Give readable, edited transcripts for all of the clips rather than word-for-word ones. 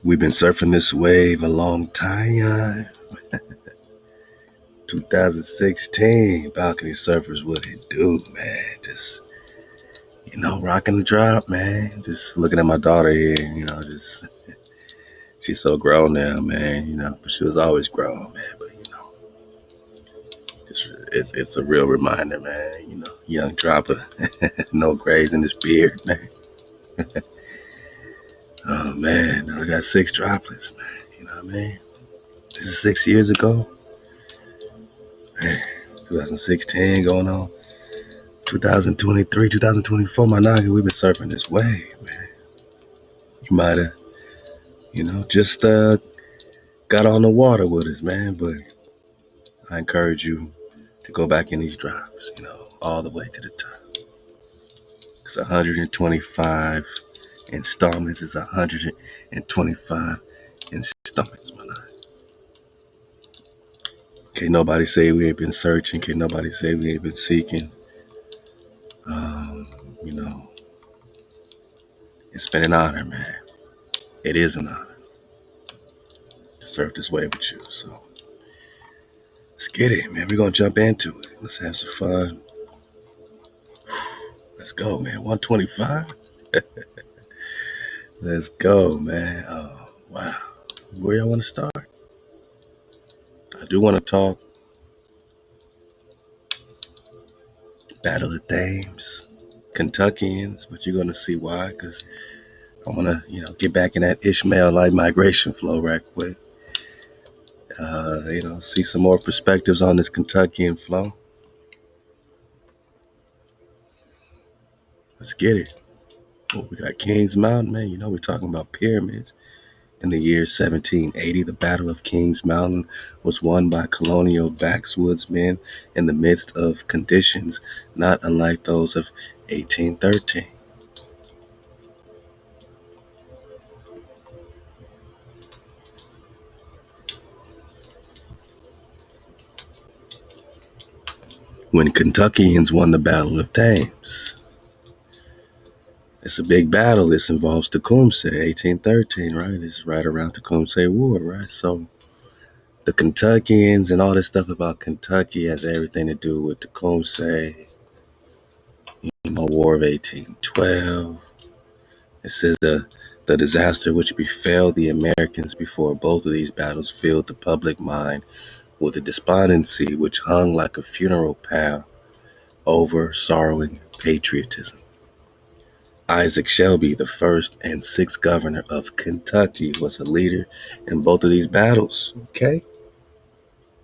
We've been surfing this wave a long time. 2016, balcony surfers, what it do, man? Just, rocking the drop, man. Just looking at my daughter here, just, she's so grown now, man, but she was always grown, man. But, just, it's a real reminder, man, young dropper, no grays in his beard, man. Oh, man, now I got 6 droplets, man. You know what I mean? This is 6 years ago. Man, 2016 going on 2023, 2024, my Nagaz, we've been surfing this wave, man. You might have, just got on the water with us, man, but I encourage you to go back in these drops, all the way to the top. It's 125 installments. It's 125 installments, my Nagaz. Can't nobody say we ain't been searching. Can't nobody say we ain't been seeking. You know, it's been an honor, man. It is an honor to surf this way with you. So let's get it, man. We're going to jump into it. Let's have some fun. Let's go, man. 125. Let's go, man. Oh, wow. Where y'all want to start? I do want to talk Battle of Thames, Kentuckians, but you're going to see why, because I want to, get back in that Ishmaelite migration flow right quick. See some more perspectives on this Kentuckian flow. Let's get it. Oh, we got Kings Mountain, man. We're talking about pyramids. In the year 1780, the Battle of Kings Mountain was won by colonial backwoodsmen in the midst of conditions not unlike those of 1813. When Kentuckians won the Battle of Thames. It's a big battle. This involves Tecumseh, 1813, right? It's right around Tecumseh War, right? So the Kentuckians and all this stuff about Kentucky has everything to do with Tecumseh, War of 1812. It says the disaster which befell the Americans before both of these battles filled the public mind with a despondency which hung like a funeral pall over sorrowing patriotism. Isaac Shelby, the first and sixth governor of Kentucky, was a leader in both of these battles. Okay?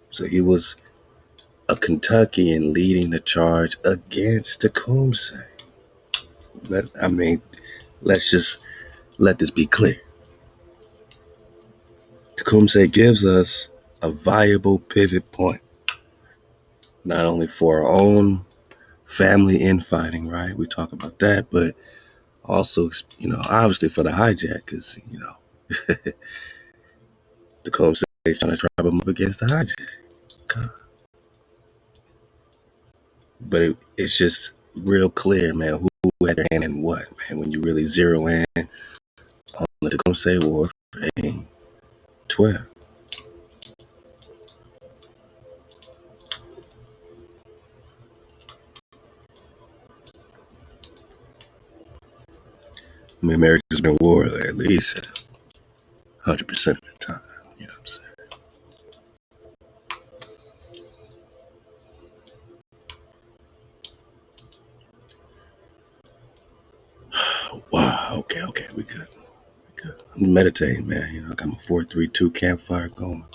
So he was a Kentuckian leading the charge against Tecumseh. Let's just let this be clear. Tecumseh gives us a viable pivot point, not only for our own family infighting, right? We talk about that, but also, obviously for the hijackers, Tecumseh is trying to trap them up against the hijack. But it's just real clear, man, who had their hand in what, man, when you really zero in on the Tecumseh War for 1812. I mean, America's been at war at least 100% of the time. You know what I'm saying? Wow. Okay. We good. I'm meditating, man. I got my 4-3-2 campfire going.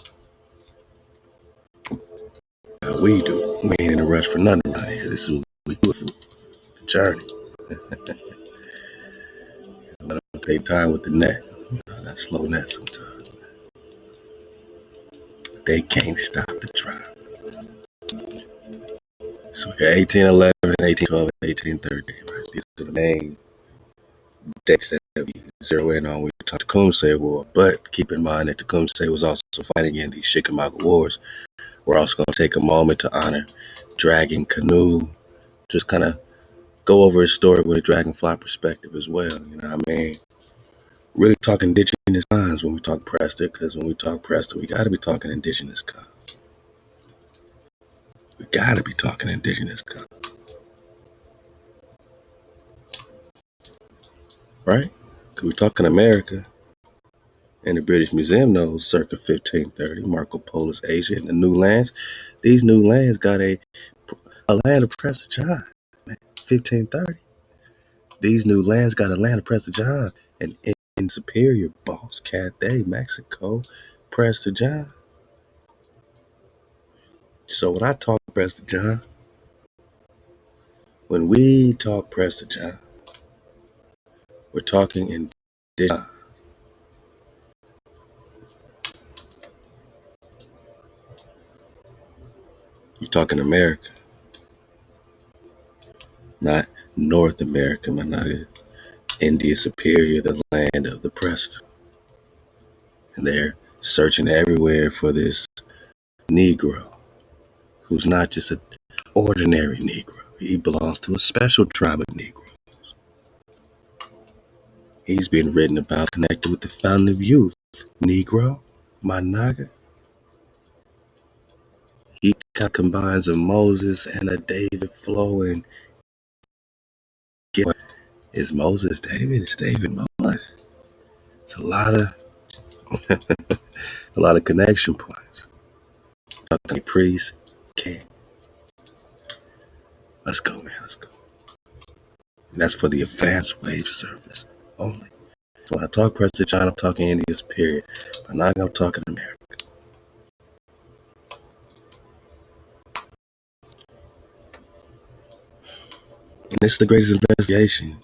We do. We ain't in a rush for nothing right here. This is what we do for the journey. Let them take time with the net. I got slow net sometimes. But they can't stop the drop. So we got 1811, 1812, 1813. Right? These are the main dates that we zero in on when we talk Tecumseh War. But keep in mind that Tecumseh was also fighting in these Chickamauga Wars. We're also going to take a moment to honor Dragon Canoe. Just kind of go over his story with a dragonfly perspective as well. You know what I mean? Really talk indigenous kinds when we talk Prester, because when we talk Prester, we got to be talking indigenous kinds. We got to be talking indigenous kinds, right? Because we talking America, and the British Museum knows circa 1530, Marco Polo's Asia and the new lands. These new lands got a land of Prester John, man, 1530. These new lands got a land of Prester John, and in Superior, Boss, Cathay, Mexico, Prester John. So when I talk Prester John, when we talk Prester John, we're talking in indigenous. You're talking America, not North America, my nigga. India Superior, the land of the Prester. And they're searching everywhere for this Negro who's not just an ordinary Negro. He belongs to a special tribe of Negro. He's been written about, connected with the fountain of youth. Negro, my naga. He combines a Moses and a David flow, and is Moses David? It's David Moses. It's a lot of connection points. Talking priest, king. Let's go, man. Let's go. And that's for the advanced wave service only. So when I talk Prester John, I'm talking India's period. But now I'm talking America. And this is the greatest investigation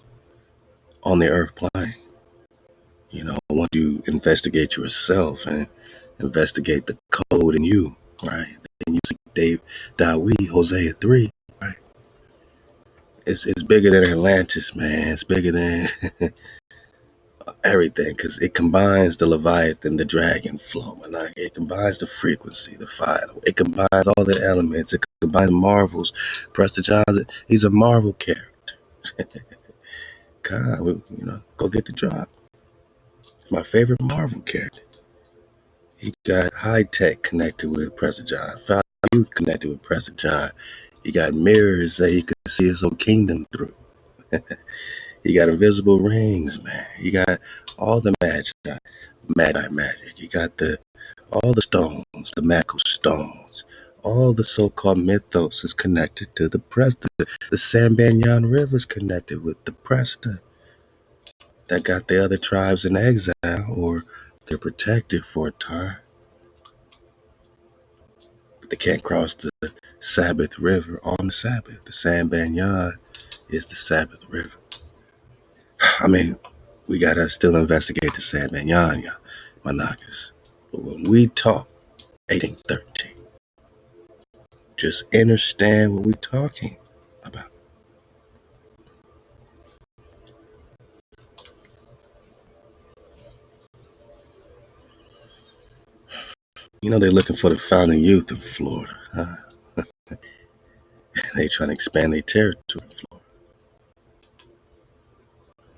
on the earth plane. You know, once you investigate yourself and investigate the code in you, right? And you see Dawid, Hosea 3, right? It's bigger than Atlantis, man. It's bigger than everything, because it combines the Leviathan, the dragon flow, and it combines the frequency, the fire. It combines all the elements. It combines marvels. Prester John, he's a Marvel character. God, go get the drop. My favorite Marvel character. He got high tech connected with Prester John, found youth connected with Prester John. He got mirrors that he could see his own kingdom through. He got invisible rings, man. He got all the magic. You got all the stones, the magical stones. All the so-called mythos is connected to the Prester. The San Banyan River is connected with the Prester. That got the other tribes in exile, or they're protected for a time. But they can't cross the Sabbath River on the Sabbath. The San Banyan is the Sabbath River. I mean, we gotta still investigate the San Banyan, my Nagaz. But when we talk 1813, just understand what we're talking about. You know, they're looking for the founding youth in Florida. Huh? They trying to expand their territory in Florida.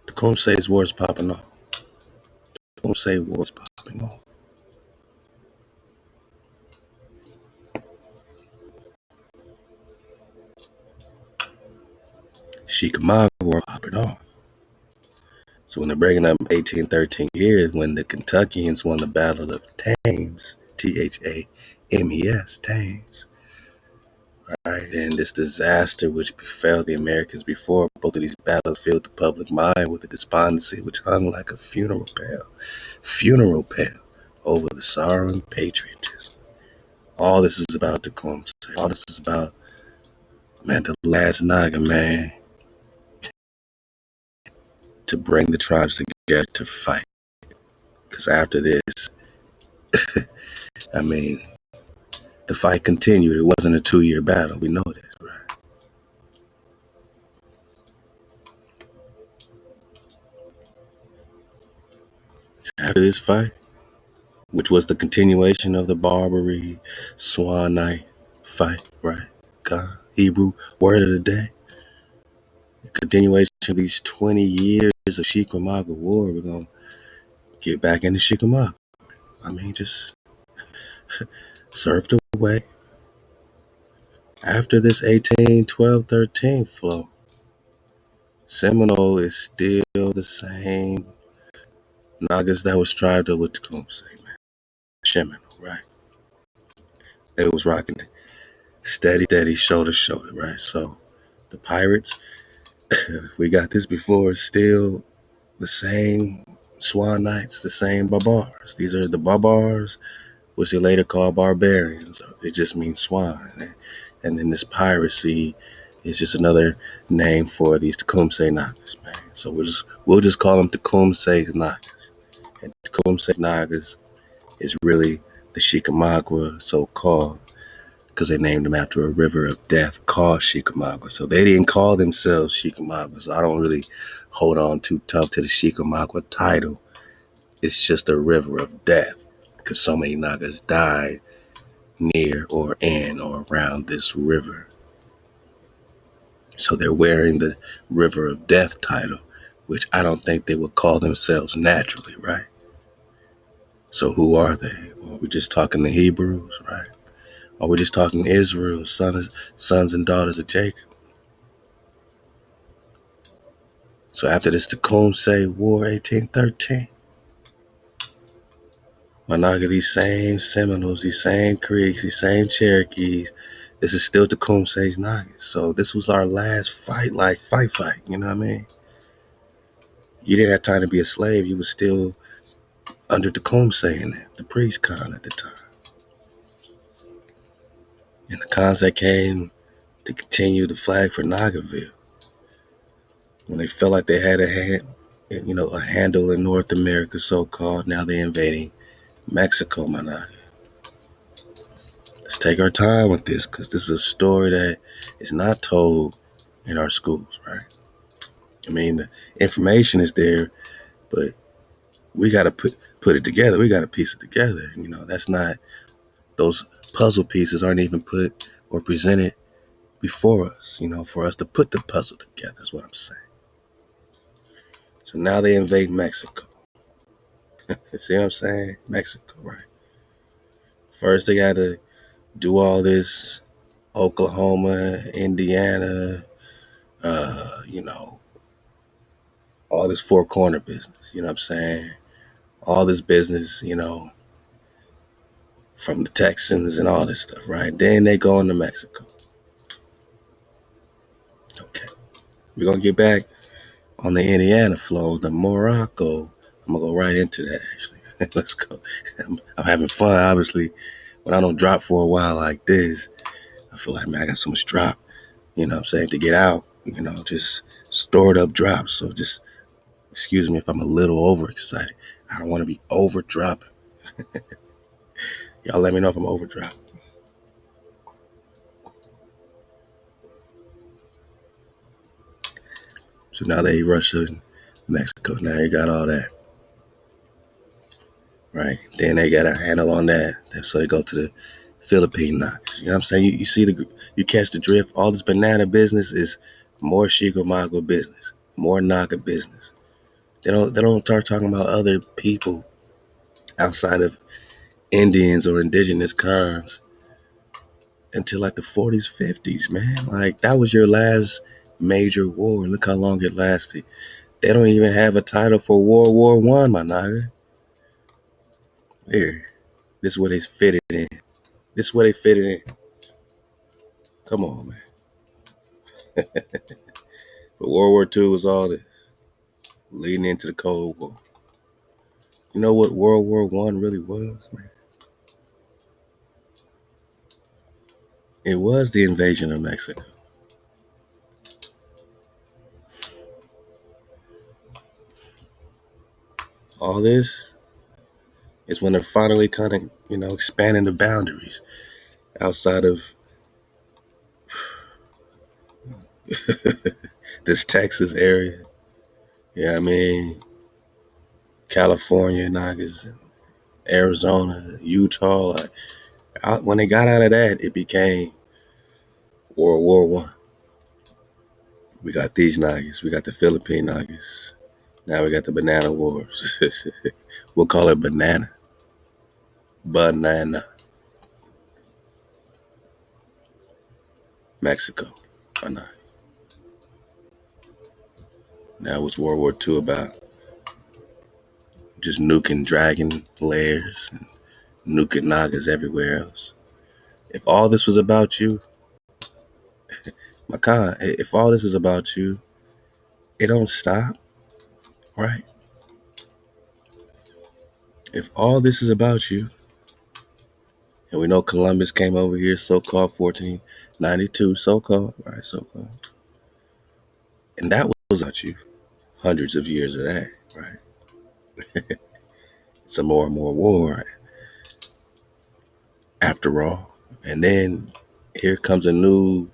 Tecumseh's war is popping off. Tecumseh's war is popping off. Chickamauga war popping off. So when they're breaking up 1813 years, when the Kentuckians won the Battle of Thames, Thames, Thames, right? And this disaster which befell the Americans before both of these battles filled the public mind with a despondency which hung like a funeral pale over the sorrow and patriotism. All this is about Tecumseh. All this is about, man, the last Naga, man, to bring the tribes together to fight. Because after this, I mean, the fight continued. It wasn't a 2-year battle. We know this, right? After this fight, which was the continuation of the Barbary Swanite fight, right? God, Hebrew word of the day. The continuation of these 20 years of Chickamauga War. We're going to get back into Chickamauga. I mean, just surfed away. After this 18, 12, 13 flow, Seminole is still the same Nagaz that was strived up with Tecumseh, man. Seminole, right? They was rocking steady, steady, shoulder to shoulder, right? So the Pirates, we got this before, still the same Swan Knights, the same Barbars. These are the Barbars, which they later called barbarians. It just means swan. And then this piracy is just another name for these Tecumseh Nagas, man. So we'll just call them Tecumseh Nagas. And Tecumseh Nagas is really the Chickamauga, so called, because they named them after a river of death called Chickamauga. So they didn't call themselves Chickamauga. So I don't really hold on too tough to the Chickamauga title. It's just a river of death because so many Nagas died near or in or around this river. So they're wearing the River of Death title, which I don't think they would call themselves naturally, right? So who are they? Well, we're just talking the Hebrews, right? Or we're just talking Israel, sons and daughters of Jacob. So after this Tecumseh War, 1813, Managa, these same Seminoles, these same Creeks, these same Cherokees, this is still Tecumseh's Nagas. So this was our last fight, like fight, you know what I mean? You didn't have time to be a slave. You was still under Tecumseh in it, the priest Khan at the time. And the Khans that came to continue the flag for Nagaville, when they felt like they had a handle in North America, so-called, now they invading Mexico, Managa. Let's take our time with this, because this is a story that is not told in our schools, right? I mean, the information is there, but we got to put it together. We got to piece it together. That's not, those puzzle pieces aren't even put or presented before us, for us to put the puzzle together, is what I'm saying. So now they invade Mexico. You see what I'm saying? Mexico, right? First, they got to do all this Oklahoma, Indiana, all this four corner business, you know what I'm saying? All this business, from the Texans and all this stuff, right? Then they go into Mexico. Okay. We're going to get back on the Indiana flow, the Morocco. I'm going to go right into that, actually. Let's go. I'm having fun, obviously. When I don't drop for a while like this, I feel like, man, I got so much drop, what I'm saying, to get out, just stored up drops. So just excuse me if I'm a little overexcited. I don't want to be over dropping. Y'all let me know if I'm over dropping. So now they Russia and Mexico. Now you got all that. Right. Then they got a handle on that. So they go to the Philippine Nagas. You know what I'm saying? You see you catch the drift. All this banana business is more Chickamauga business, more Naga business. They don't start talking about other people outside of Indians or indigenous cons until like the 40s, 50s, man. Like that was your last major war. Look how long it lasted. They don't even have a title for World War One, my Naga. Here, this is where they fitted in. This is where they fitted in. Come on, man. But World War II was all this, leading into the Cold War. You know what World War One really was, man? It was the invasion of Mexico. All this is when they're finally kind of, expanding the boundaries outside of this Texas area. Yeah, I mean, California, Nagas, Arizona, Utah. Like, when they got out of that, it became World War One. We got these Nagas. We got the Philippine Nagas. Now we got the banana wars. We'll call it banana. Banana. Mexico. Why not? Now what's World War II about? Just nuking dragon lairs and nuking Nagas everywhere else. If all this was about you, Makan, if all this is about you, it don't stop, right? If all this is about you, and we know Columbus came over here, so-called 1492, so-called, right, so-called. And that was about you. Hundreds of years of that, right? It's a more and more war, after all. And then here comes a new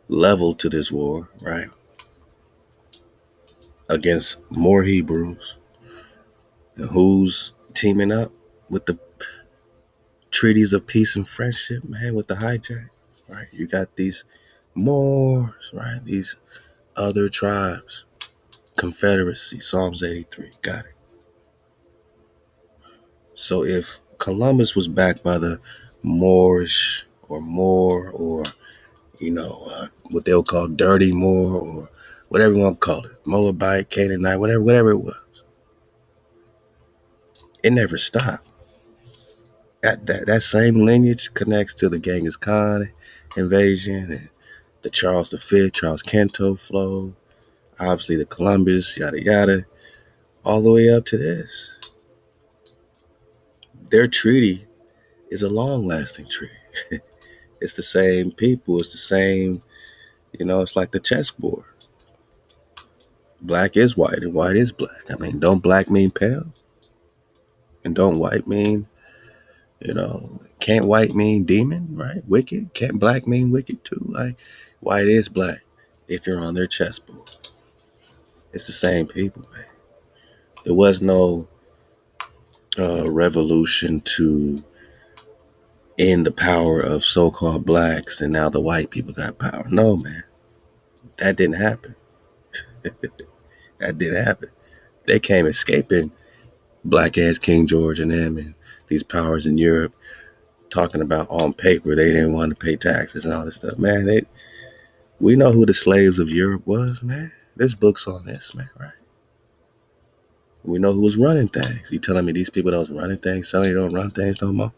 level to this war, right? Against more Hebrews. And who's teaming up with the treaties of peace and friendship, man, with the hijack, right? You got these Moors, right? These other tribes, Confederacy, Psalms 83, got it. So if Columbus was backed by the Moorish or Moor or, what they'll call dirty Moor or whatever you want to call it, Moabite, Canaanite, whatever it was, it never stopped. That same lineage connects to the Genghis Khan invasion and the Charles V, Charles Kento flow, obviously the Columbus, yada yada, all the way up to this. Their treaty is a long-lasting treaty. It's the same people, it's the same, it's like the chessboard. Black is white and white is black. I mean, don't black mean pale? And don't white mean, can't white mean demon, right? Wicked? Can't black mean wicked too? Like, white is black if you're on their chessboard. It's the same people, man. There was no revolution to end the power of so-called blacks and now the white people got power. No, man. That didn't happen. That didn't happen. They came escaping black ass King George and them and these powers in Europe talking about on paper they didn't want to pay taxes and all this stuff. Man, we know who the slaves of Europe was, man. There's books on this, man, right? We know who was running things. You telling me these people that was running things suddenly don't run things no more?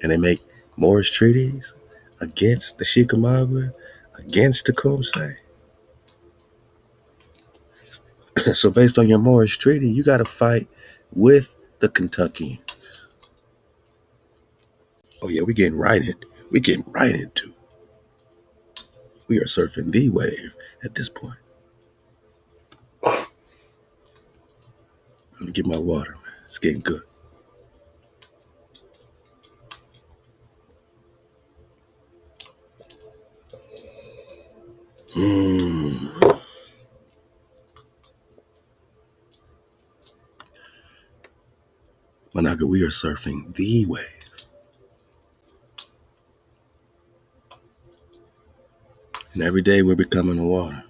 And they make Moorish treaties against the Chickamauga, against Tecumseh. So based on your Moorish treaty, you got to fight with the Kentuckians. Oh yeah, we getting right into. We are surfing the wave at this point. Let me get my water, man. It's getting good. Managa, we are surfing the wave. And every day we're becoming the water.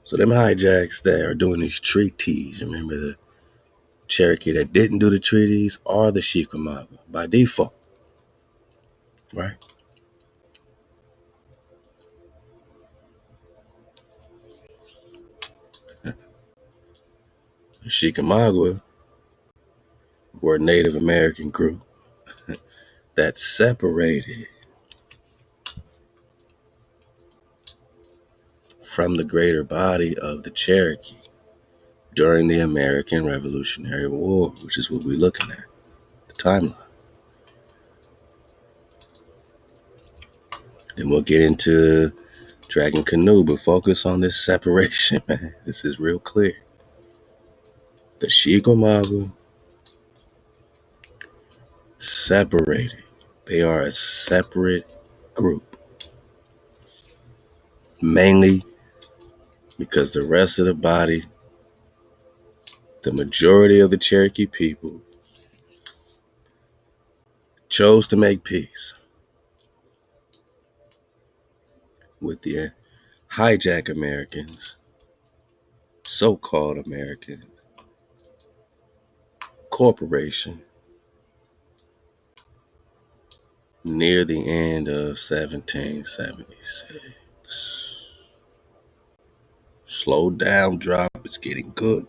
So them hijacks that are doing these treaties, remember the Cherokee that didn't do the treaties are the Chickamauga by default, right? The Chickamauga were a Native American group that separated from the greater body of the Cherokee during the American Revolutionary War, which is what we're looking at, the timeline. Then we'll get into Dragon Canoe, but focus on this separation, man. This is real clear. The Chickamauga separated. They are a separate group, mainly because the rest of the body, the majority of the Cherokee people, chose to make peace with the hijack Americans so-called American corporation near the end of 1776. Slow down, drop. It's getting good.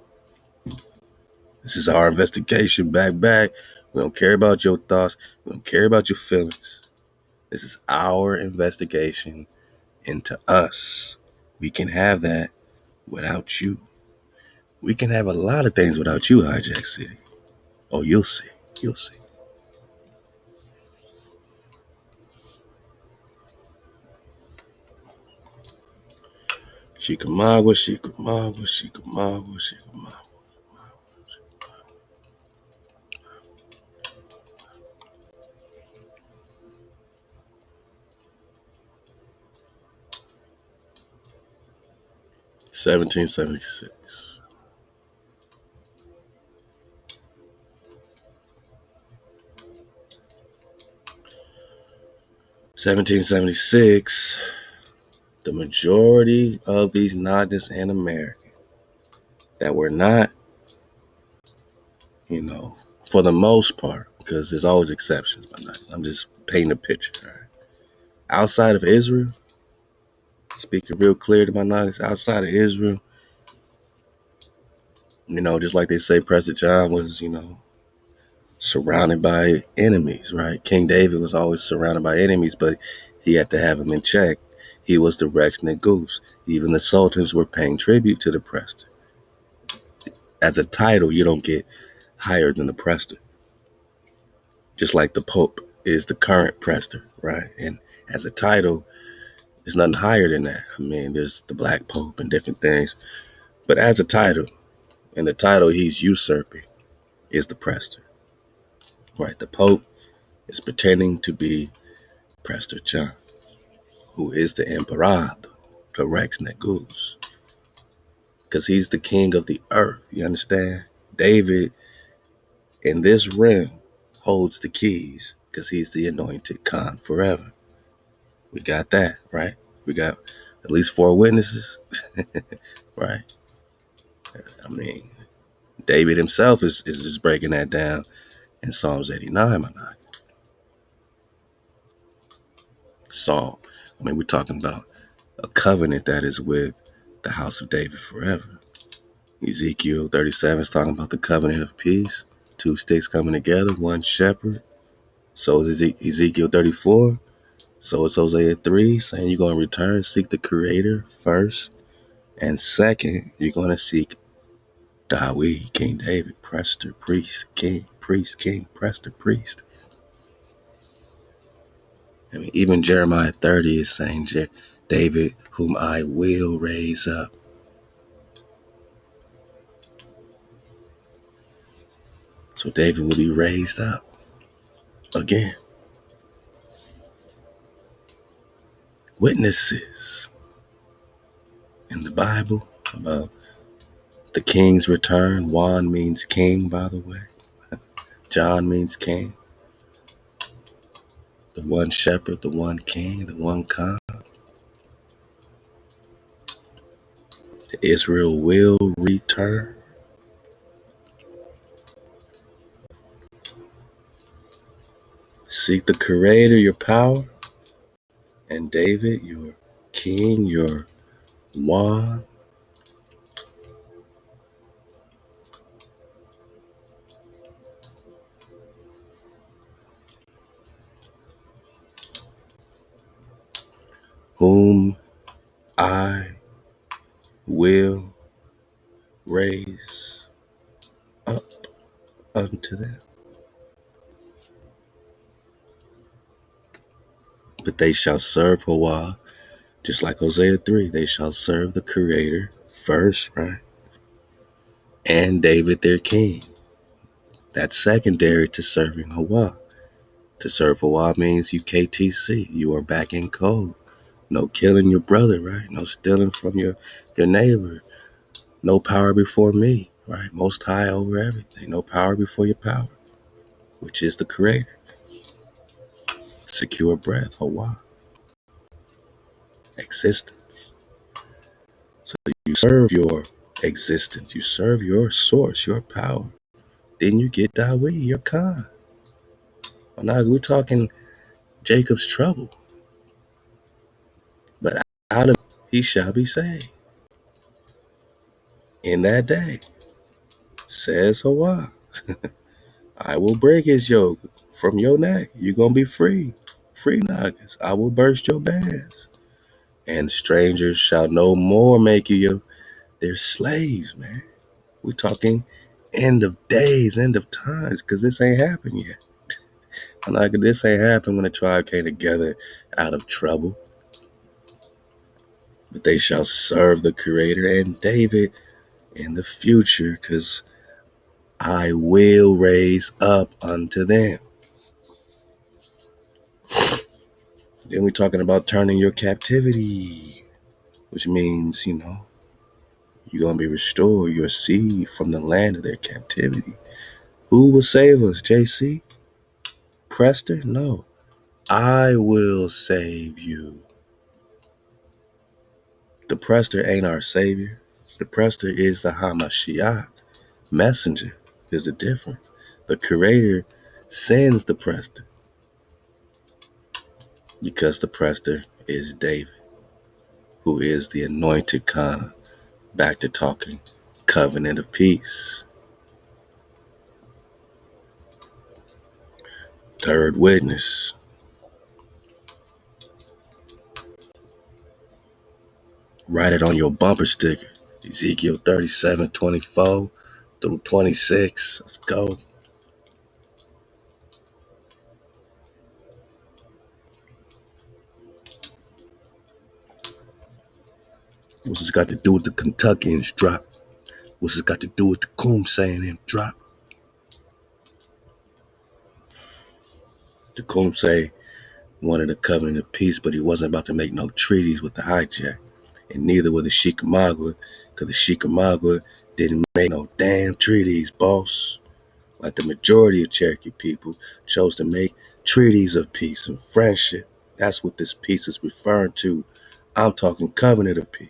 This is our investigation. Back. We don't care about your thoughts. We don't care about your feelings. This is our investigation into us. We can have that without you. We can have a lot of things without you, Hijack City. Oh, you'll see. You'll see. Shikamawa, Shikamawa, Shikamawa, Shikamawa. 1776. 1776, the majority of these Nagas and Americans that were not, for the most part, because there's always exceptions, but I'm just painting a picture. All right? Outside of Israel, speaking real clear to my Nagas, outside of Israel, just like they say, Prester John was, surrounded by enemies, right? King David was always surrounded by enemies, but he had to have them in check. He was the Rex Nagaz. Even the sultans were paying tribute to the Prester. As a title, you don't get higher than the Prester. Just like the Pope is the current Prester, right? And as a title, there's nothing higher than that. I mean, there's the Black Pope and different things. But as a title, and the title he's usurping is the Prester, right? The Pope is pretending to be Prester John, who is the Emperor, the Rex Nagaz, because he's the king of the earth. You understand? David, in this realm, holds the keys because he's the anointed Khan forever. We got that, right? We got at least 4 witnesses, right? I mean, David himself is just breaking that down in Psalms 89, my night. Psalm. I mean, we're talking about a covenant that is with the house of David forever. Ezekiel 37 is talking about the covenant of peace. 2 sticks coming together, 1 shepherd. So is Ezekiel 34. So is Hosea 3 saying you're going to return, seek the Creator first. And second, you're going to seek Dawi, King David, Prester, priest, king, Prester, priest. I mean, even Jeremiah 30 is saying David, whom I will raise up. So David will be raised up again. Witnesses in the Bible about the king's return. Juan means king, by the way. John means king. The one shepherd, the one king, the one Khan. Israel will return. Seek the Creator, your power, and David, your king, your Juan. Whom I will raise up unto them. But they shall serve HaWah, just like Hosea 3. They shall serve the Creator first, right? And David, their king. That's secondary to serving HaWah. To serve HaWah means you KTC. You are back in code. No killing your brother, right? No stealing from your neighbor. No power before me, right? Most high over everything. No power before your power, which is the Creator. Secure breath, HaWah. Existence. So you serve your existence. You serve your source, your power. Then you get Daweh, your Khan. Now we're talking Jacob's trouble. But out of he shall be saved. In that day, says HaWah, I will break his yoke from your neck. You're going to be free. Free Nagaz. I will burst your bands. And strangers shall no more make you their slaves, man. We're talking end of days, end of times, because this ain't happened yet. Like this ain't happened when the tribe came together out of trouble. But they shall serve the Creator and David in the future, because I will raise up unto them. Then we're talking about turning your captivity, which means, you're going to be restored, your seed from the land of their captivity. Who will save us, JC? Prester? No. I will save you. The Prester ain't our savior. The Prester is the Hamashiach. Messenger is the difference. The Creator sends the Prester because the Prester is David, who is the anointed Khan. Back to talking covenant of peace. Third witness. Write it on your bumper sticker. Ezekiel 37:24 through 26. Let's go. What's this got to do with the Kentuckians drop? What's this got to do with the Tecumseh and them drop? Tecumseh wanted a covenant of peace, but he wasn't about to make no treaties with the hijack. And neither were the Chickamauga, because the Chickamauga didn't make no damn treaties, boss. Like the majority of Cherokee people chose to make treaties of peace and friendship. That's what this peace is referring to. I'm talking covenant of peace.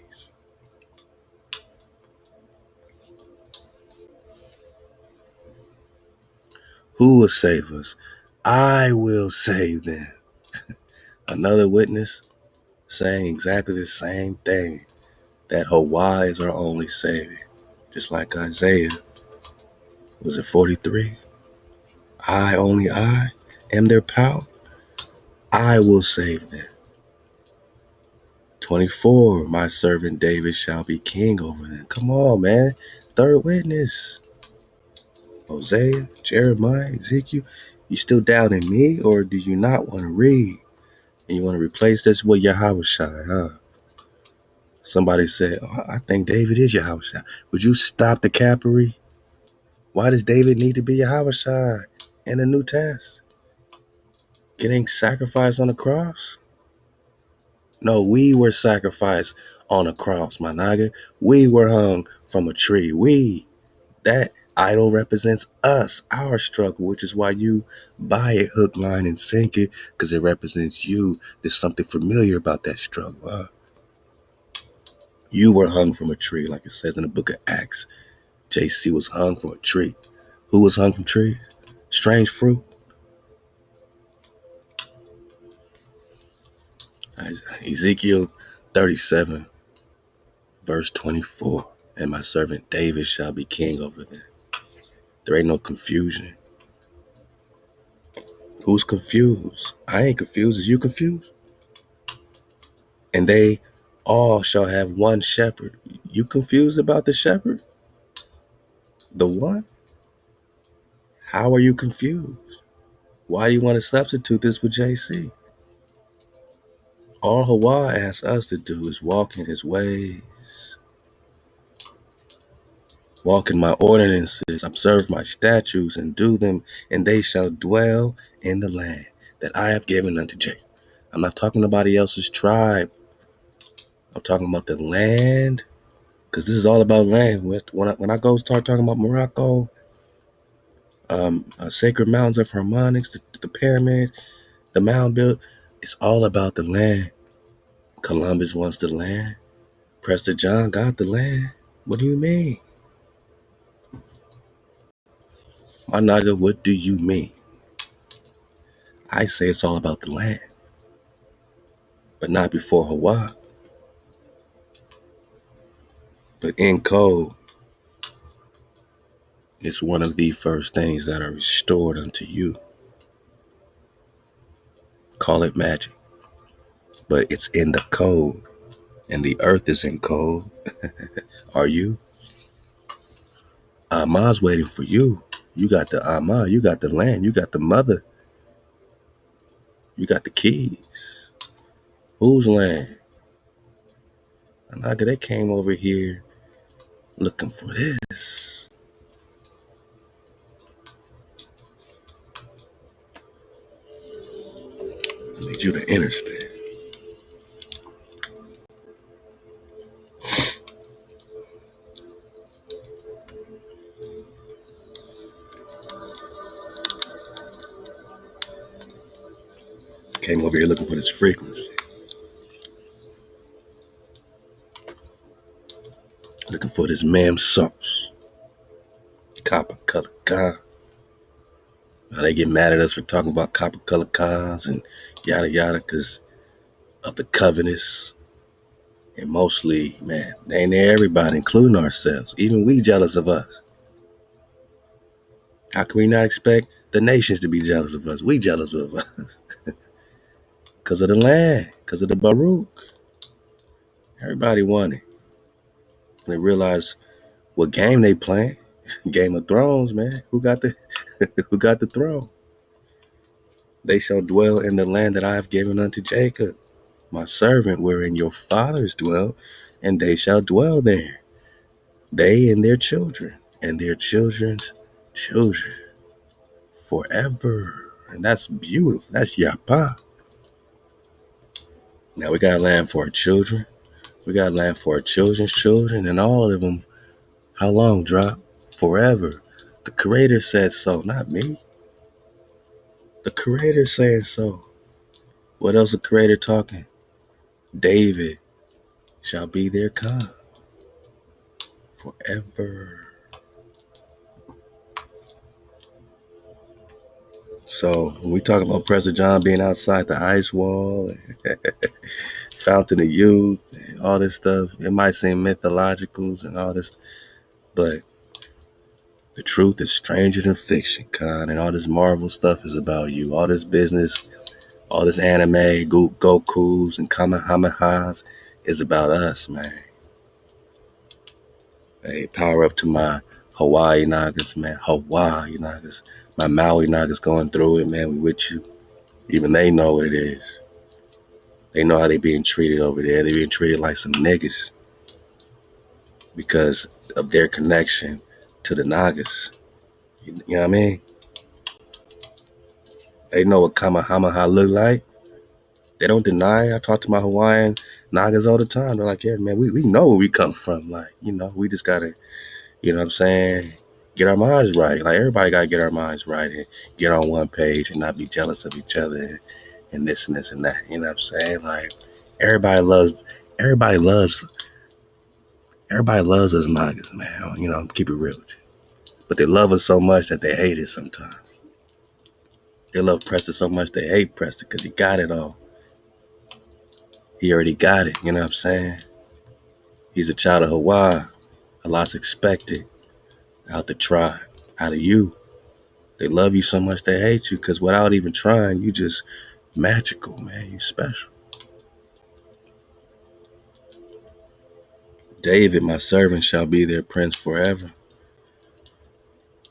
Who will save us? I will save them. Another witness saying exactly the same thing, that HaWah is our only savior. Just like Isaiah, was it 43? Only I am their power. I will save them. 24, my servant David shall be king over them. Come on, man. Third witness. Hosea, Jeremiah, Ezekiel. You still doubting me, or do you not want to read? And you want to replace this with Yahushua, huh? Somebody said, I think David is Yahushua. Would you stop the capery? Why does David need to be Yahushua in the New Test? Getting sacrificed on the cross? No, we were sacrificed on a cross, my nigga. We were hung from a tree. That idol represents us, our struggle, which is why you buy it hook, line, and sinker, because it represents you. There's something familiar about that struggle. You were hung from a tree, like it says in the book of Acts. JC was hung from a tree. Who was hung from tree? Strange fruit. Ezekiel 37, verse 24. And my servant David shall be king over them. There ain't no confusion. Who's confused? I ain't confused. Is you confused? And they all shall have one shepherd. You confused about the shepherd? The one? How are you confused? Why do you want to substitute this with JC? All HaWah asks us to do is walk in his ways, walk in my ordinances, observe my statutes, and do them, and they shall dwell in the land that I have given unto Jacob. I'm not talking about anybody else's tribe. I'm talking about the land, because this is all about land. When I go start talking about Morocco, sacred mountains of harmonics, the pyramids, the mound built, it's all about the land. Columbus wants the land. Prester John got the land. What do you mean? My Naga, what do you mean? I say it's all about the land, but not before HaWah. But in code, it's one of the first things that are restored unto you. Call it magic. But it's in the code, and the earth is in code. Are you? Ama's waiting for you. You got the Ama, you got the land, you got the mother, you got the keys. Whose land? Naga, they came over here looking for this. I need you to understand. Came over here looking for this frequency, looking for this ma'am sauce, copper color con. Now they get mad at us for talking about copper color cons and yada yada because of the covenants. And mostly, man, they ain't everybody, including ourselves. Even we jealous of us. How can we not expect the nations to be jealous of us? We jealous of us because of the land, because of the Baruch. Everybody want it. And they realize what game they playing. Game of Thrones, man. Who got the who got the throne? They shall dwell in the land that I have given unto Jacob, my servant, wherein your fathers dwell, and they shall dwell there. They and their children, and their children's children, forever. And that's beautiful. That's Yapa. Now we got land for our children. We got land for our children's children, and all of them. How long, drop? Forever. The Creator said so, not me. The Creator said so. What else the Creator talking? David shall be their God forever. So when we talk about Prester John being outside the ice wall, and Fountain of Youth, and all this stuff, it might seem mythologicals and all this, but the truth is stranger than fiction, Con, and all this Marvel stuff is about you. All this business, all this anime, Gokus and Kamehamehas is about us, man. Hey, power up to my Hawaii Nagas, man. Hawaii Nagas. My Maui Nagas going through it, man. We with you. Even they know what it is. They know how they being treated over there. They being treated like some niggas because of their connection to the Nagas. You know what I mean? They know what Kamehameha look like. They don't deny. I talk to my Hawaiian Nagas all the time. They're like, yeah, man, we know where we come from. Like, we just gotta, you know what I'm saying, get our minds right. Like, everybody gotta get our minds right and get on one page and not be jealous of each other and this and this and that. You know what I'm saying? Like, everybody loves everybody loves everybody loves us Nagas, man. Keep it real with you. But they love us so much that they hate it sometimes. They love Prester so much they hate Prester because he got it all. He already got it, you know what I'm saying? He's a child of Hawaii. A lot's expected out the tribe, out of you. They love you so much they hate you because without even trying, you just magical, man. You special. David, my servant, shall be their prince forever.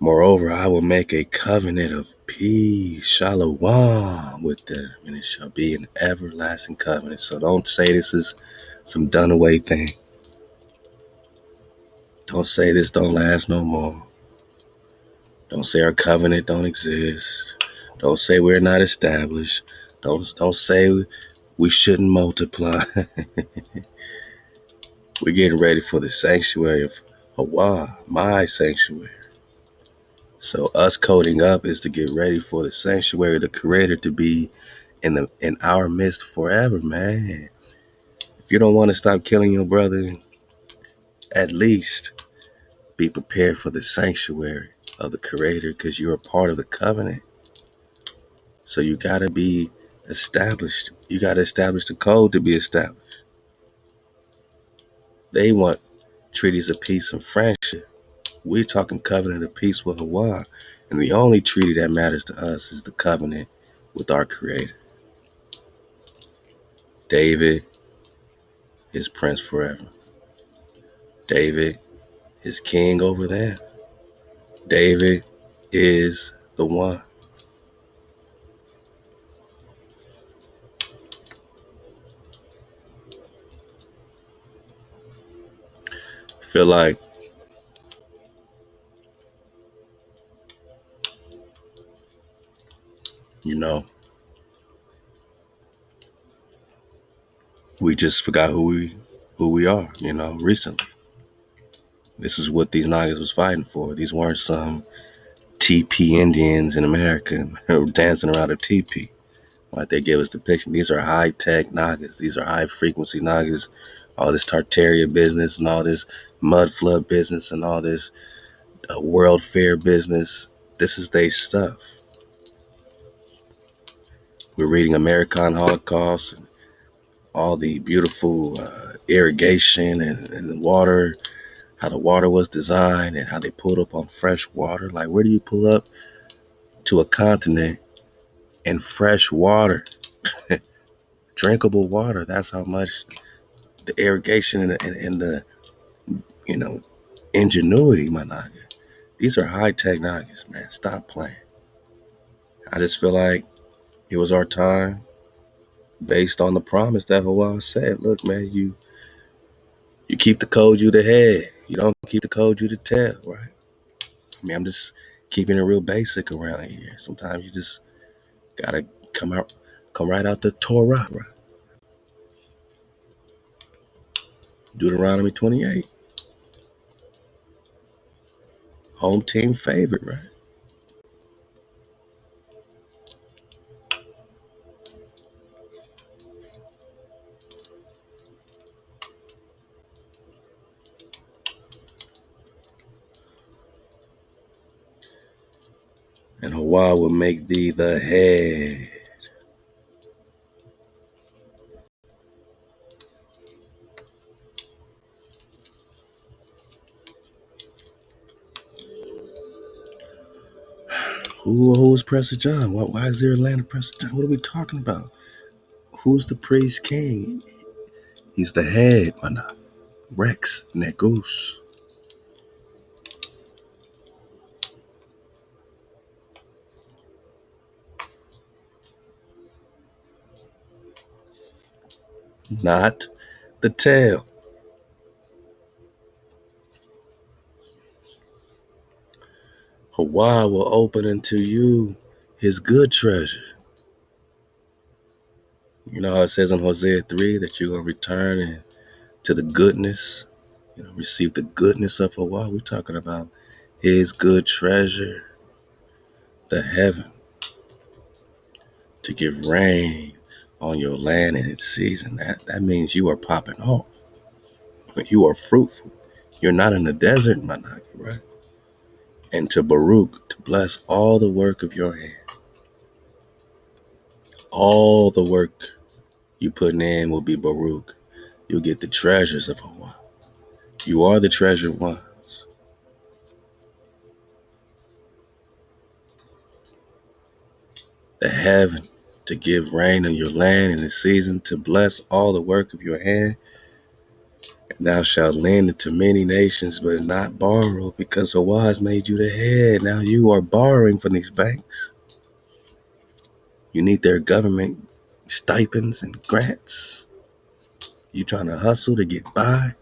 Moreover, I will make a covenant of peace, shalom, with them, and it shall be an everlasting covenant. So don't say this is some done away thing. Don't say this don't last no more. Don't say our covenant don't exist. Don't say we're not established. Don't say we shouldn't multiply. We're getting ready for the sanctuary of HaWah, my sanctuary. So us coding up is to get ready for the sanctuary of the Creator to be in our midst forever, man. If you don't want to stop killing your brother, At least be prepared for the sanctuary of the Creator because you're a part of the covenant. So you got to be established. You got to establish the code to be established. They want treaties of peace and friendship. We're talking covenant of peace with HaWah. And the only treaty that matters to us is the covenant with our Creator. David is Prince forever. David is king over there. David is the one. Feel like, you know, we just forgot who we are, recently. This is what these Nagas was fighting for. These weren't some TP Indians in America dancing around a teepee. Like they gave us the picture. These are high-tech Nagas. These are high-frequency Nagas. All this Tartaria business and all this mud flood business and all this World Fair business. This is their stuff. We're reading American Holocaust and all the beautiful irrigation and the water, how the water was designed and how they pulled up on fresh water. Like, where do you pull up to a continent and fresh water, drinkable water? That's how much the irrigation and the, you know, ingenuity, my Naga. These are high-tech Nagas, man. Stop playing. I just feel like it was our time based on the promise that HaWah said. Look, man, you keep the code, you the head. You don't keep the code, you the tail, right? I mean, I'm just keeping it real basic around here. Sometimes you just gotta come right out the Torah, right? Deuteronomy 28, home team favorite, right? And HaWah will make thee the head. Who's Prester John? Why is there a land of Prester John? What are we talking about? Who's the priest king? He's the head, man. Rex, Nagaz. Not the tail. HaWah will open unto you his good treasure. You know how it says in Hosea 3 that you're going to return and to the goodness, receive the goodness of HaWah. We're talking about his good treasure, the heaven, to give rain on your land in its season. That means you are popping off. You are fruitful. You're not in the desert, Manaki, right? And to Baruch, to bless all the work of your hand. All the work you putting in will be Baruch. You'll get the treasures of HaWah. You are the treasured ones. The heaven to give rain on your land in the season, to bless all the work of your hand. And thou shalt lend into many nations, but not borrow, because HaWah has made you the head. Now you are borrowing from these banks. You need their government stipends and grants. You trying to hustle to get by,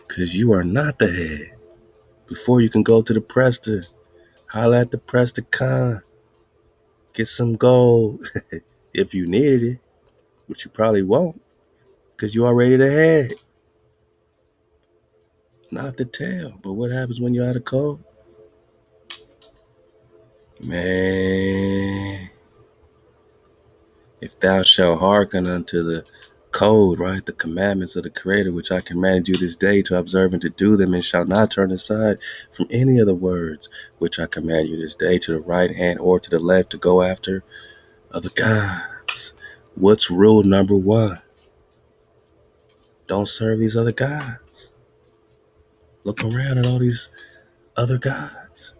because you are not the head. Before you can go to the Prester, holler at the Prester Khan, get some gold if you needed it, which you probably won't, because you already the head, not the tail. But what happens when you're out of code? Man, if thou shalt hearken unto the code, right? The commandments of the Creator, which I commanded you this day to observe and to do them, and shall not turn aside from any of the words which I command you this day, to the right hand or to the left, to go after other gods. What's rule number one? Don't serve these other gods. Look around at all these other gods.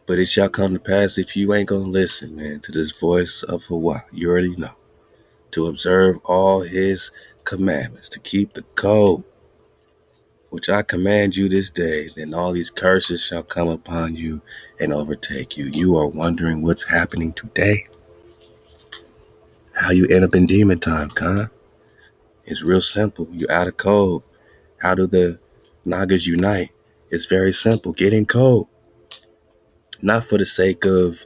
But it shall come to pass, if you ain't gonna listen, man, to this voice of HaWah, you already know, to observe all his commandments, to keep the code, which I command you this day, then all these curses shall come upon you and overtake you. You are wondering what's happening today? How you end up in demon time, Khan? It's real simple. You're out of code. How do the Nagaz unite? It's very simple. Get in code. Not for the sake of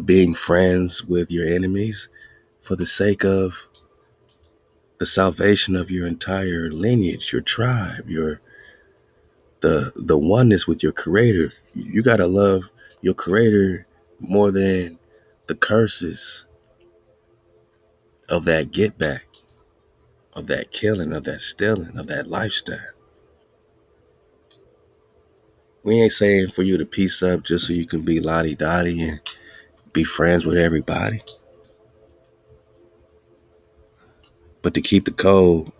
being friends with your enemies, for the sake of the salvation of your entire lineage, your tribe, your the oneness with your Creator. You gotta love your Creator more than the curses of that get back, of that killing, of that stealing, of that lifestyle. We ain't saying for you to peace up just so you can be lottie-dottie and be friends with everybody. But to keep the code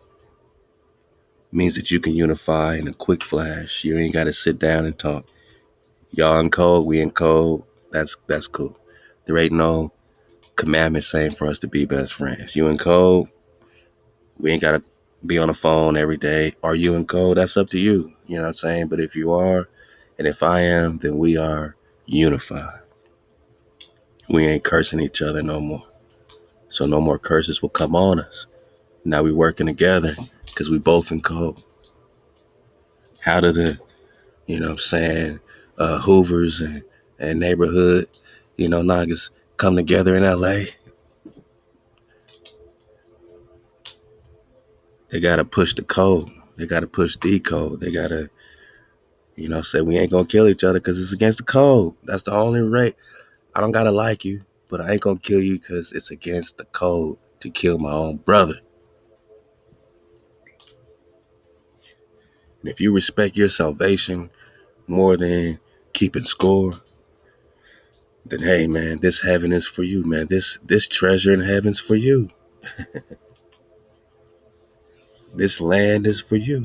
means that you can unify in a quick flash. You ain't gotta sit down and talk. Y'all in code, we in code. That's cool. There ain't no commandment saying for us to be best friends. You in code, we ain't gotta be on the phone every day. Are you in code? That's up to you. You know what I'm saying? But if you are, and if I am, then we are unified. We ain't cursing each other no more. So no more curses will come on us. Now we working together because we both in code. How do the, you know what I'm saying, Hoovers and neighborhood, Nagas come together in LA? They gotta push the code. They gotta push the code. They gotta, say we ain't gonna kill each other because it's against the code. That's the only rate. I don't gotta like you, but I ain't gonna kill you because it's against the code to kill my own brother. And if you respect your salvation more than keeping score, then hey man, this heaven is for you, man. This treasure in heaven's for you. This land is for you.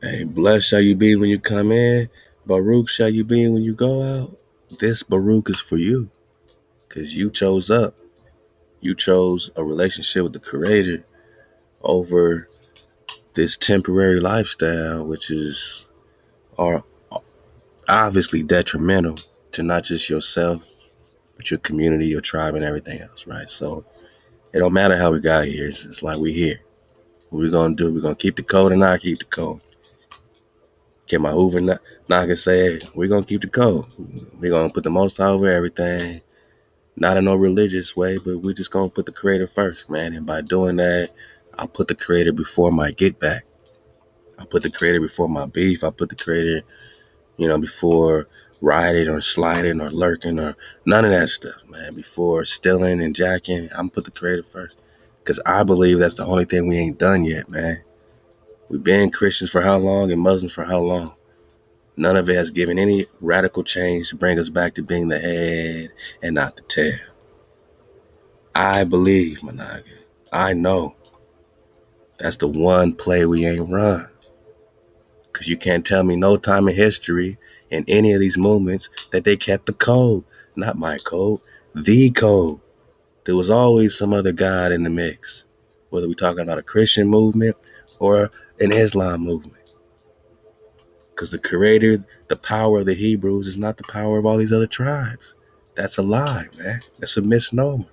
Hey, blessed shall you be when you come in. Baruch shall you be when you go out. This Baruch is for you. Because you chose up. You chose a relationship with the Creator over this temporary lifestyle, which is are obviously detrimental to not just yourself, but your community, your tribe, and everything else, right? So it don't matter how we got here. It's like we here. What we gonna do? We're gonna keep the code or not keep the code. Can my Hoover knock and say, hey, we're gonna keep the code. We're gonna put the Most High over everything. Not in no religious way, but we're just gonna put the Creator first, man. And by doing that, I put the Creator before my get back. I put the Creator before my beef. I put the Creator, before riding or sliding or lurking or none of that stuff, man. Before stealing and jacking, I'm put the Creator first. Because I believe that's the only thing we ain't done yet, man. We've been Christians for how long and Muslims for how long? None of it has given any radical change to bring us back to being the head and not the tail. I believe, Managa. I know that's the one play we ain't run. Because you can't tell me no time in history in any of these movements that they kept the code. Not my code, the code. There was always some other God in the mix, whether we're talking about a Christian movement or an Islam movement. Because the Creator, the power of the Hebrews is not the power of all these other tribes. That's a lie, man. That's a misnomer.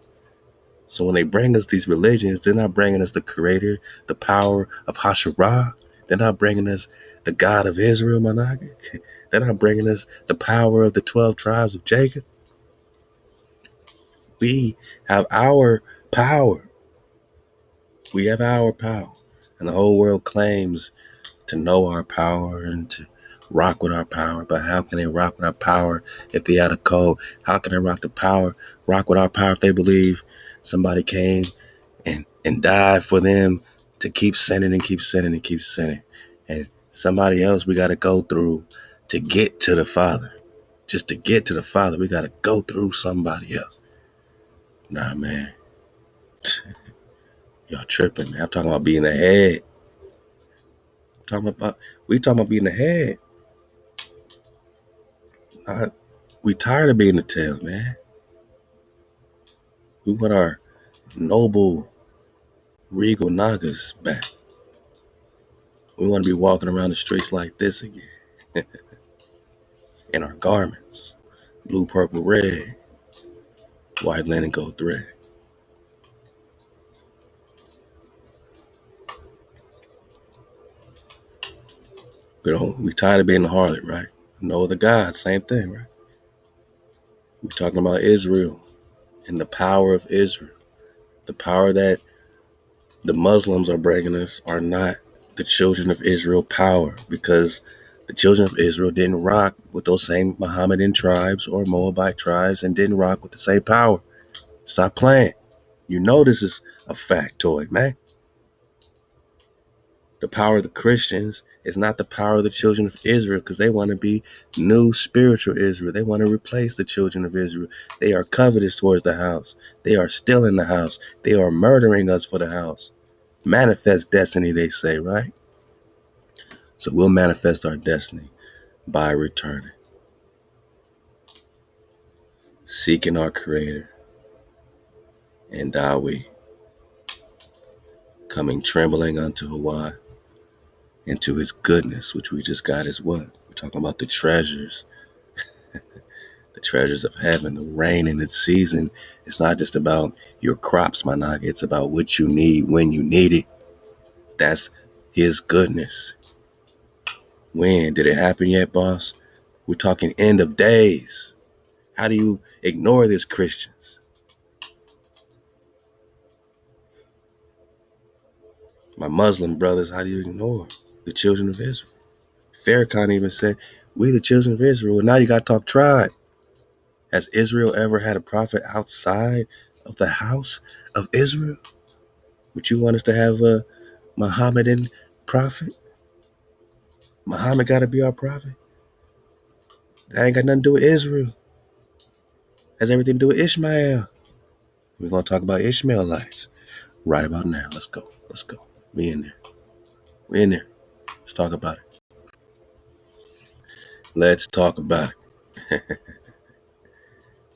So when they bring us these religions, they're not bringing us the Creator, the power of Hasharah. They're not bringing us the God of Israel, Managa. They're not bringing us the power of the 12 tribes of Jacob. We have our power. We have our power. And the whole world claims to know our power and to rock with our power. But how can they rock with our power if they out of code? How can they rock with our power if they believe somebody came and died for them to keep sinning and keep sinning and keep sinning? And somebody else we got to go through to get to the Father. Just to get to the Father, we got to go through somebody else. Nah, man. Y'all tripping, man. I'm talking about being the head. We talking about being the head. We tired of being the tail, man. We want our noble, regal Nagaz back. We want to be walking around the streets like this again. In our garments. Blue, purple, red. White linen, gold thread. We tired of being the harlot, right? No other God, same thing, right? We're talking about Israel and the power of Israel. The power that the Muslims are bringing us are not the children of Israel power, because the children of Israel didn't rock with those same Mohammedan tribes or Moabite tribes and didn't rock with the same power. Stop playing. You know this is a factoid, man. The power of the Christians is not the power of the children of Israel, because they want to be new spiritual Israel. They want to replace the children of Israel. They are covetous towards the house. They are still in the house. They are murdering us for the house. Manifest destiny, they say, right? So we'll manifest our destiny by returning, seeking our Creator, and we coming trembling unto HaWah, into His goodness, which we just got as what? We're talking about the treasures of heaven, the rain in its season. It's not just about your crops, my Naga. It's about what you need when you need it. That's His goodness. When? Did it happen yet, boss? We're talking end of days. How do you ignore this, Christians? My Muslim brothers, how do you ignore the children of Israel? Farrakhan even said, we the children of Israel. And now you got to talk tribe. Has Israel ever had a prophet outside of the house of Israel? Would you want us to have a Mohammedan prophet? Muhammad got to be our prophet? That ain't got nothing to do with Israel. Has everything to do with Ishmael. We're going to talk about Ishmaelites right about now. Let's go. We in there. Let's talk about it. Let's talk about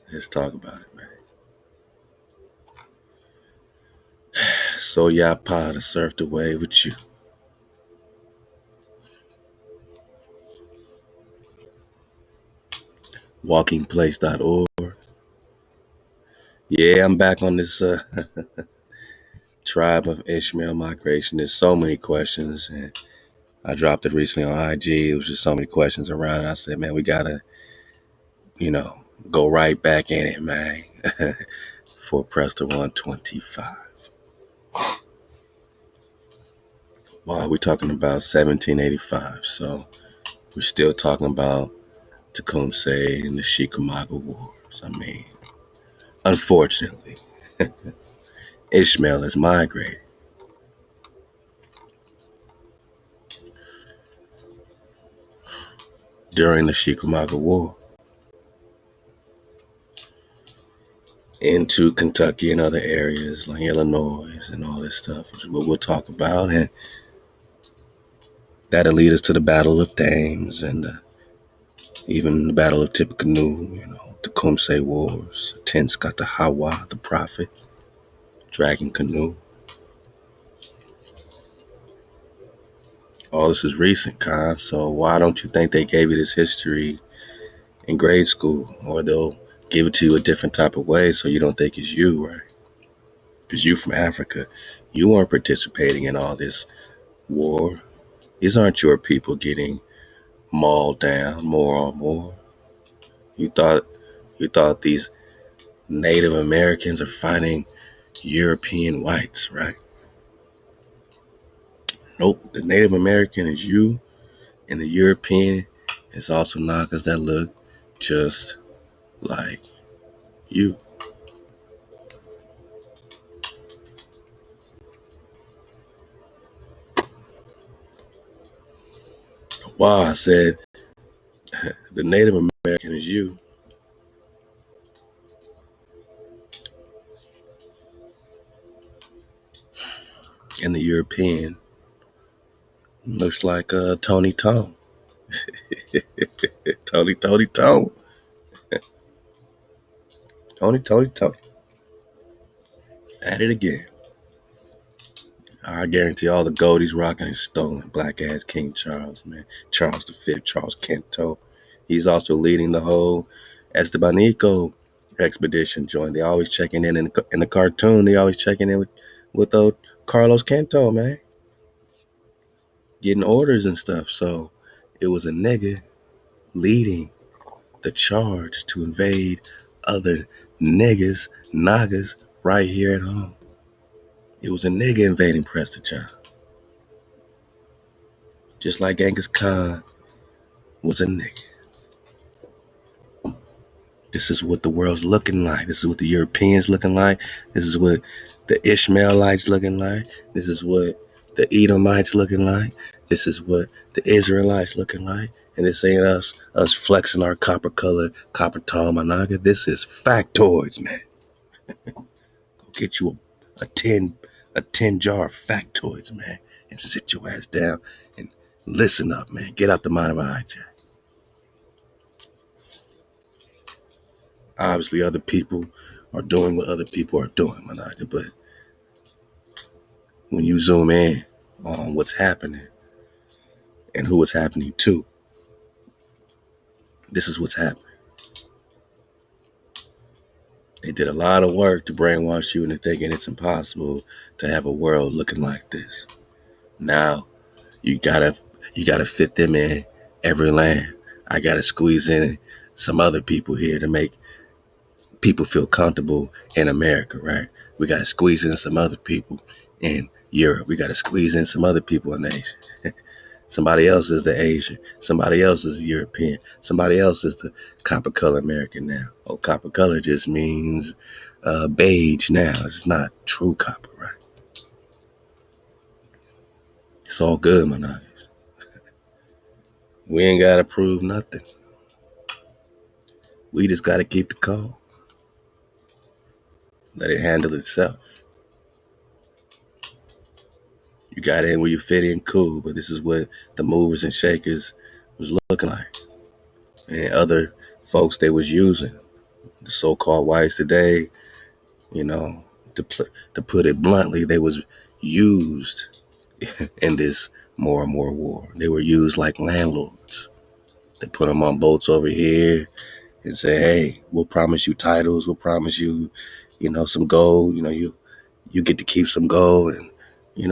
it, man. So Yapa to surf the wave with you. WalkingPlace.org. Yeah, I'm back on this tribe of Ishmael migration. There's so many questions, and I dropped it recently on IG. It was just so many questions around it. I said, man, we gotta, go right back in it, man. For Prester 125. Wow, we're talking about 1785. So we're still talking about Tecumseh and the Chickamauga Wars. I mean, unfortunately, Ishmael has migrated during the Chickamauga War into Kentucky and other areas like Illinois and all this stuff, which is what we'll talk about. And that'll lead us to the Battle of Thames and even the Battle of Tippecanoe, Tecumseh Wars, Tenscott, the HaWah, the Prophet, Dragon Canoe. All this is recent, Con. So why don't you think they gave you this history in grade school? Or they'll give it to you a different type of way so you don't think it's you, right? Because you from Africa, you weren't participating in all this war. These aren't your people getting mauled down more and more. You thought these Native Americans are fighting European whites, right? Nope. The Native American is you, and the European It's also Nagas that look just like you. Wow, I said the Native American is you, and the European looks like Tony Tone. Tony Tone. Tony. At it again. I guarantee all the gold he's rocking is stolen. Black ass King Charles, man. Charles V, Charles Kento. He's also leading the whole Estebanico expedition joint. They always checking in the cartoon. They always checking in with Carlos Kento, man, getting orders and stuff. So it was a nigga leading the charge to invade other niggas, Nagas, right here at home. It was a nigga invading Prester, just like Genghis Khan was a nigga. This is what the world's looking like. This is what the Europeans looking like. This is what the Ishmaelites looking like. This is what the Edomites looking like. This is what the Israelites looking like. And this ain't us flexing our copper color, copper tone managa. This is factoids, man. Go get you a 10 jar of factoids, man, and sit your ass down and listen up, man. Get out the mind of a hijack. Obviously, other people are doing what other people are doing, Managa. But when you zoom in on what's happening and who it's happening to, this is what's happening. They did a lot of work to brainwash you into thinking it's impossible to have a world looking like this. Now you gotta fit them in every land. I gotta squeeze in some other people here to make people feel comfortable in America, right? We got to squeeze in some other people in Europe. We got to squeeze in some other people in Asia. Somebody else is the Asian. Somebody else is the European. Somebody else is the copper color American now. Oh, copper color just means beige now. It's not true copper, right? It's all good, my niggas. We ain't got to prove nothing. We just got to keep the call. Let it handle itself. You got in where you fit in, cool, but this is what the movers and shakers was looking like. And other folks they was using, the so-called whites today, you know, to put it bluntly, they was used in this more and more war. They were used like landlords. They put them on boats over here and say, hey, we'll promise you titles, we'll promise you, some gold, you get to keep some gold. And,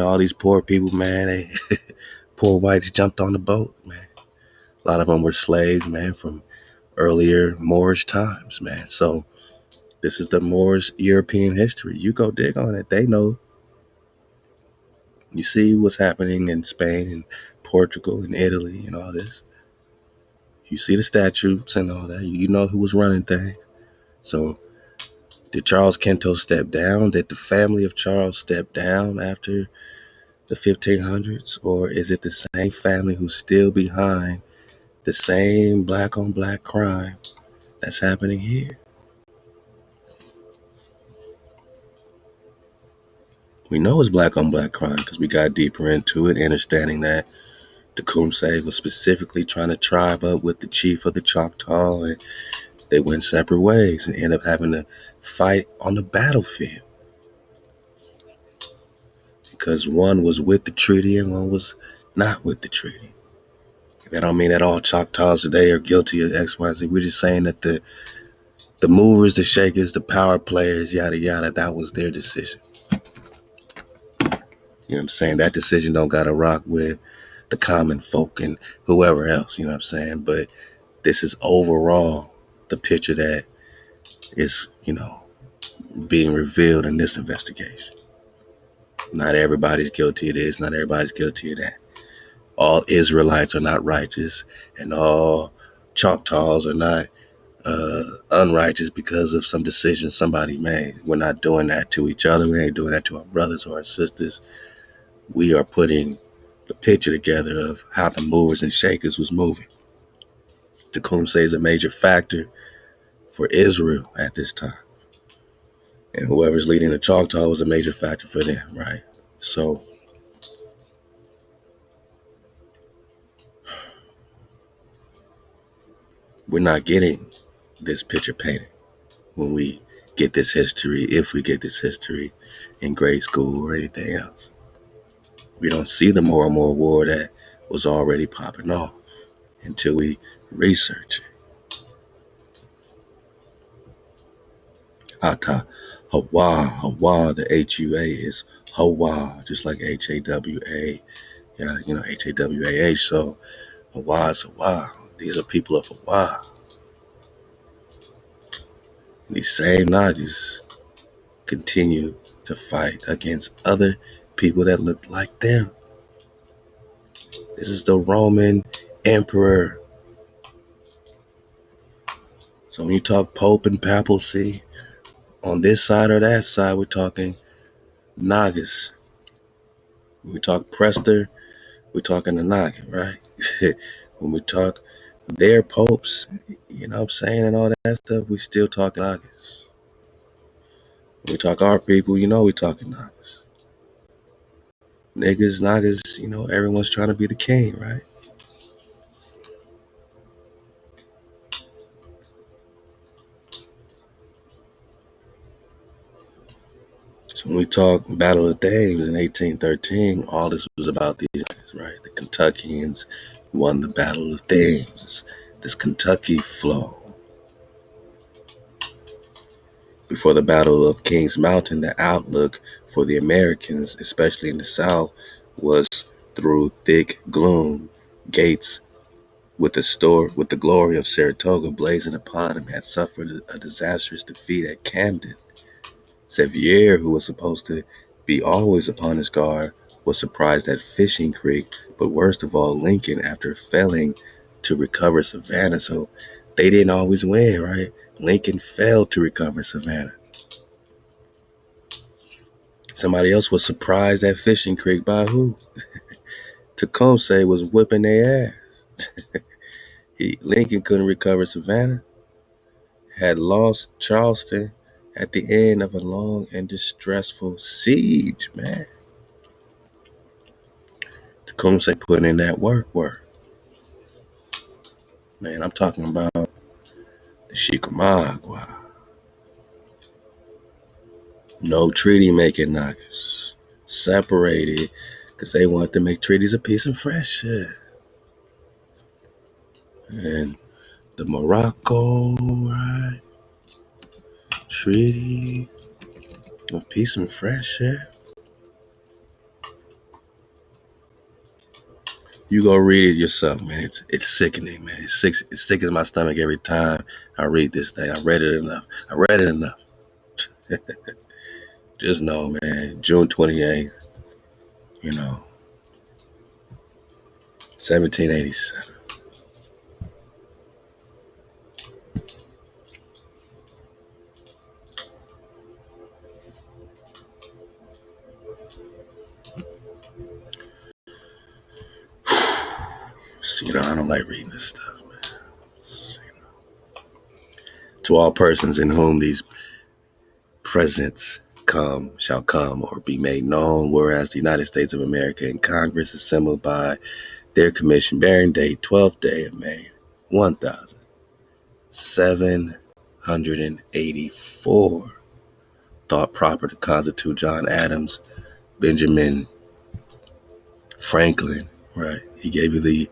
all these poor people, man, poor whites jumped on the boat, man. A lot of them were slaves, man, from earlier Moorish times, man. So this is the Moorish European history. You go dig on it. They know. You see what's happening in Spain and Portugal and Italy and all this. You see the statutes and all that. You know who was running things. So did Charles Kento step down? Did the family of Charles step down after the 1500s? Or is it the same family who's still behind the same black on black crime that's happening here? We know it's black on black crime because we got deeper into it, understanding that Tecumseh was specifically trying to tribe up with the chief of the Choctaw, and they went separate ways and ended up having to fight on the battlefield because one was with the treaty and one was not with the treaty. That don't mean that all Choctaws today are guilty of X, Y, Z. We're just saying that the movers, the shakers, the power players, yada yada, that was their decision. You know what I'm saying? That decision don't gotta rock with the common folk and whoever else, you know what I'm saying? But this is overall the picture that is, being revealed in this investigation. Not everybody's guilty of this, not everybody's guilty of that. all Israelites are not righteous, and all Choctaws are not unrighteous because of some decision somebody made. We're not doing that to each other. We ain't doing that to our brothers or our sisters. We are putting the picture together of how the movers and shakers was moving. Tecumseh is a major factor for Israel at this time. And whoever's leading the Choctaw was a major factor for them, right? So we're not getting this picture painted when we get this history, if we get this history in grade school or anything else. We don't see the more and more war that was already popping off until we research it. Ata HaWah, HaWah, the HUA is HaWah, just like HAWA, yeah, HAWAH. So HaWah is HaWah. These are people of HaWah. These same Nagaz continue to fight against other people that look like them. This is the Roman emperor. So when you talk Pope and papacy, on this side or that side, we're talking Nagaz. When we talk Prester, we're talking the Nagaz, right? When we talk their popes, you know what I'm saying, and all that stuff, we still talk Nagaz. When we talk our people, we talking Nagaz. Niggas, Nagaz, everyone's trying to be the king, right? So when we talk Battle of Thames in 1813, all this was about these guys, right? The Kentuckians won the Battle of Thames. This Kentucky flow. Before the Battle of Kings Mountain, the outlook for the Americans, especially in the South, was through thick gloom. Gates, with the glory of Saratoga blazing upon him, had suffered a disastrous defeat at Camden. Sevier, who was supposed to be always upon his guard, was surprised at Fishing Creek, but worst of all, Lincoln, after failing to recover Savannah. So they didn't always win, right? Lincoln failed to recover Savannah. Somebody else was surprised at Fishing Creek by who? Tecumseh was whipping their ass. Lincoln couldn't recover Savannah, had lost Charleston at the end of a long and distressful siege, man. Tecumseh put in that work. Man, I'm talking about the Chickamauga. No treaty making Nagaz. Separated because they wanted to make treaties of peace and friendship. And the Morocco, right? Treaty of peace and friendship. You go read it yourself, man. It's sickening, man. It sickens my stomach every time I read this thing. I read it enough. Just know, man, June 28th, 1787. So, I don't like reading this stuff, man. So, to all persons in whom these presents shall come or be made known, whereas the United States of America in Congress assembled by their commission bearing date 12th day of May 1784 thought proper to constitute John Adams, Benjamin Franklin, right? He gave you the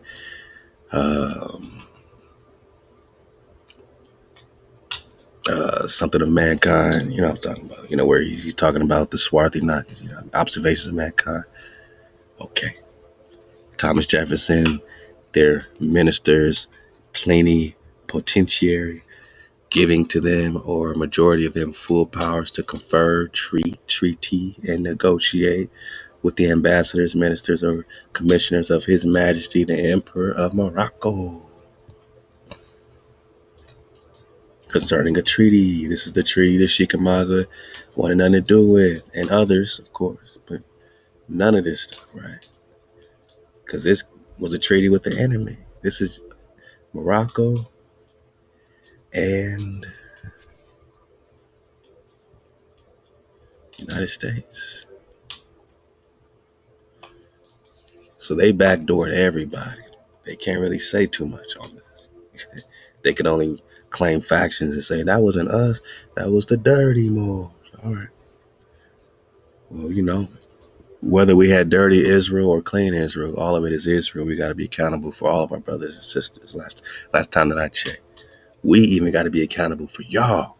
something of mankind, I'm talking about, where he's talking about the swarthy knockers, observations of mankind. Okay. Thomas Jefferson, their ministers, plenipotentiary, giving to them or a majority of them full powers to confer, treaty, and negotiate with the ambassadors, ministers, or commissioners of His Majesty the Emperor of Morocco concerning a treaty. This is the treaty that Chickamauga wanted nothing to do with, and others, of course, but none of this stuff, right? Because this was a treaty with the enemy. This is Morocco and United States. So they backdoored everybody. They can't really say too much on this. They can only claim factions and say, that wasn't us, that was the dirty Moors. All right. Well, whether we had dirty Israel or clean Israel, all of it is Israel. We got to be accountable for all of our brothers and sisters. Last time that I checked, we even got to be accountable for y'all.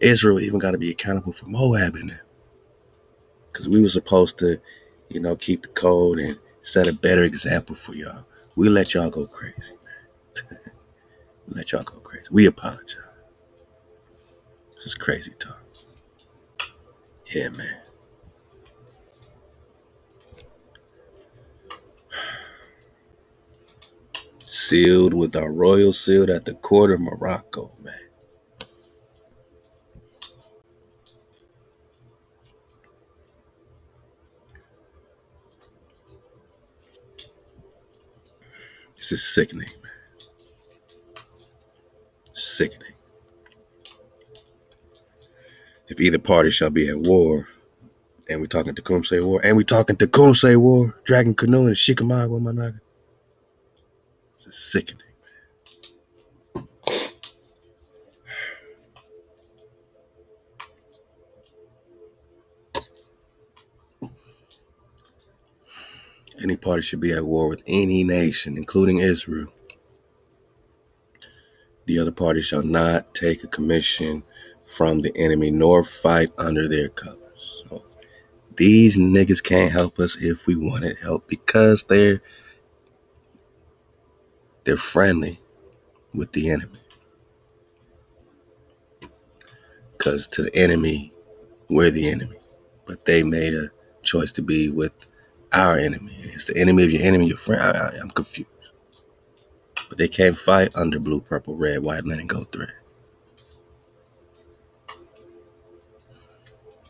Israel even got to be accountable for Moab in there, because we were supposed to, keep the code and set a better example for y'all. We let y'all go crazy, man. We let y'all go crazy. We apologize. This is crazy talk. Yeah, man. Sealed with our royal seal at the court of Morocco, man. This is sickening, man. Sickening. If either party shall be at war, and we talking Tecumseh War, Dragon Canoe and Chickamauga, my nigga. This is sickening. Any party should be at war with any nation, including Israel. The other party shall not take a commission from the enemy nor fight under their colors. So these niggas can't help us if we wanted help, because they're friendly with the enemy. Because to the enemy, we're the enemy. But they made a choice to be with our enemy. It's the enemy of your enemy, your friend. I'm confused. But they can't fight under blue, purple, red, white, linen, gold thread.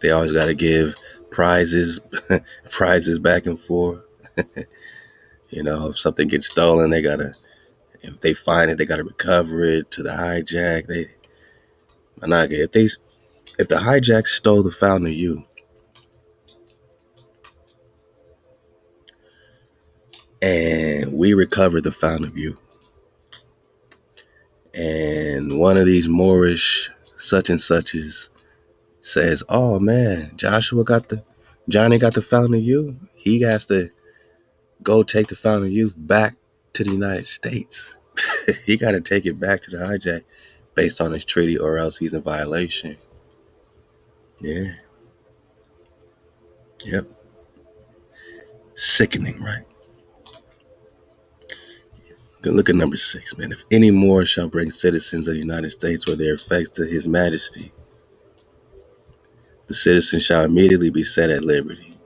They always got to give prizes, prizes back and forth. If something gets stolen, if they find it, they gotta recover it to the hijack. If the hijack stole the Fountain of Youth, and we recovered the Fountain of Youth, and one of these Moorish such and suches says, "Oh man, Johnny got the Fountain of Youth. He has to go take the Fountain of Youth back to the United States. He got to take it back to the hijack based on his treaty, or else he's in violation." Yeah. Yep. Sickening, right? Look at number 6, man. If any more shall bring citizens of the United States or their effects to His Majesty, the citizen shall immediately be set at liberty.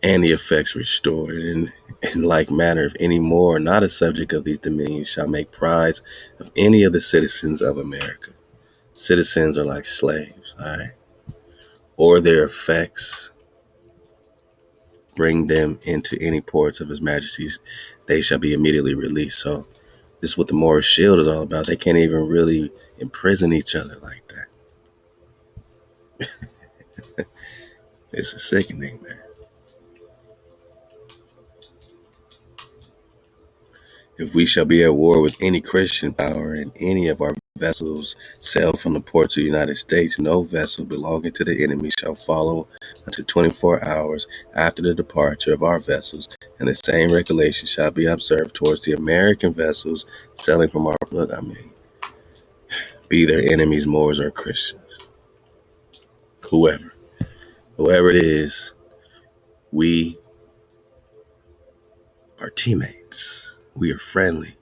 And the effects restored. And in like manner, if any more not a subject of these dominions shall make prize of any of the citizens of America. Citizens are like slaves, all right? Or their effects, bring them into any ports of His Majesty's, they shall be immediately released. So this is what the Moorish Shield is all about. They can't even really imprison each other like that. It's a sickening, man. If we shall be at war with any Christian power and any of our vessels sail from the ports of the United States, no vessel belonging to the enemy shall follow until 24 hours after the departure of our vessels, and the same regulation shall be observed towards the American vessels sailing from our blood. Be their enemies Moors or Christians. Whoever it is, we are teammates. We are friendly.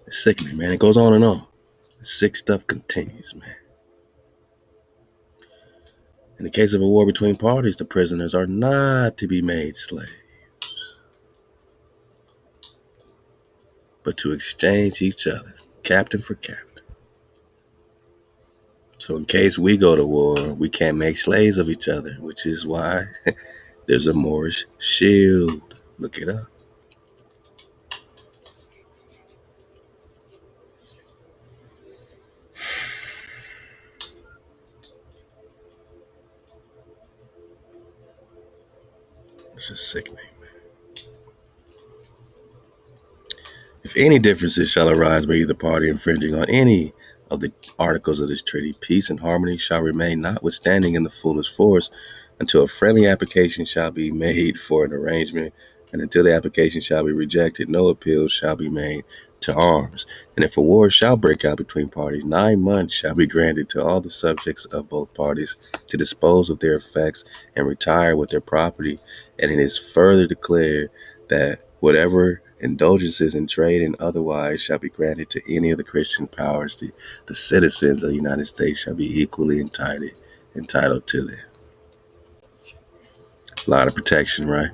It's sickening, man. It goes on and on. The sick stuff continues, man. In the case of a war between parties, the prisoners are not to be made slaves, but to exchange each other, captain for captain. So in case we go to war, we can't make slaves of each other, which is why there's a Moorish shield. Look it up. This is sickening. If any differences shall arise by either party infringing on any of the articles of this treaty, peace and harmony shall remain notwithstanding in the fullest force until a friendly application shall be made for an arrangement, and until the application shall be rejected, no appeal shall be made to arms. And if a war shall break out between parties, 9 months shall be granted to all the subjects of both parties to dispose of their effects and retire with their property. And it is further declared that whatever indulgences in trade and otherwise shall be granted to any of the Christian powers, the citizens of the United States shall be equally entitled to them. A lot of protection, right?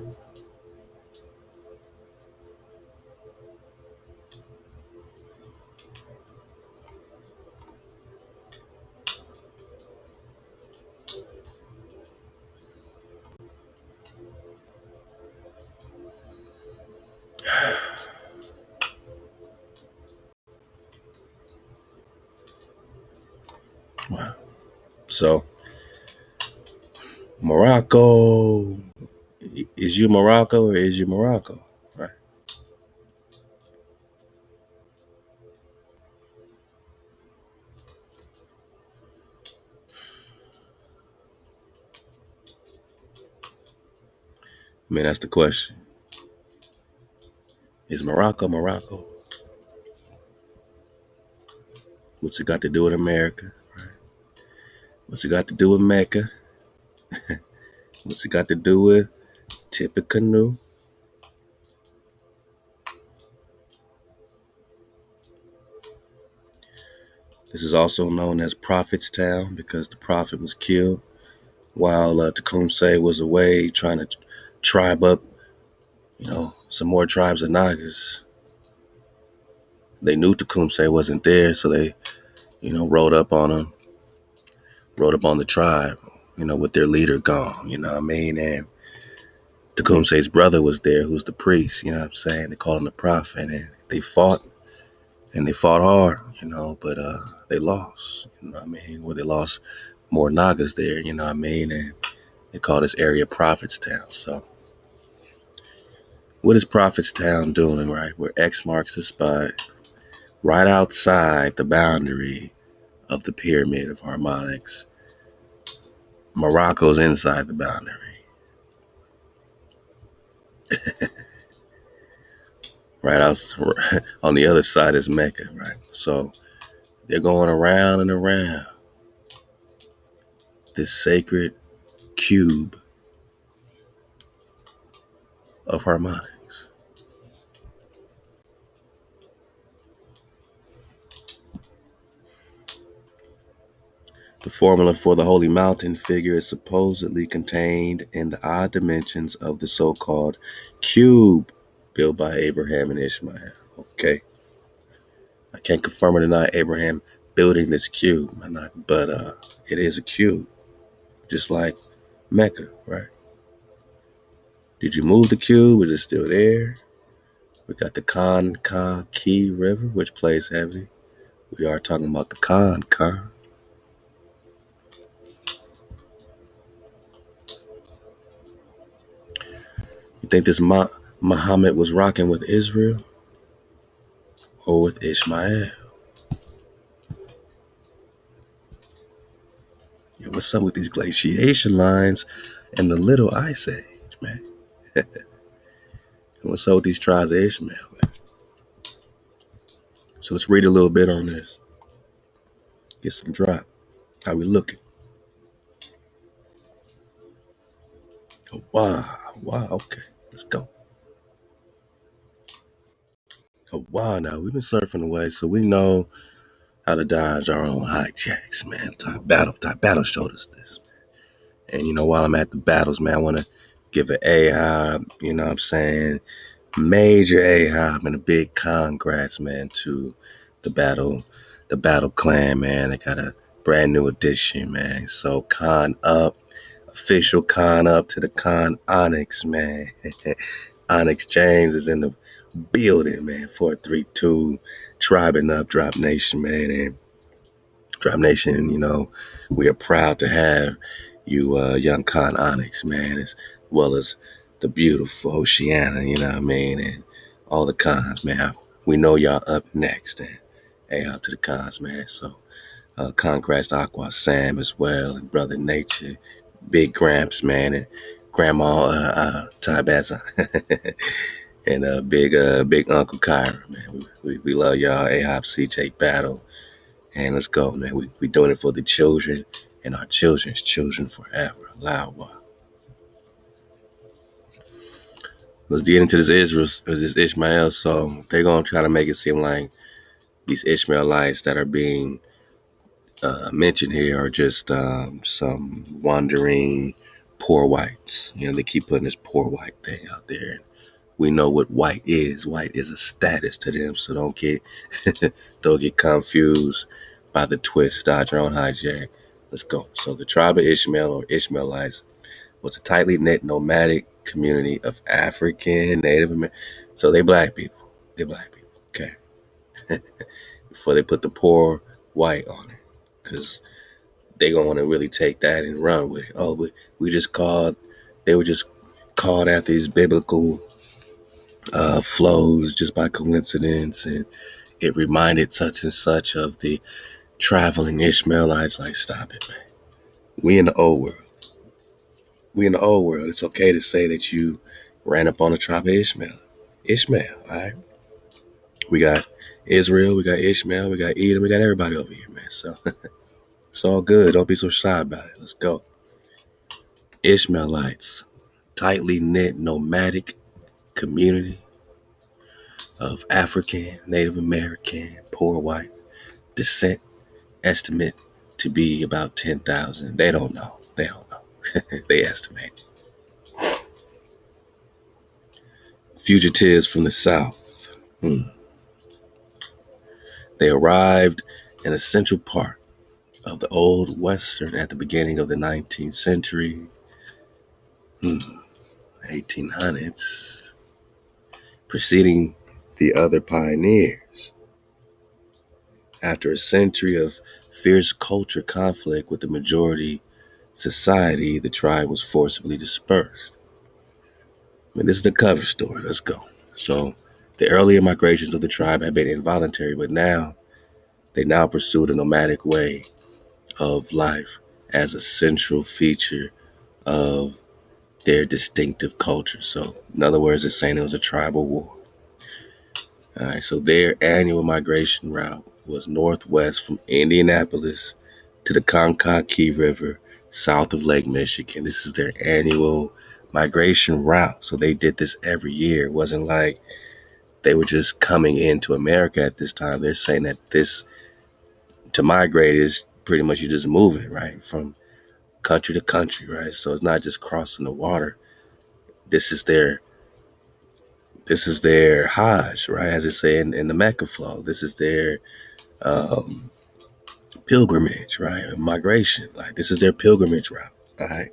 Wow. So, Morocco, is you Morocco or is you Morocco? Right. I mean, that's the question. Is Morocco Morocco? What's it got to do with America? Right? What's it got to do with Mecca? What's it got to do with Tippecanoe? This is also known as Prophet's Town because the prophet was killed while Tecumseh was away trying to tribe up, some more tribes of Nagaz. They knew Tecumseh wasn't there, so they, rode up on him, rode up on the tribe, with their leader gone, you know what I mean? And Tecumseh's brother was there, who's the priest, you know what I'm saying? They called him the prophet, and they fought hard, but they lost, you know what I mean? Well, they lost more Nagas there, you know what I mean? And they call this area Prophet's Town. So what is Prophet's Town doing, right? Where X marks the spot, right outside the boundary of the Pyramid of Harmonics. Morocco's inside the boundary. Right out on the other side is Mecca, right? So they're going around and around this sacred cube of harmonics. The formula for the holy mountain figure is supposedly contained in the odd dimensions of the so-called cube built by Abraham and Ishmael. Okay. I can't confirm or deny Abraham building this cube, but it is a cube, just like Mecca, right? Did you move the cube? Is it still there? We got the Key River, which plays heavy. We are talking about the Khan. You think this Muhammad was rocking with Israel or with Ishmael? Yeah, what's up with these glaciation lines and the Little Ice Age, man? And what's up with these tribes of Ishmael, man? So let's read a little bit on this. Get some drop. How we looking? Oh, wow. Okay. Let's go. while now. We've been surfing away, so we know how to dodge our own hijacks, man. Top battle showed us this. And while I'm at the battles, man, I want to give an A-hop, what I'm saying, major A-hop and a big congrats, man, to the battle clan, man. They got a brand new edition, man. So con up, official con up to the con Onyx, man. Onyx James is in the building, man. 432, tribing up, Drop Nation, man. And Drop Nation, we are proud to have you, young Con Onyx, man, as well as the beautiful Oceana, you know what I mean, and all the cons, man. We know y'all up next, and hey, out to the cons, man. So, congrats to Aqua Sam as well, and Brother Nature, Big Gramps, man, and Grandma Ty Baza, and Big Uncle Kyra, man. We love y'all, A-Hop, CJ Battle. And let's go, man. We doing it for the children and our children's children forever. Halal HaWah. Let's get into this Ishmael song. They're gonna try to make it seem like these Ishmaelites that are being mentioned here are just some wandering poor whites. They keep putting this poor white thing out there. We know what white is. White is a status to them, so don't get don't get confused by the twist. Dodge your own hijack. Let's go. So the tribe of Ishmael or Ishmaelites was a tightly knit nomadic community of African, Native American. So they black people. They black people. Okay. Before they put the poor white on it, because they gonna want to really take that and run with it. Oh, we just called. They were just called after these biblical flows just by coincidence, and it reminded such and such of the traveling Ishmaelites. Like, stop it, man. We in the old world. We in the old world. It's okay to say that you ran up on the tribe of Ishmael. Ishmael, all right? We got Israel, we got Ishmael, we got Edom, we got everybody over here, man. So it's all good. Don't be so shy about it. Let's go. Ishmaelites, tightly knit nomadic community of African, Native American, poor white descent, estimate to be about 10,000. They don't know. They don't know. They estimate. Fugitives from the South. They arrived in a central part of the old Western at the beginning of the 19th century, 1800s, preceding the other pioneers. After a century of fierce culture conflict with the majority society, the tribe was forcibly dispersed. This is the cover story. Let's go. So, the earlier migrations of the tribe had been involuntary, but they now pursued a nomadic way of life as a central feature of their distinctive culture. So, in other words, it's saying it was a tribal war. All right, so their annual migration route was northwest from Indianapolis to the Kankakee River, south of Lake Michigan. This is their annual migration route. So they did this every year. It wasn't like they were just coming into America at this time. They're saying that this to migrate is pretty much you just moving, right? From country to country, right? So it's not just crossing the water. This is their Hajj, right? As it say in the Mecca flow. This is their um, pilgrimage, right? Migration. Like this is their pilgrimage route. All right.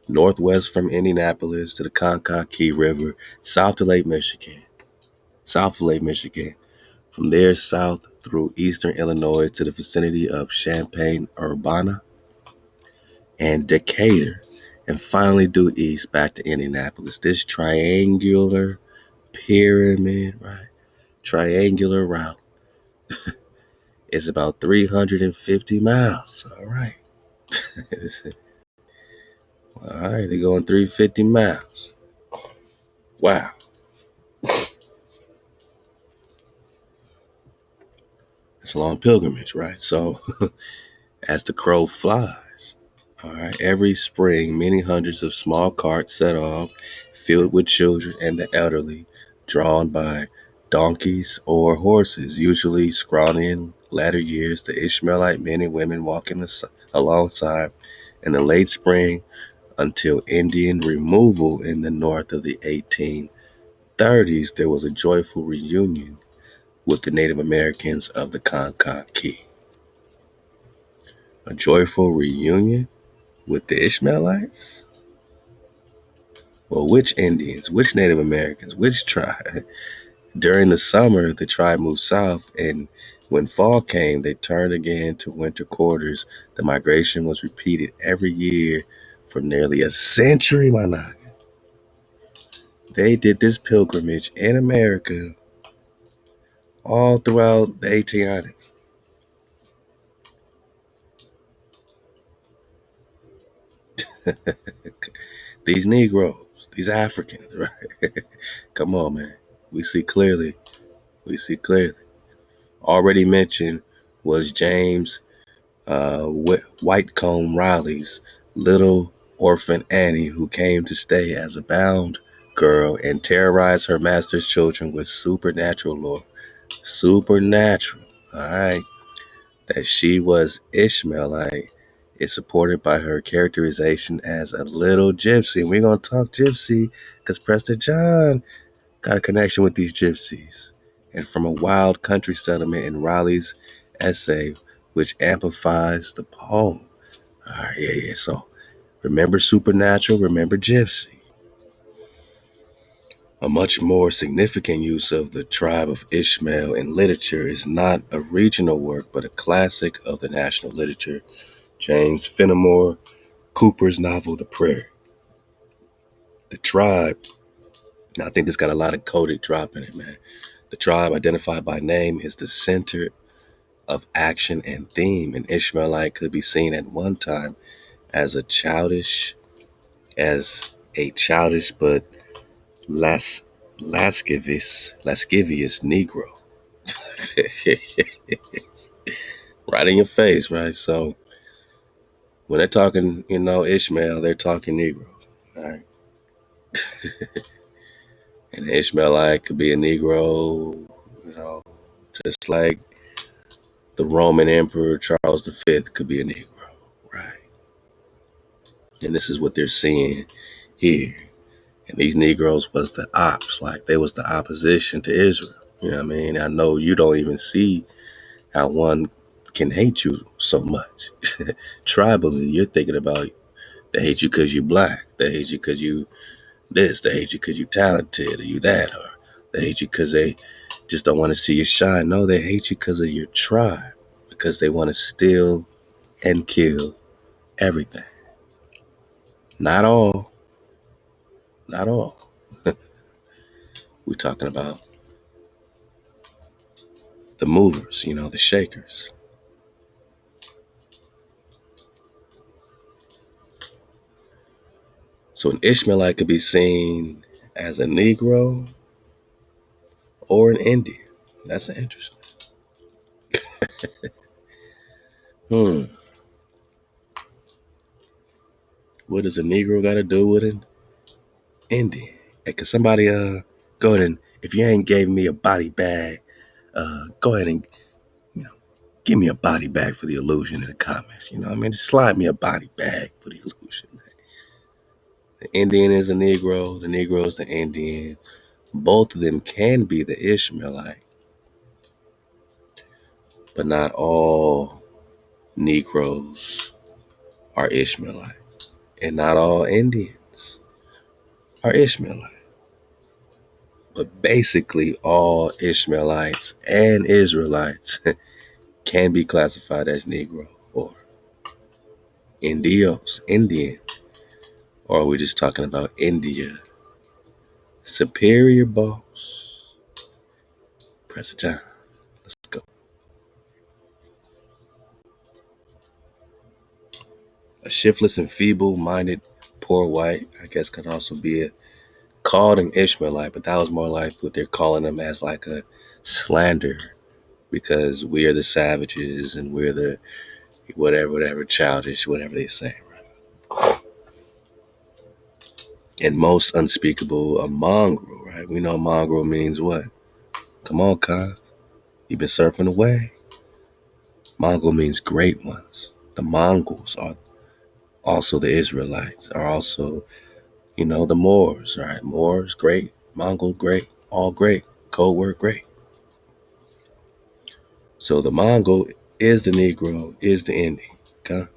Northwest from Indianapolis to the Kankakee River, south to Lake Michigan. South of Lake Michigan. From there south through eastern Illinois to the vicinity of Champaign-Urbana and Decatur, and finally due east back to Indianapolis. This triangular pyramid, right? Triangular route is about 350 miles. All right. All right, they're going 350 miles. Wow. It's a long pilgrimage, right? So, as the crow flies, all right, every spring, many hundreds of small carts set off, filled with children and the elderly, drawn by donkeys, or horses, usually scrawny in latter years. The Ishmaelite men and women walking alongside in the late spring until Indian removal in the north of the 1830s. There was a joyful reunion with the Native Americans of the Kankakee. A joyful reunion with the Ishmaelites? Well, which Indians? Which Native Americans? Which tribe? During the summer, the tribe moved south, and when fall came, they turned again to winter quarters. The migration was repeated every year for nearly a century, my nigga. They did this pilgrimage in America all throughout the 1800s. These Negroes, these Africans, right? Come on, man. We see clearly. We see clearly. Already mentioned was James Whitcomb Riley's little orphan Annie, who came to stay as a bound girl and terrorized her master's children with supernatural lore. Supernatural, all right. That she was Ishmaelite is supported by her characterization as a little gypsy. And we're going to talk gypsy because Prester John got a connection with these gypsies. And from a wild country settlement in Raleigh's essay, which amplifies the poem. All right, yeah. So remember supernatural, remember gypsy. A much more significant use of the tribe of Ishmael in literature is not a regional work, but a classic of the national literature. James Fenimore Cooper's novel, The Prayer. The tribe, and I think this got a lot of coded drop in it, man. The tribe, identified by name, is the center of action and theme. An Ishmaelite could be seen at one time as a childish, but las, lascivious Negro. It's right in your face, right? So when they're talking, Ishmael, they're talking Negro, right? And an Ishmaelite could be a Negro, you know, just like the Roman Emperor Charles V could be a Negro, right? And this is what they're seeing here. And these Negroes was the ops, like they was the opposition to Israel. You know what I mean? I know you don't even see how one can hate you so much. Tribally, you're thinking about they hate you because you black. They hate you because you this. They hate you because you talented or you that. Or they hate you because they just don't want to see you shine. No, they hate you because of your tribe. Because they want to steal and kill everything. Not all. Not all. We're talking about the movers, the shakers. So an Ishmaelite could be seen as a Negro or an Indian. That's interesting. Hmm. What does a Negro got to do with an Indian? Hey, could somebody go ahead and, if you ain't gave me a body bag, go ahead and you know give me a body bag for the illusion in the comments. You know what I mean? Just slide me a body bag for the illusion. The Indian is a Negro. The Negro is the Indian. Both of them can be the Ishmaelite, but not all Negroes are Ishmaelite, and not all Indians are Ishmaelite. But basically, all Ishmaelites and Israelites can be classified as Negro or Indian, or are we just talking about India? Superior boss, Prester John. Let's go. A shiftless and feeble-minded poor white, I guess, could also be called an Ishmaelite, but that was more like what they're calling them as like a slander because we are the savages and we're the whatever, childish, whatever they say. And most unspeakable, a mongrel, right? We know mongrel means what? Come on, Khan. You've been surfing away. Mongol means great ones. The Mongols are also the Israelites, are also, the Moors, right? Moors, great. Mongol, great. All great. Code word, great. So the Mongol is the Negro, is the Indian. Okay?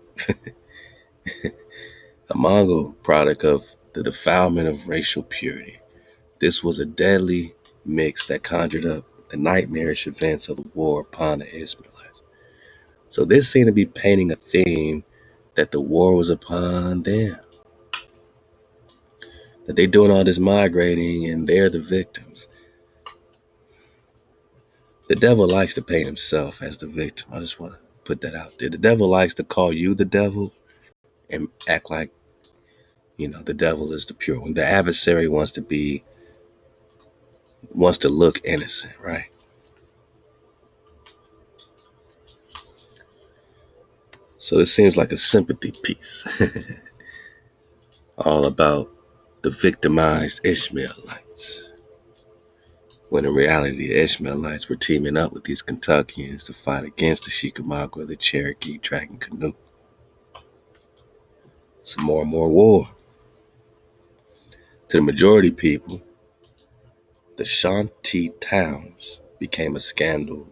A Mongol product of the defilement of racial purity. This was a deadly mix that conjured up the nightmarish events of the war upon the Israelites. So this seemed to be painting a theme that the war was upon them. That they're doing all this migrating and they're the victims. The devil likes to paint himself as the victim. I just want to put that out there. The devil likes to call you the devil and act like, the devil is the pure one. The adversary wants to look innocent, right? So this seems like a sympathy piece, all about the victimized Ishmaelites. When in reality, the Ishmaelites were teaming up with these Kentuckians to fight against the Chickamauga, the Cherokee, Dragon Canoe. Some more and more war. To the majority people, the shanty towns became a scandal.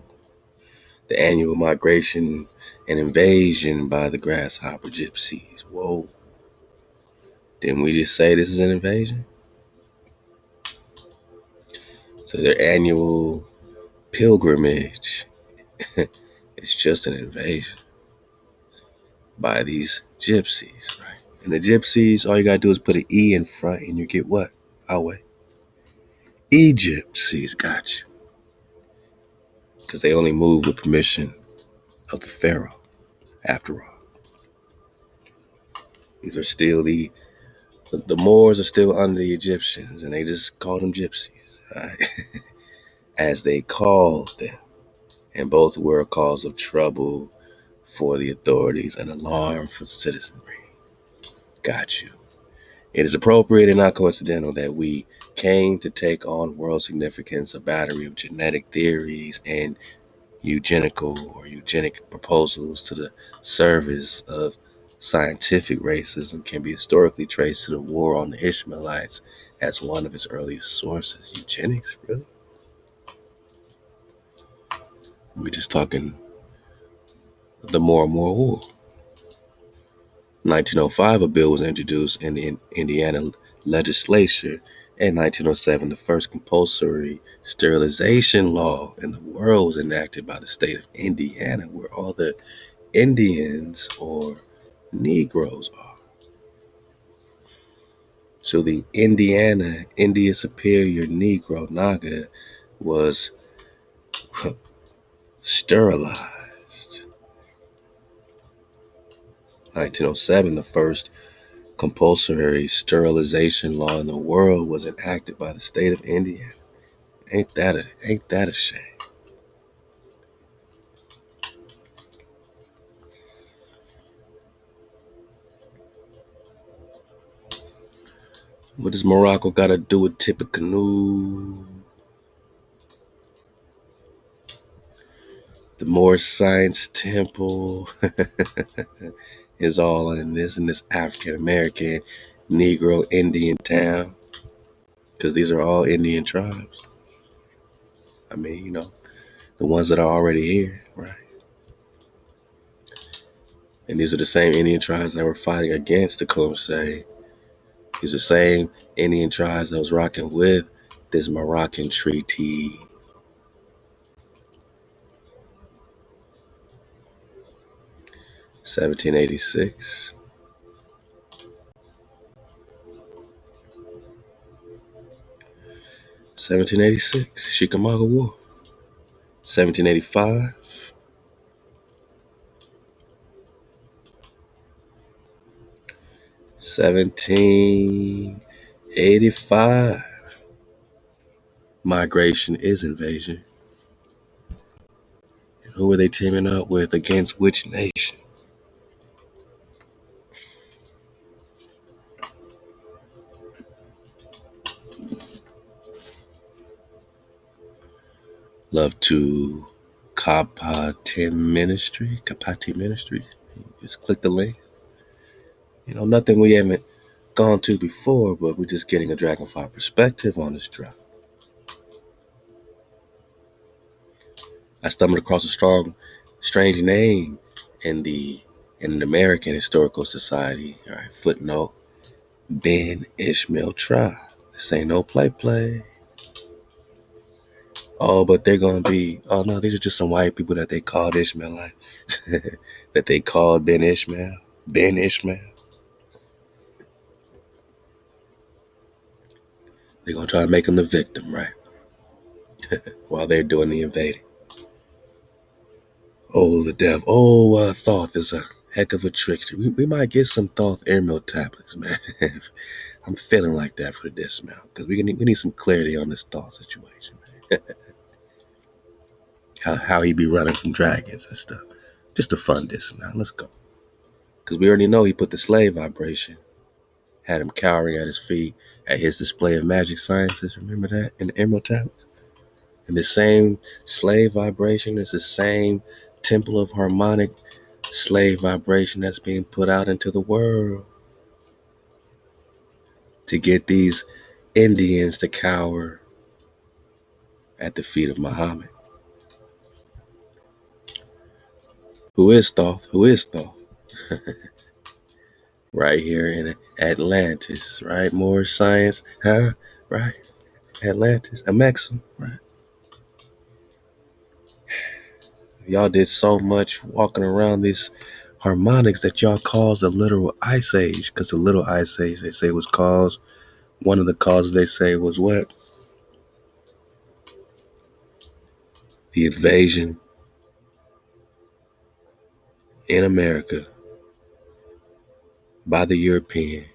The annual migration and invasion by the grasshopper gypsies. Whoa. Didn't we just say this is an invasion? So their annual pilgrimage is just an invasion by these gypsies, right? And the gypsies, all you gotta do is put an E in front and you get what? HaWah. Egyptsies got you. Because they only move with permission of the Pharaoh, after all. These are still the Moors are still under the Egyptians, and they just call them gypsies, right? As they called them. And both were a cause of trouble for the authorities and alarm for citizenry. Got you. It is appropriate and not coincidental that we came to take on world significance a battery of genetic theories and eugenic proposals to the service of scientific racism can be historically traced to the war on the Ishmaelites as one of its earliest sources. Eugenics, really? We're just talking the more and more war. 1905, a bill was introduced in the Indiana legislature. In 1907, the first compulsory sterilization law in the world was enacted by the state of Indiana, where all the Indians or Negroes are. So the India Superior Negro Naga was sterilized. 1907, the first compulsory sterilization law in the world was enacted by the state of Indiana. Ain't that a shame? What does Morocco got to do with Tippecanoe? The Moorish Science Temple is all in this African American Negro Indian town, because these are all Indian tribes. I mean, the ones that are already here, right? And these are the same Indian tribes that were fighting against Tecumseh. These are the same Indian tribes that was rocking with this Moroccan treaty. 1786. 1786, Chickamauga War. 1785. 1785. Migration is invasion. And who are they teaming up with against which nation? Love to Kapati Ministry. Just click the link. Nothing we haven't gone to before, but we're just getting a Dragonfly perspective on this drop. I stumbled across a strange name in an American Historical Society. All right, footnote: Ben Ishmael Tribe. This ain't no play. Oh, but they're gonna be. Oh no, these are just some white people that they called Ishmaelite. That they called Ben Ishmael. Ben Ishmael. They're gonna try to make him the victim, right? While they're doing the invading. Oh, the devil. Oh, Thoth is a heck of a trickster. We might get some Thoth airmail tablets, man. I'm feeling like that for the dismount because we need some clarity on this Thoth situation. How he be running from dragons and stuff. Just a fun dismount. Let's go. Because we already know he put the slave vibration, had him cowering at his feet at his display of magic sciences. Remember that in the emerald tablets? And the same slave vibration is the same temple of harmonic slave vibration that's being put out into the world to get these Indians to cower at the feet of Muhammad. Who is Thoth? Who is Thoth? Right here in Atlantis, right? More science, huh? Right? Atlantis, Amexem, right? Y'all did so much walking around these harmonics that y'all caused a literal ice age. Because the little ice age, they say, was caused. One of the causes they say was what? The invasion in America by the European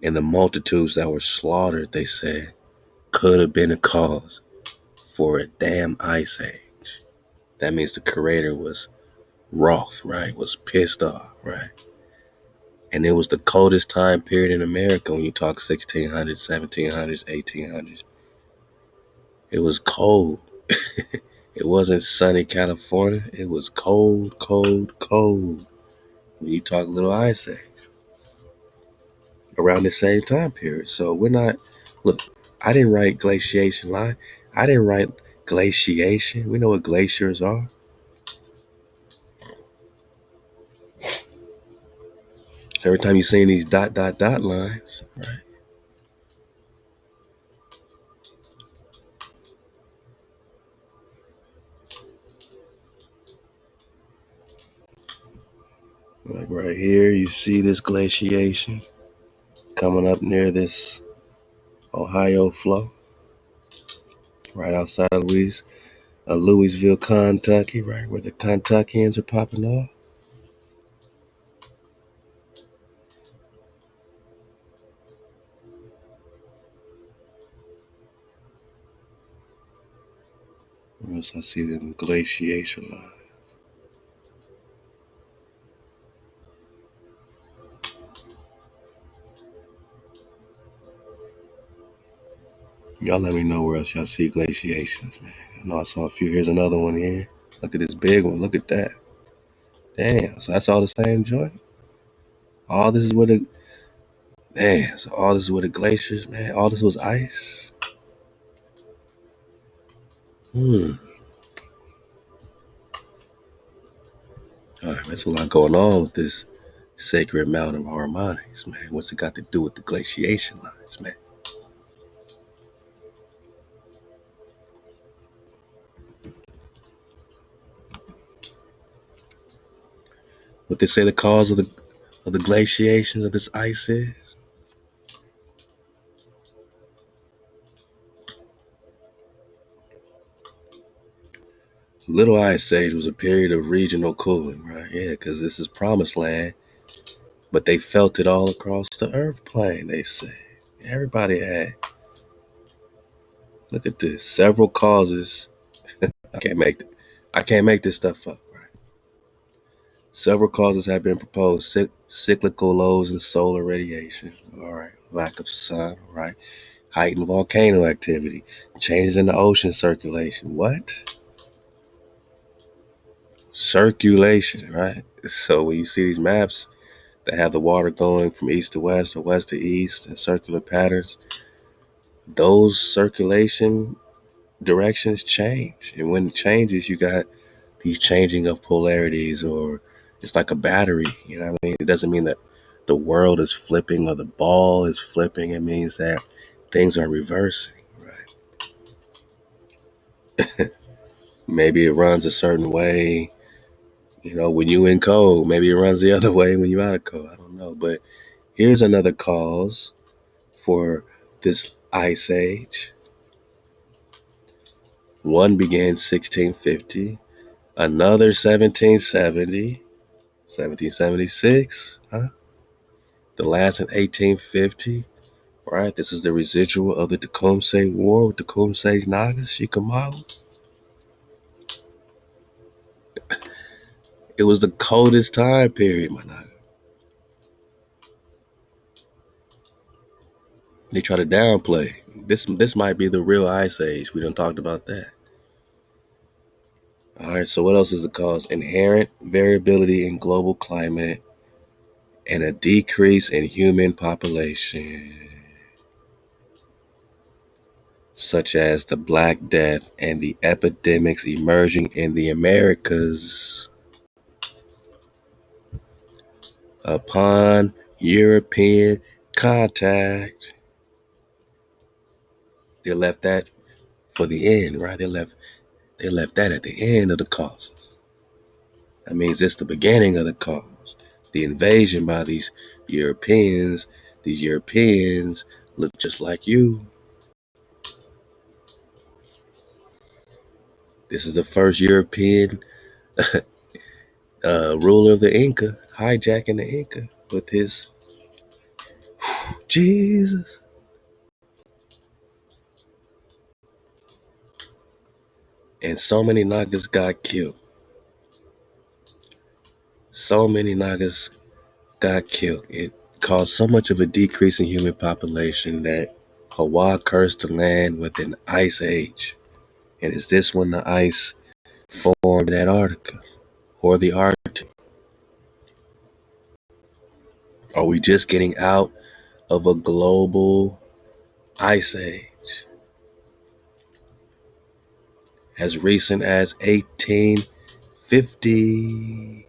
and the multitudes that were slaughtered, they said, could have been a cause for a damn ice age. That means the creator was wroth, right? Was pissed off, right? And it was the coldest time period in America when you talk 1600s, 1700s, 1800s. It was cold. It wasn't sunny California. It was cold, cold, cold. When you talk little ice age around the same time period. So we're not, look, I didn't write glaciation line. I didn't write glaciation. We know what glaciers are. Every time you see these dot lines, right? Like right here, you see this glaciation coming up near this Ohio flow, right outside of Louisville, Kentucky, right where the Kentuckians are popping off. Where else I see them glaciation lines? Y'all let me know where else y'all see glaciations, man. I know I saw a few. Here's another one here. Look at this big one. Look at that. Damn. So that's all the same joint. All this is where the damn. So all this is where the glaciers, man. All this was ice. Hmm. All right, that's a lot going on with this sacred mountain of harmonics, man. What's it got to do with the glaciation lines, man? What they say the cause of the glaciations of this ice is? Little Ice Age was a period of regional cooling, right? Yeah, because this is promised land, but they felt it all across the earth plane, they say. Everybody had. Look at this. Several causes. I can't make I can't make this stuff up, right? Several causes have been proposed. Cyclical lows in solar radiation. All right. Lack of sun, all right. heightened volcano activity, changes in the ocean circulation. What? Circulation, right? So when you see these maps that have the water going from east to west or west to east in circular patterns, those circulation directions change. And when it changes, you got these changing of polarities, or it's like a battery. You know what I mean? It doesn't mean that the world is flipping or the ball is flipping. It means that things are reversing, right? Maybe it runs a certain way, when you in cold. Maybe it runs the other way when you out of cold. I don't know. But here's another cause for this ice age. One began 1650, another 1770, 1776, huh? The last in 1850, right? This is the residual of the Tecumseh War with Tecumseh's Nagaz, Chickamauga. It was the coldest time period, my Naga. They try to downplay. This might be the real ice age. We done talked about that. All right, so what else is the cause? Inherent variability in global climate and a decrease in human population, such as the Black Death and the epidemics emerging in the Americas upon European contact. They left that for the end, right? They left that at the end of the causes. That means it's the beginning of the cause. The invasion by these Europeans. These Europeans look just like you. This is the first European ruler of the Inca, hijacking the Inca with his Jesus. And so many Nagas got killed. So many Nagas got killed. It caused so much of a decrease in human population that HaWah cursed the land with an ice age. And is this when the ice formed in Antarctica or the Arctic? Are we just getting out of a global ice age? As recent as 1850.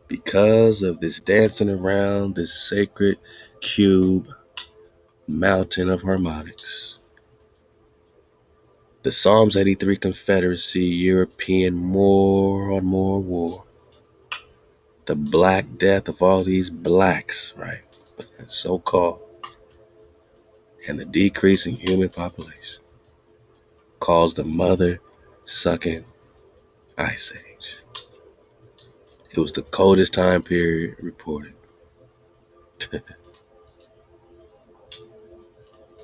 Because of this dancing around this sacred cube mountain of harmonics. The Psalms 83 Confederacy, European more on more war. The Black Death of all these blacks, right? So called. And the decrease in human population caused the mother sucking ice age. It was the coldest time period reported.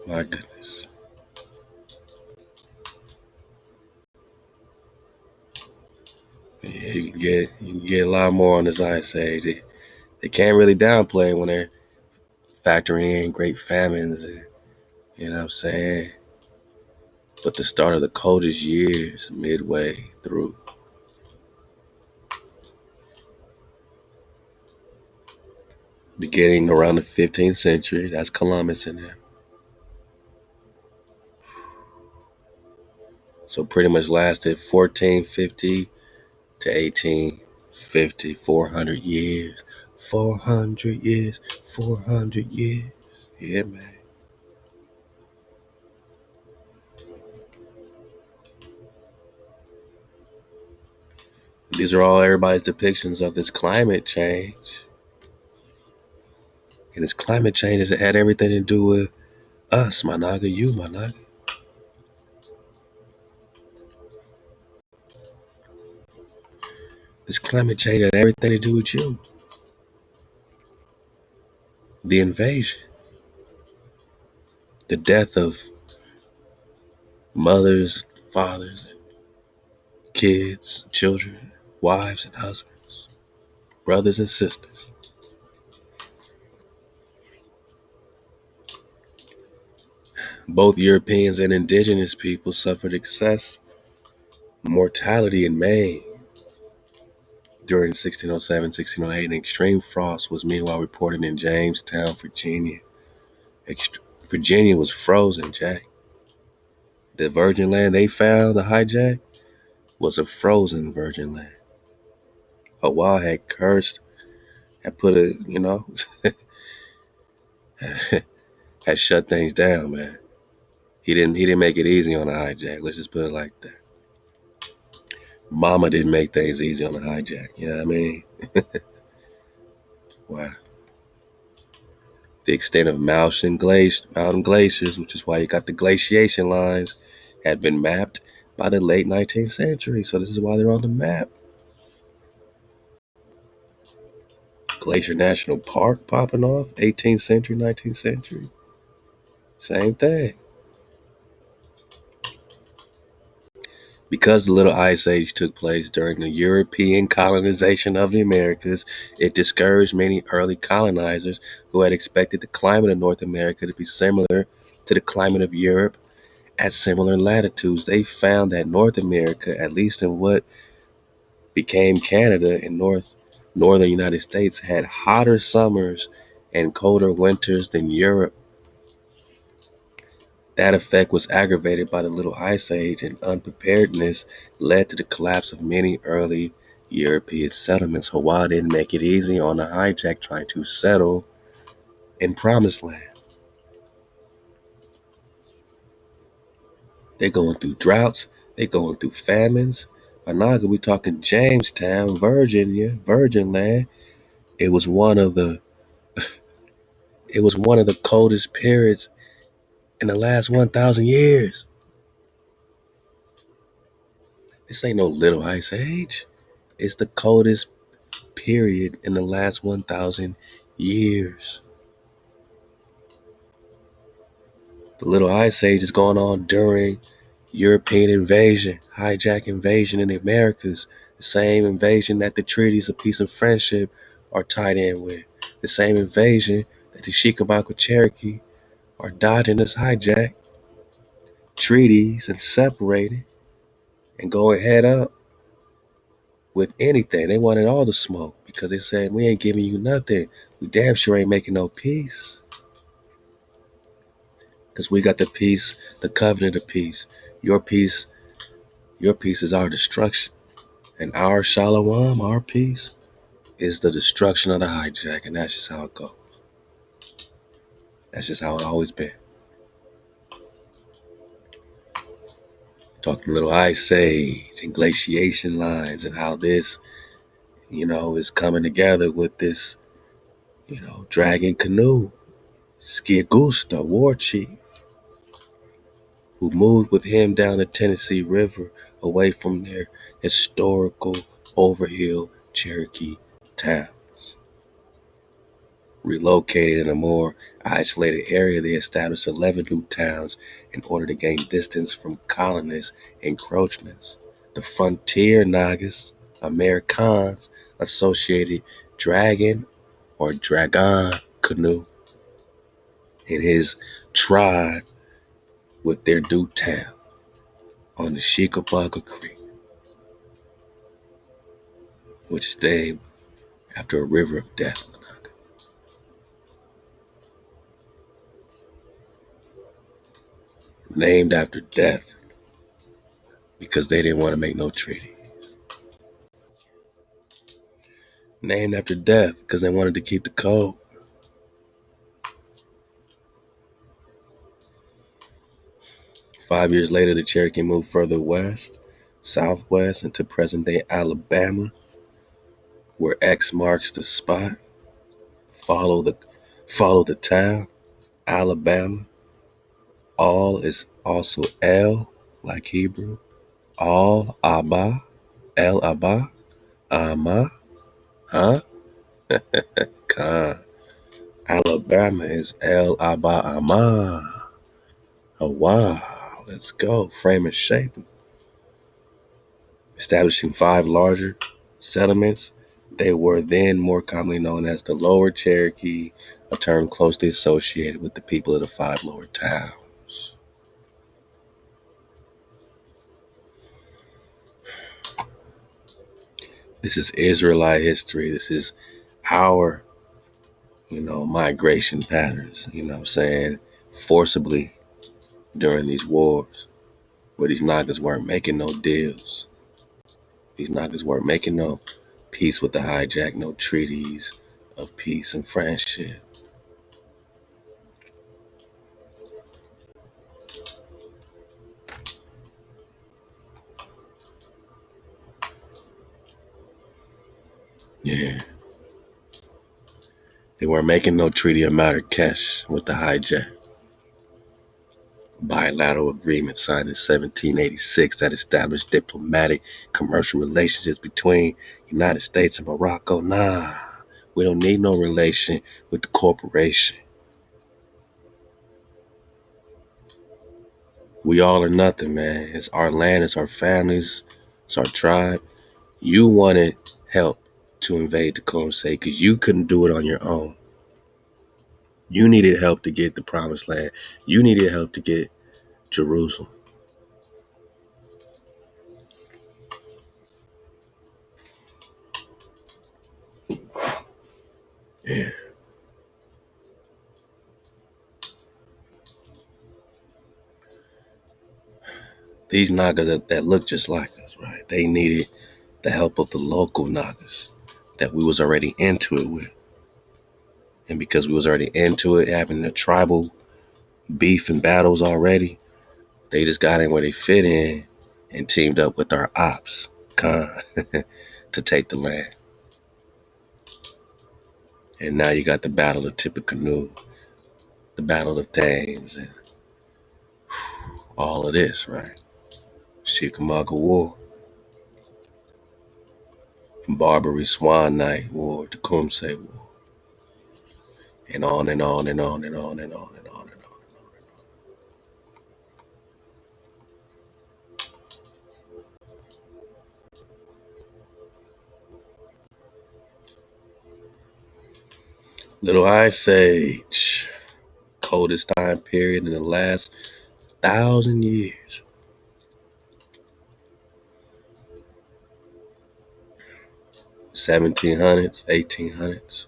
My goodness. Yeah, you can get a lot more on this ice age. They can't really downplay when they're factoring in great famines, and you know what I'm saying? But the start of the coldest years midway through. Beginning around the 15th century, that's Columbus in there. So pretty much lasted 1450 to 1850, 400 years. 400 years, 400 years. Yeah, man. These are all everybody's depictions of this climate change. And this climate change has had everything to do with us, my naga, you, my naga. This climate change had everything to do with you. The invasion, the death of mothers, fathers, kids, children, wives and husbands, brothers and sisters. Both Europeans and indigenous people suffered excess mortality in Maine during 1607-1608. Extreme frost was meanwhile reported in Jamestown, Virginia. Virginia was frozen, Jack. The virgin land they found, the hijack, was a frozen virgin land. HaWah had cursed, had put a, had shut things down, man. He didn't make it easy on the hijack. Let's just put it like that. Mama didn't make things easy on the hijack. You know what I mean? Wow. The extent of mountain glaciers, which is why you got the glaciation lines, had been mapped by the late 19th century. So this is why they're on the map. Glacier National Park popping off, 18th century, 19th century. Same thing. Because the Little Ice Age took place during the European colonization of the Americas, it discouraged many early colonizers who had expected the climate of North America to be similar to the climate of Europe at similar latitudes. They found that North America, at least in what became Canada and northern United States, had hotter summers and colder winters than Europe. That effect was aggravated by the Little Ice Age, and unpreparedness led to the collapse of many early European settlements. HaWah didn't make it easy on the hijack trying to settle in Promised Land. They're going through droughts, they're going through famines. Naga, we talking Jamestown, Virginia, Virgin Land. It was one of the coldest periods in the last 1,000 years. This ain't no Little Ice Age. It's the coldest period in the last 1,000 years. The Little Ice Age is going on during European invasion, hijack invasion in the Americas, the same invasion that the treaties of peace and friendship are tied in with, the same invasion that the Chickamauga Cherokee are dodging this hijack, treaties and separating and going head up with anything. They wanted all the smoke because they said, we ain't giving you nothing. We damn sure ain't making no peace. Because we got the peace, the covenant of peace. Your peace is our destruction. And our shalom, our peace, is the destruction of the hijack. And that's just how it goes. That's just how it always been. Talking Little Ice Age and glaciation lines and how this, is coming together with this, dragon canoe. Skiagusta, war chief, who moved with him down the Tennessee River away from their historical overhill Cherokee town. Relocated in a more isolated area, they established 11 new towns in order to gain distance from colonists' encroachments. The frontier Nagaz, Americans, associated dragon or dragon canoe in his tribe with their new town on the Chickamauga Creek, which is named after a river of death. Named after death because they didn't want to make no treaty. Named after death because they wanted to keep the code. Five years later, the Cherokee moved further west, southwest, into present-day Alabama, where X marks the spot. Follow the town, Alabama. All is also El, like Hebrew. All Abba, El Abba, Ama, huh? Khan. Alabama is El Abba Ama. Oh wow, let's go. Frame and shape. Establishing 5 larger settlements, they were then more commonly known as the Lower Cherokee, a term closely associated with the people of the 5 lower towns. This is Israelite history. This is our, migration patterns, what I'm saying, forcibly during these wars, where these Nagas weren't making no deals. These Nagas weren't making no peace with the hijack, no treaties of peace and friendship. Yeah. They weren't making no treaty of Marrakesh with the hijack. Bilateral agreement signed in 1786 that established diplomatic commercial relationships between United States and Morocco. Nah, we don't need no relation with the corporation. We all or nothing, man. It's our land, it's our families, it's our tribe. You wanted help to invade Tecumseh because you couldn't do it on your own. You needed help to get the promised land. You needed help to get Jerusalem. Yeah. These Nagas that look just like us, right? They needed the help of the local Nagas that we was already into it with. And because we was already into it, having the tribal beef and battles already, they just got in where they fit in and teamed up with our ops, Khan, to take the land. And now you got the Battle of Tippecanoe, the Battle of Thames, and all of this, right? Chickamauga War, Barbary Swan Night War, Tecumseh War, and on and on and on and on and on and on and on. Little Ice Age, coldest time period in the last 1,000 years. 1700s, 1800s,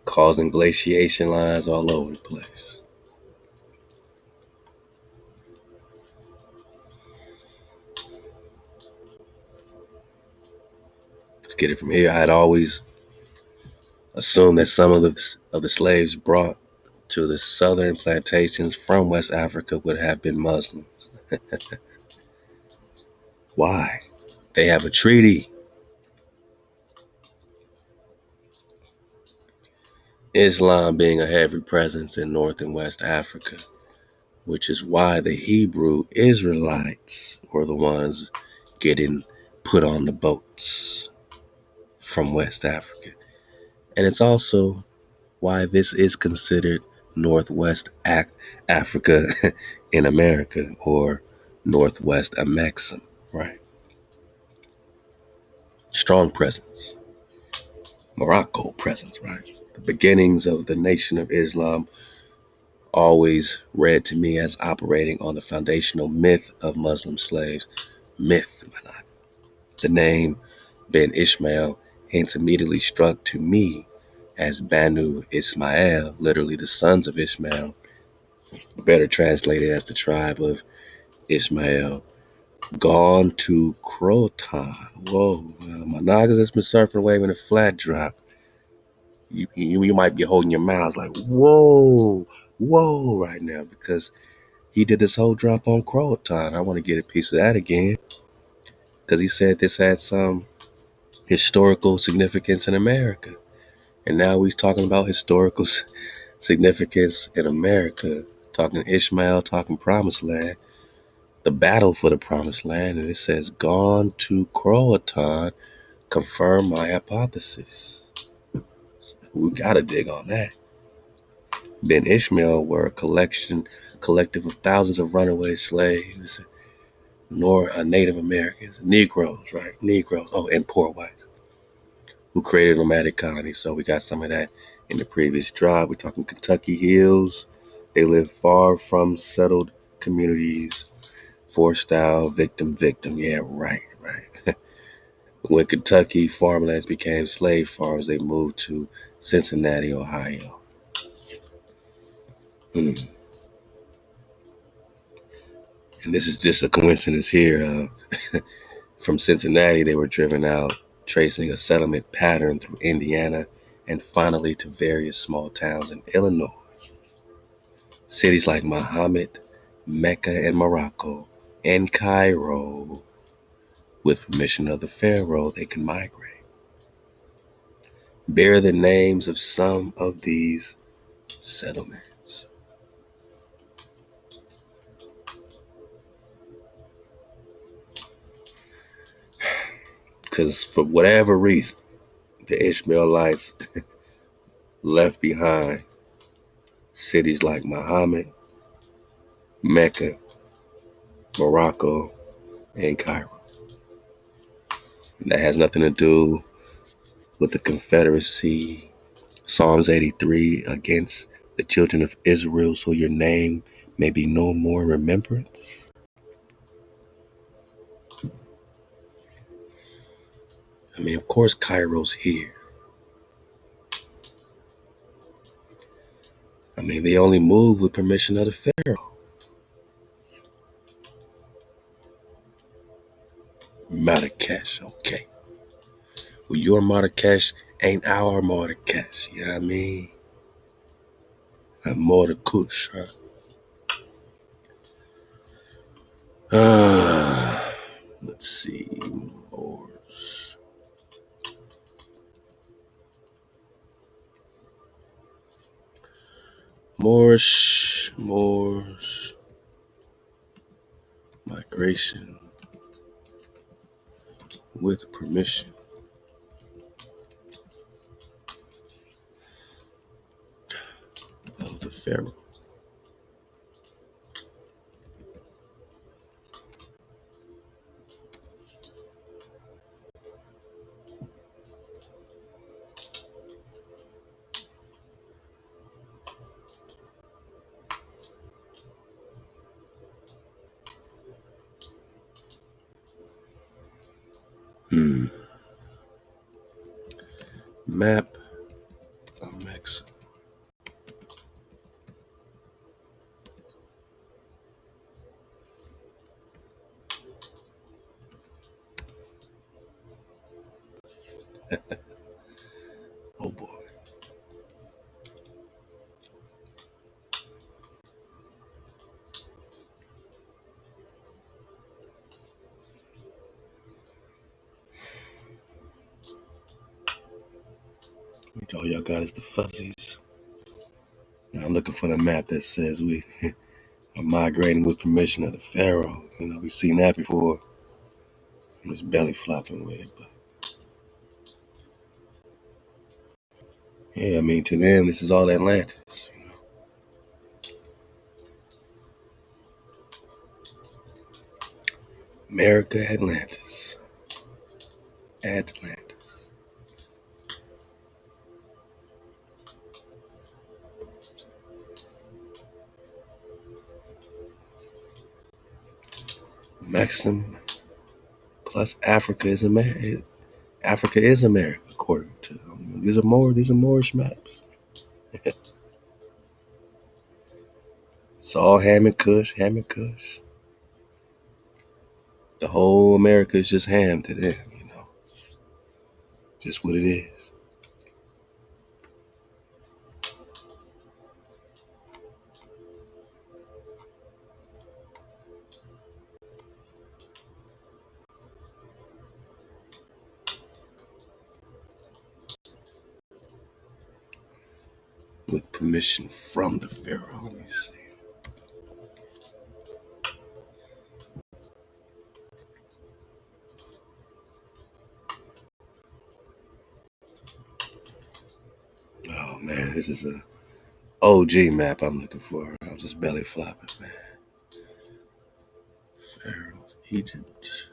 causing glaciation lines all over the place. Let's get it from here. I had always assumed that some of the slaves brought to the southern plantations from West Africa would have been Muslim. Why? They have a treaty. Islam being a heavy presence in North and West Africa, which is why the Hebrew Israelites were the ones getting put on the boats from West Africa. And it's also why this is considered Northwest Africa in America, or Northwest Amexem, right? Strong presence, Morocco presence, right? The beginnings of the Nation of Islam always read to me as operating on the foundational myth of Muslim slaves. Myth, the name Ben Ishmael hence immediately struck to me as Banu Ismail, literally the sons of Ishmael, better translated as the tribe of Ishmael, gone to Croton. Whoa, my Nagaz that's been surfing away in a flat drop. You might be holding your mouths like, whoa, whoa, right now, because he did this whole drop on Croton. I want to get a piece of that again, because he said this had some historical significance in America. And now he's talking about historical significance in America, talking Ishmael, talking Promised Land, the battle for the Promised Land. And it says, gone to Croatan, confirm my hypothesis. So we got to dig on that. Ben Ishmael were collective of thousands of runaway slaves, nor Native Americans, Negroes, right? Negroes, and poor whites, who created nomadic colonies. So we got some of that in the previous drop. We're talking Kentucky hills. They live far from settled communities, Forced out, victim, victim. Yeah, right, right. When Kentucky farmlands became slave farms, they moved to Cincinnati, Ohio. Hmm. And this is just a coincidence here. From Cincinnati, they were driven out, tracing a settlement pattern through Indiana and finally to various small towns in Illinois. Cities like Muhammad, Mecca, and Morocco, and Cairo. With permission of the Pharaoh, they can migrate. Bear the names of some of these settlements. Because for whatever reason, the Ishmaelites left behind cities like Muhammad, Mecca, Morocco, and Cairo. And that has nothing to do with the Confederacy. Psalms 83 against the children of Israel, so your name may be no more in remembrance. I mean, of course, Cairo's here. I mean, they only move with permission of the Pharaoh. Marrakesh, okay. Well, your Marrakesh ain't our Marrakesh, you know what I mean? Marrakesh, huh? Let's see. Moors. Moors, migration with permission of the Pharaoh. Hmm. Map of Mexico. Oh boy. All y'all got is the fuzzies. Now I'm looking for the map that says we are migrating with permission of the Pharaoh. You know, we've seen that before. I'm just belly flopping with it, but yeah, I mean, to them, this is all Atlantis. America, Atlantis. Atlantis. Maxim plus Africa is America. Africa is America, according to these are Moorish maps. It's all Ham and Kush, Ham and Kush. The whole America is just ham to them, you know. Just what it is. With permission from the Pharaoh. Let me see. Oh man, this is a OG map I'm looking for. I'm just belly flopping, man. Pharaoh of Egypt.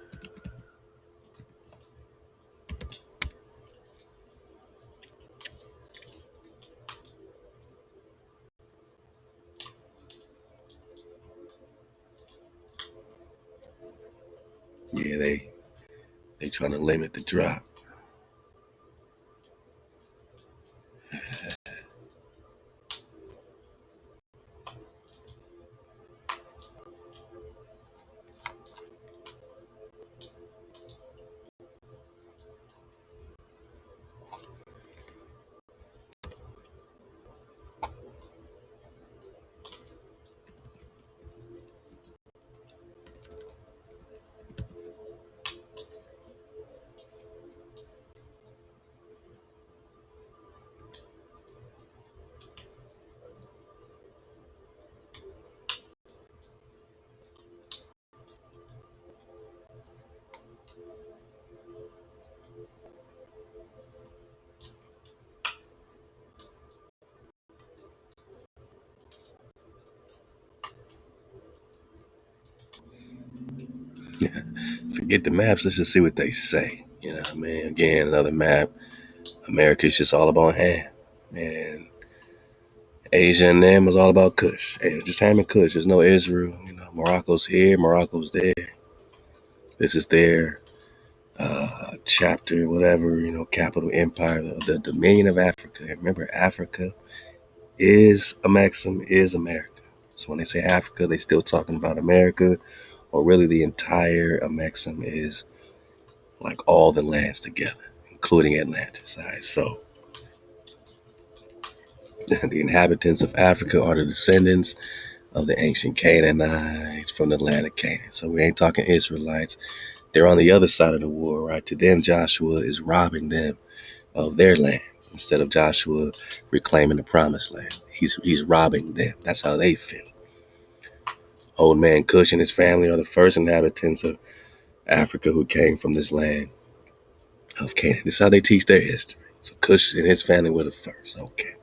Yeah, they trying to limit the drop. Forget the maps. Let's just see what they say. You know what I mean? Again, another map. America's just all about Ham. And Asia and them was all about Kush. Hey, just Ham and Kush. There's no Israel. You know, Morocco's here, Morocco's there. This is their chapter, whatever, capital empire, the dominion of Africa. And remember, Africa is a maxim, is America. So when they say Africa, they still talking about America, or really the entire maxim is like all the lands together, including Atlantis. All right, so the inhabitants of Africa are the descendants of the ancient Canaanites from the land of Canaan. So we ain't talking Israelites. They're on the other side of the war, right? To them, Joshua is robbing them of their land instead of Joshua reclaiming the promised land. He's robbing them. That's how they feel. Old man Cush and his family are the first inhabitants of Africa who came from this land of Canaan. This is how they teach their history. So Cush and his family were the first. Okay.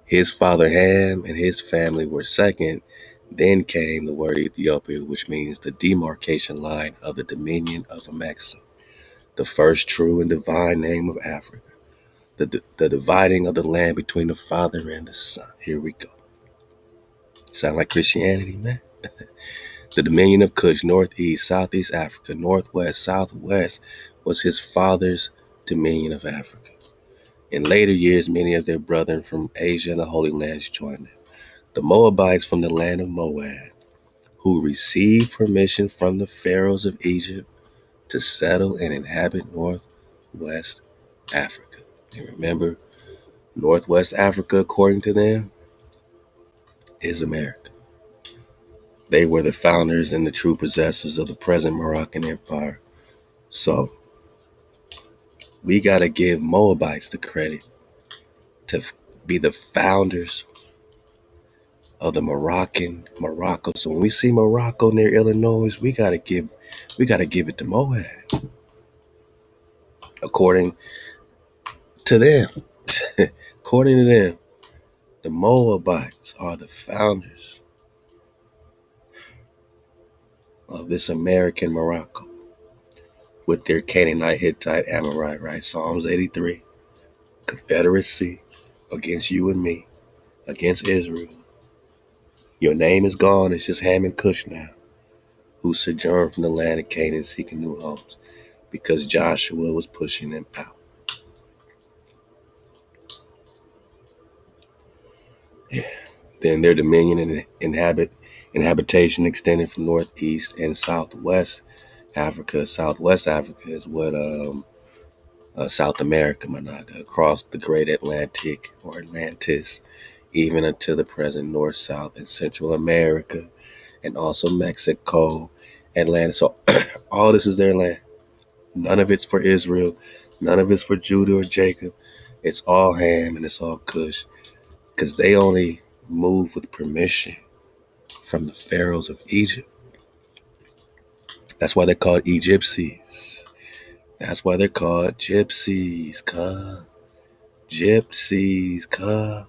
His father Ham and his family were second. Then came the word Ethiopia, which means the demarcation line of the dominion of Amexem, the first true and divine name of Africa, the dividing of the land between the Father and the Son. Here we go. Sound like Christianity, man? The dominion of Cush, northeast, southeast Africa, northwest, southwest, was his father's dominion of Africa. In later years, many of their brethren from Asia and the Holy Lands joined them. The Moabites from the land of Moab, who received permission from the pharaohs of Egypt to settle and inhabit northwest Africa. And remember, northwest Africa, according to them, is America. They were the founders and the true possessors of the present Moroccan Empire. So we got to give Moabites the credit to be the founders of the Morocco. So when we see Morocco near Illinois, we gotta give it to Moab, according to them. According to them, the Moabites are the founders of this American Morocco with their Canaanite, Hittite, Amorite, right? Psalms 83, Confederacy against you and me, against Israel. Your name is gone. It's just Ham and Cush now, who sojourned from the land of Canaan seeking new homes because Joshua was pushing them out. Yeah. Then their dominion and inhabitation extended from northeast and southwest Africa. Southwest Africa is what South America, Managa, across the Great Atlantic or Atlantis, even until the present North, South, and Central America, and also Mexico, Atlantis. So all this is their land. None of it's for Israel. None of it's for Judah or Jacob. It's all Ham and it's all Cush because they only move with permission from the pharaohs of Egypt. That's why they're called Egyptians. That's why they're called gypsies, come. Gypsies, come.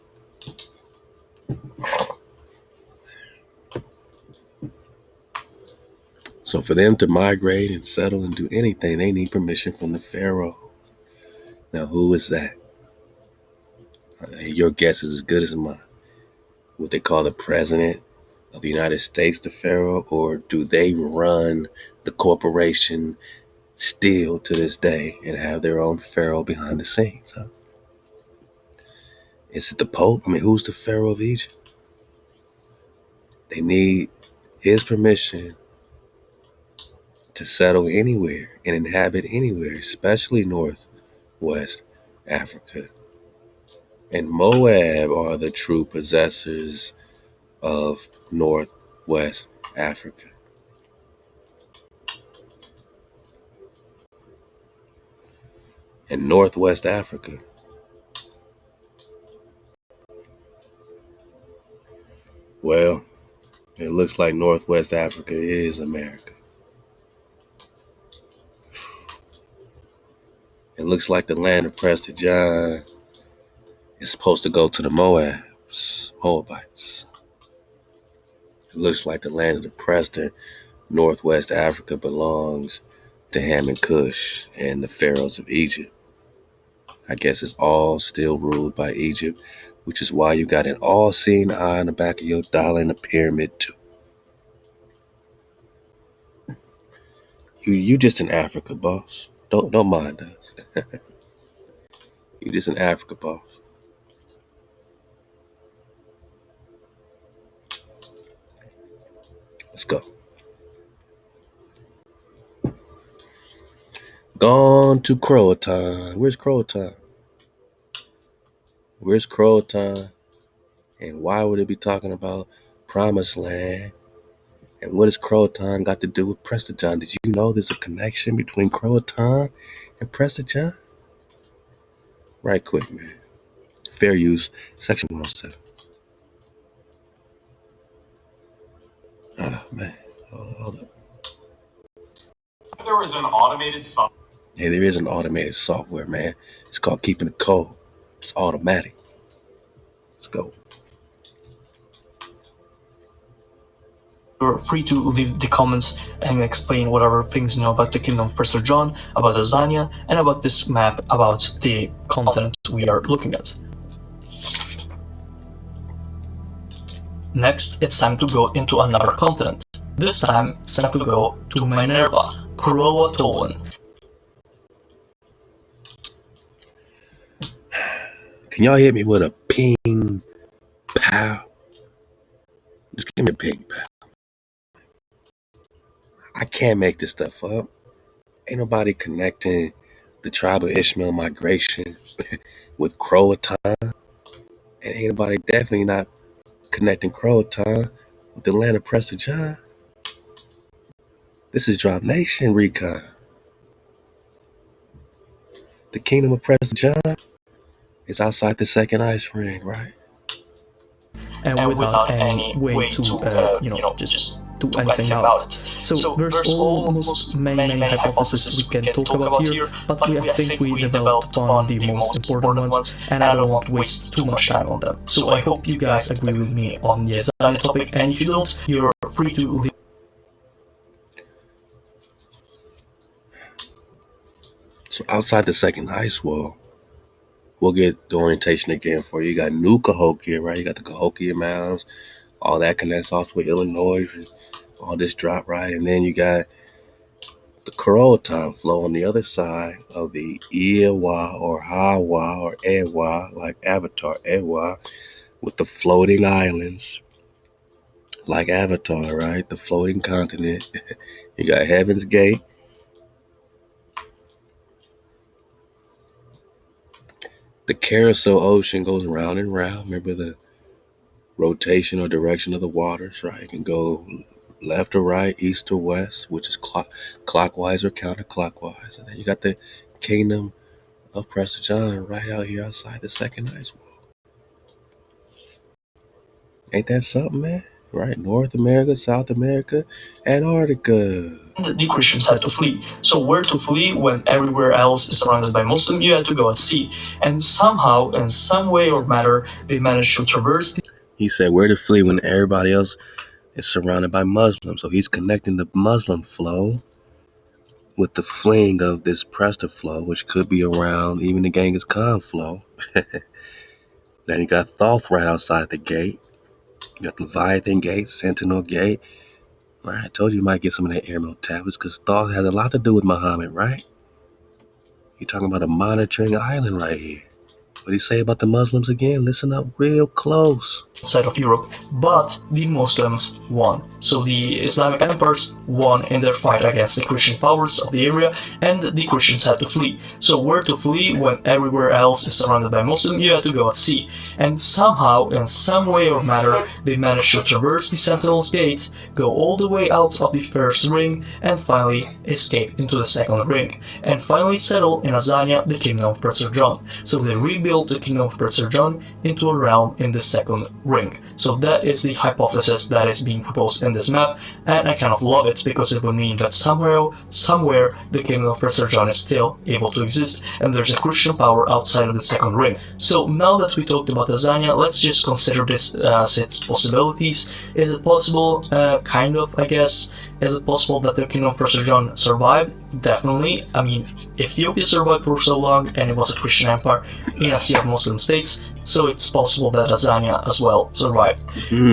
So for them to migrate and settle and do anything, they need permission from the pharaoh. Now, who is that? Your guess is as good as mine. What they call the president of the United States, the Pharaoh, or do they run the corporation still to this day and have their own Pharaoh behind the scenes? Huh? Is it the Pope? I mean, who's the Pharaoh of Egypt? They need his permission to settle anywhere and inhabit anywhere, especially Northwest Africa. And Moab are the true possessors of Northwest Africa. And Northwest Africa, well, it looks like Northwest Africa is America. It looks like the land of Prester John is supposed to go to the Moabites. It looks like the land of the Prester, Northwest Africa, belongs to Ham and Cush and the pharaohs of Egypt. I guess it's all still ruled by Egypt, which is why you got an all-seeing eye on the back of your dollar and a pyramid too. You just in Africa, boss. Don't mind us. You just in Africa, boss. Let's go. Gone to Croatan. Where's Croatan? Where's Croatan? And why would it be talking about Promised Land? And what has Croatan got to do with Prester John? Did you know there's a connection between Croatan and Prester John? Right quick, man. Fair use, section 107. Ah, man. Hold up. There is an automated software. Hey, there is an automated software, man. It's called Keeping the Code. It's automatic. Let's go. You're free to leave the comments and explain whatever things you know about the Kingdom of Prester John, about Tanzania, and about this map, about the continent we are looking at. Next, it's time to go into another continent. This time, it's time to go to Minerva, Croatoan. Can y'all hit me with a ping pow? Just give me a ping pow. I can't make this stuff up. Ain't nobody connecting the tribe of Ishmael migration with Croatan. And ain't nobody definitely not connecting Croatan with the land of Prester John. This is Drop Nation Recon. The kingdom of Prester John is outside the second ice ring, right? And without any way to, just do anything about it. So there's almost many hypotheses we can talk about here, but I think we developed upon the most important ones, and I don't want to waste too much time on them. So I hope you guys agree with me on the design topic, and if you don't, you're free to leave. So outside the second ice wall, we'll get the orientation again for you. You got New Cahokia, right? You got the Cahokia Mounds. All that connects also with Illinois and all this drop, right? And then you got the Croatan flow on the other side of the Iowa or HaWah or Ewa, like Avatar Ewa, with the floating islands, like Avatar, right? The floating continent. You got Heaven's Gate. The Carousel Ocean goes round and round. Remember the rotation or direction of the waters, right? It can go left or right, east or west, which is clockwise or counterclockwise. And then you got the kingdom of Prester John right out here outside the second ice wall. Ain't that something, man? Right? North America, South America, Antarctica. The Christians had to flee. So where to flee when everywhere else is surrounded by Muslims? You had to go at sea. And somehow, in some way or matter, they managed to traverse. He said where to flee when everybody else is surrounded by Muslims. So he's connecting the Muslim flow with the fleeing of this Prester flow, which could be around even the Genghis Khan flow. Then you got Thoth right outside the gate. You got Leviathan Gate, Sentinel Gate. Right, I told you you might get some of that airmail tablets because thought has a lot to do with Muhammad, right? You're talking about a monitoring island right here. What do you say about the Muslims again? Listen up real close. Side of Europe, but the Muslims won. So the Islamic empires won in their fight against the Christian powers of the area, and the Christians had to flee. So where to flee when everywhere else is surrounded by Muslims? You had to go at sea. And somehow, in some way or matter, they managed to traverse the Sentinel's Gate, go all the way out of the first ring, and finally escape into the second ring, and finally settle in Azania, the kingdom of Prester John. So they rebuilt the kingdom of Prester John into a realm in the second ring. So that is the hypothesis that is being proposed in this map, and I kind of love it because it would mean that somewhere, the kingdom of Prester John is still able to exist, and there's a Christian power outside of the second ring. So now that we talked about Azania, let's just consider this as its possibilities. Is it possible? Kind of, I guess. Is it possible that the kingdom of Prester John survived? Definitely. I mean, Ethiopia survived for so long, and it was a Christian empire in a sea of Muslim states, so it's possible that Azania as well survived.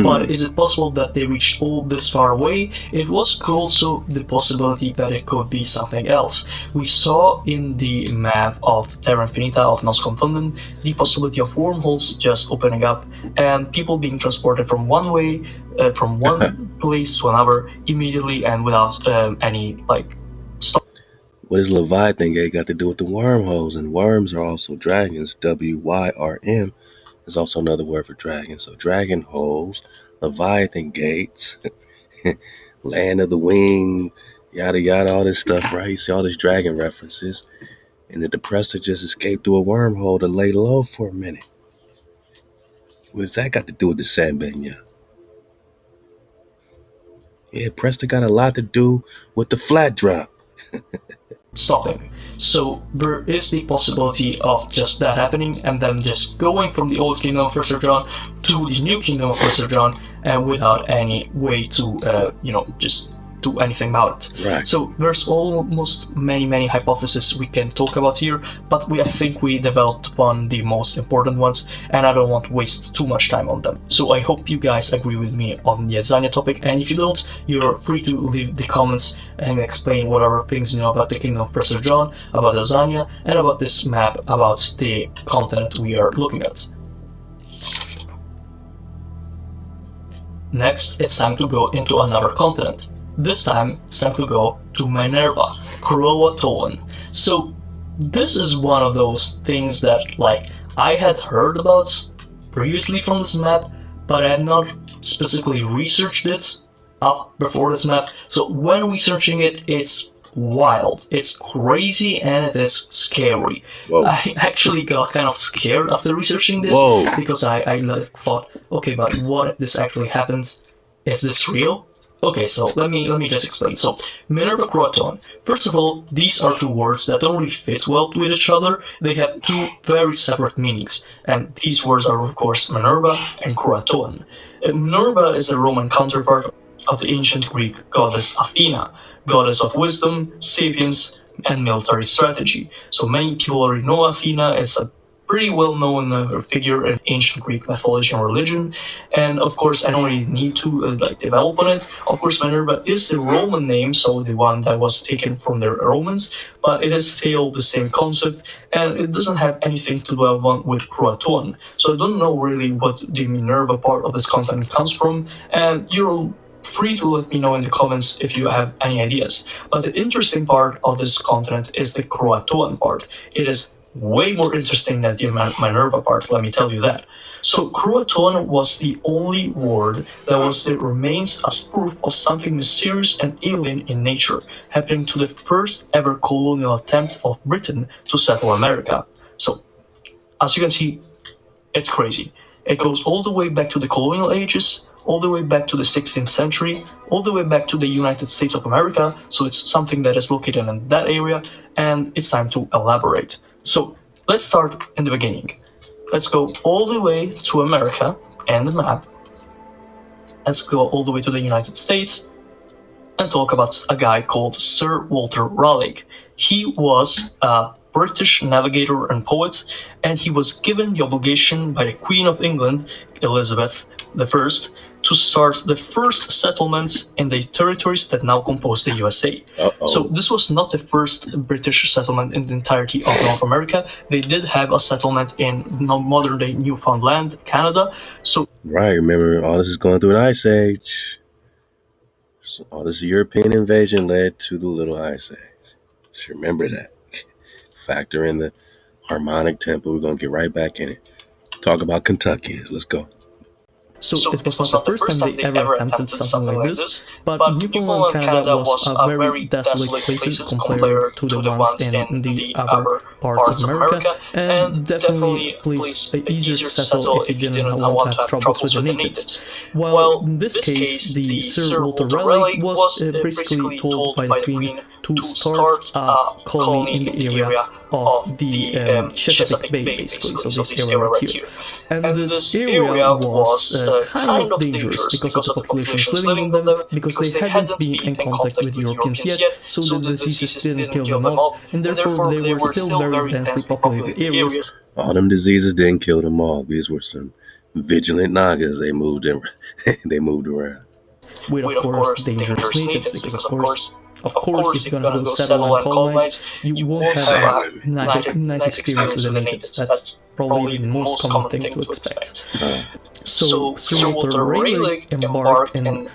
But is it possible that they reached all this far away? It was also the possibility that it could be something else. We saw in the map of Terra Infinita of Nos Confunden the possibility of wormholes just opening up and people being transported from one way, from one place to another immediately and without any stop. What does Leviathan Gate got to do with the wormholes? And worms are also dragons. WYRM is also another word for dragon. So dragon holes, Leviathan Gates, land of the wing, yada yada, all this stuff, right? You see all these dragon references. And that the Prester just escaped through a wormhole to lay low for a minute. What does that got to do with the Sambenya? Yeah, Prester got a lot to do with the flat drop. Stopping. So there is the possibility of just that happening and then just going from the old kingdom of Prester John to the new kingdom of Prester John and without any way to, just do anything about it. Right. So there's almost many hypotheses we can talk about here, but I think we developed upon the most important ones, and I don't want to waste too much time on them. So I hope you guys agree with me on the Azania topic, and if you don't, you're free to leave the comments and explain whatever things you know about the kingdom of Prester John, about Azania, and about this map, about the continent we are looking at. Next, it's time to go into another continent. This time, it's time to go to Minerva, Croatoan. So, this is one of those things that, I had heard about previously from this map, but I had not specifically researched it up before this map. So, when researching it, it's wild. It's crazy and it is scary. Whoa. I actually got kind of scared after researching this. Whoa. Because I thought, okay, but what if this actually happens? Is this real? Okay, so let me just explain. So, Minerva Croatoan. First of all, these are two words that don't really fit well with each other. They have two very separate meanings, and these words are, of course, Minerva and Croatoan. Minerva is the Roman counterpart of the ancient Greek goddess Athena, goddess of wisdom, sapience, and military strategy. So many people already know Athena as a pretty well-known figure in ancient Greek mythology and religion, and of course I don't really need to develop on it. Of course, Minerva is the Roman name, so the one that was taken from the Romans, but it is still the same concept, and it doesn't have anything to do with Croatoan. So I don't know really what the Minerva part of this content comes from, and you're free to let me know in the comments if you have any ideas. But the interesting part of this content is the Croatoan part. It is way more interesting than the Minerva part, let me tell you that. So Croatoan was the only word that remains as proof of something mysterious and alien in nature, happening to the first ever colonial attempt of Britain to settle America. So, as you can see, it's crazy. It goes all the way back to the colonial ages, all the way back to the 16th century, all the way back to the United States of America, so it's something that is located in that area, and it's time to elaborate. So, let's start in the beginning. Let's go all the way to America and the map. Let's go all the way to the United States and talk about a guy called Sir Walter Raleigh. He was a British navigator and poet, and he was given the obligation by the Queen of England, Elizabeth the first, to start the first settlements in the territories that now compose the USA. So this was not the first British settlement in the entirety of North America. They did have a settlement in modern-day Newfoundland, Canada. So right, remember, all this is going through an ice age. So all this European invasion led to the Little Ice Age. Just remember that. Factor in the harmonic tempo. We're going to get right back in it. Talk about Kentuckians. Let's go. So it was not the first time they ever attempted something like this, but Newfoundland, Canada was a very desolate place compared to the ones in the other parts of America, and definitely a place easier to settle if you didn't want to have troubles with the natives. While in this case, the Sir Walter Raleigh was basically told by the Queen to start a colony in the area of the Chesapeake Bay, basically, so this area right here. And this area was kind of dangerous because of the populations living in them, because they hadn't been in contact with Europeans yet, so the diseases didn't kill them off, and therefore they were still very densely populated areas. All them diseases didn't kill them all. These were some vigilant Nagas. They moved in, they moved around. With, of course, dangerous natives, because of course, if you're gonna go settle and colonize, you won't have a nice experience with the natives. That's probably the most common thing to expect. So Sir Walter Raleigh embarked in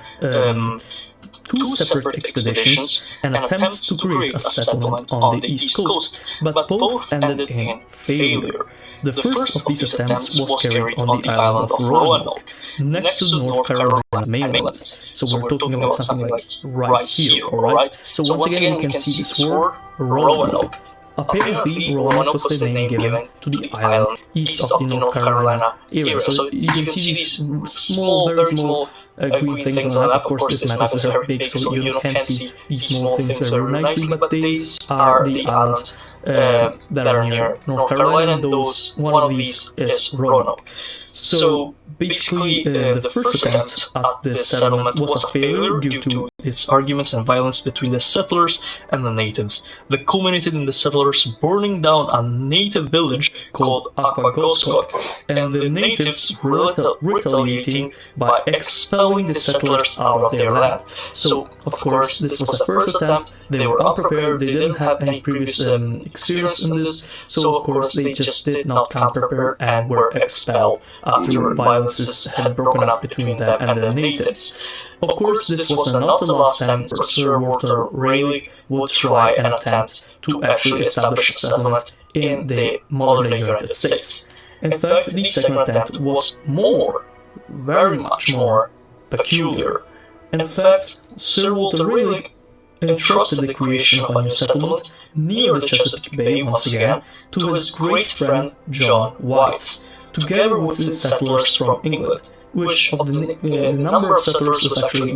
two separate expeditions and attempts to create a settlement on the East Coast, but both ended in failure. The first of these attempts was carried on the island of Roanoke, next to North Carolina's mainland. So we're talking about something like right here, alright? So once again, you can see this word, Roanoke. Apparently, Roanoke was the name given to the island east of the North Carolina area. So you can see these small, very small green things on the map. Of course, this map is very big, so you can't see these small things very nicely, but these are the islands that are near North Carolina, and one of these is Roanoke. So basically, the first attempt at this settlement was a failure due to its arguments and violence between the settlers and the natives, that culminated in the settlers burning down a native village called Aquagoskok, and the natives retaliating by expelling the settlers out of their land. So, of course, this was the first attempt. They were unprepared. They didn't have any previous experience in this, so of course they just did not come prepared and were expelled after violences had broken up between them and the natives. Of course, this was not the last time Sir Walter Raleigh would try an attempt to actually establish a settlement in the modern-day United States. In fact, this second attempt was very much more peculiar. In fact, Sir Walter Raleigh entrusted the creation of a new settlement near the Chesapeake Bay once again to his great friend John White, together with the settlers from England, which of the number of settlers was actually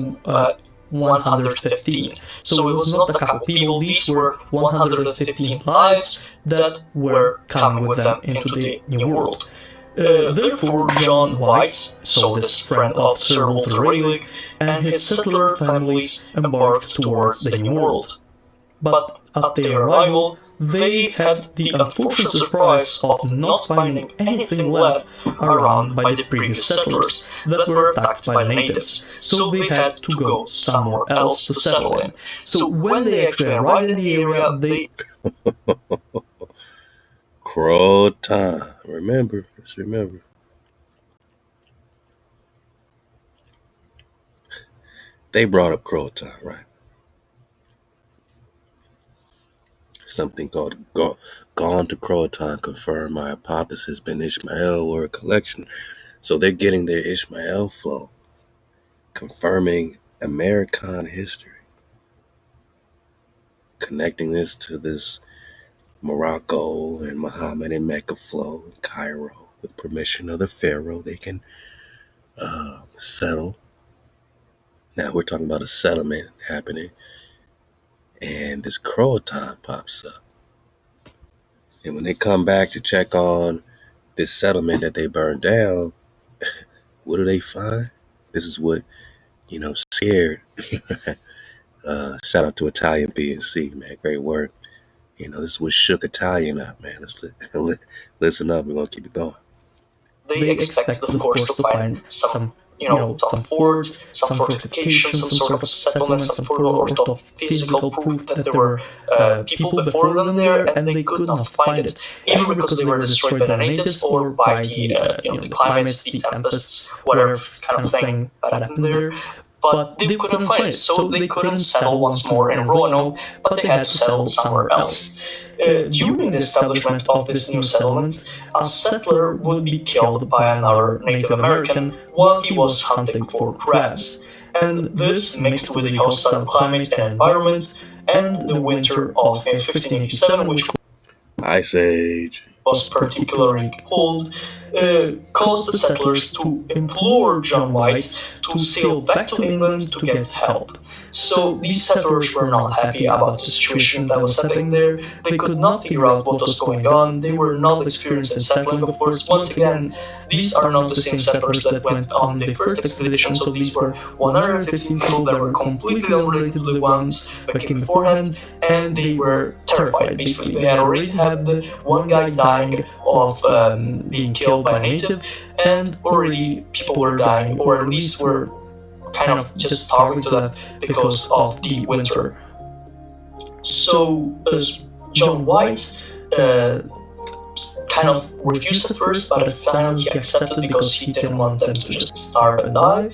115. So it was not a couple people, these were 115 lives that were coming with them into the New World. Therefore, John White, so this friend of Sir Walter Raleigh, and his settler families embarked towards the New World. But at their arrival, they had the unfortunate surprise of not finding anything left around by the previous settlers that were attacked by the natives, so they had to go somewhere else to settle in. So when they actually arrived in the area, they... Crow time. Just remember. They brought up Crow time, right? Something called Gone to Croatan confirmed my hypothesis Ben Ishmael were a collection. So they're getting their Ishmael flow, confirming American history, connecting this to this Morocco and Muhammad and Mecca flow in Cairo. With permission of the Pharaoh, they can settle. Now we're talking about a settlement happening, and this Croatan pops up. And when they come back to check on this settlement that they burned down, what do they find? This is what, scared. Shout out to Italian PNC, man. Great work. This is what shook Italian up, man. Let's listen up. We're going to keep it going. They expected, of course, to find some some fort, some fortification, some sort of settlement, some sort of physical proof that there were people before them there, and they could not find it, either because they were destroyed by the natives or by the climate, the tempests, whatever kind of thing that happened there. But they couldn't find it, so they couldn't settle once more in Roanoke, but they had to settle somewhere else. During the establishment of this new settlement, a settler would be killed by another Native American while he was hunting for crabs. And this, mixed with the hostile climate and environment, and the winter of 1587, which Ice Age. was particularly cold, caused the settlers to implore John White to sail back to England to get help. So these settlers were not happy about the situation that was happening there. They could not figure out what was going on. They were not experienced in settling, of course. Once again, these are not the same settlers that went on the first expedition, so these were 115 people that were completely unrelated to the ones that came beforehand, and they were terrified, basically. They had already had the one guy dying of being killed by a native, and already people were dying, or at least were kind of just starving to death because of the winter. So John White kind of refused at first, but finally he accepted because he didn't want them to just starve and die,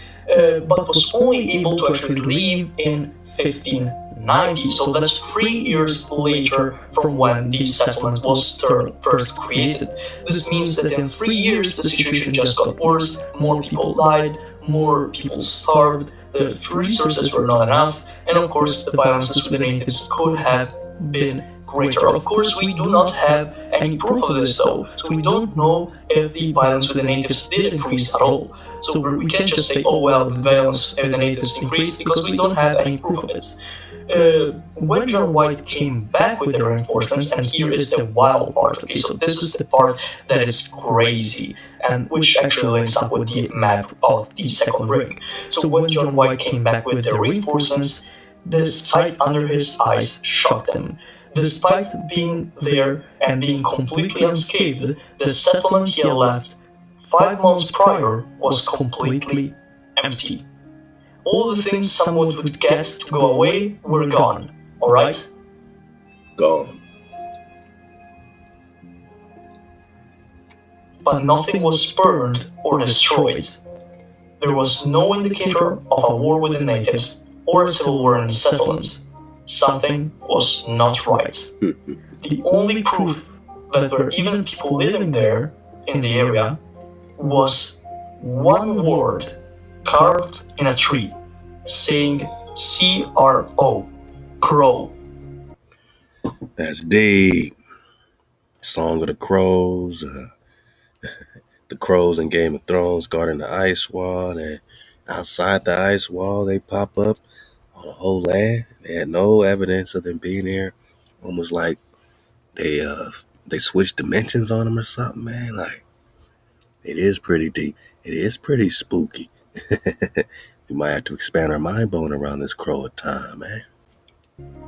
but was only able to actually leave in 1590. So that's 3 years later from when the settlement was first created. This means that in 3 years the situation just got worse, more people died, more people starved, the resources were not enough, and of course the violences with the natives could have been greater. Of course, we do not have any proof of this though, so we don't know if the violence with the natives did increase at all. So we can't just say, oh well, the violence with the natives increased, because we don't have any proof of it. When John White came back with the reinforcements, and here is the wild part, okay, so this is the part that is crazy, and which actually links up with the map of the second ring. So when John White came back with the reinforcements, the sight under his eyes shocked him. Despite being there and being completely unscathed, the settlement he had left 5 months prior was completely empty. All the things someone would get to go away were gone, alright? Gone. But nothing was burned or destroyed. There was no indicator of a war with the natives or a civil war in the settlement. Something was not right. The only proof that there were even people living there in the area was one word carved in a tree, saying C-R-O, crow. That's deep. Song of the Crows. The crows in Game of Thrones guarding the ice wall, and outside the ice wall they pop up on the whole land. They had no evidence of them being here. Almost like they switched dimensions on them or something, man. Like, it is pretty deep. It is pretty spooky. We might have to expand our mind bone around this crow at time, man.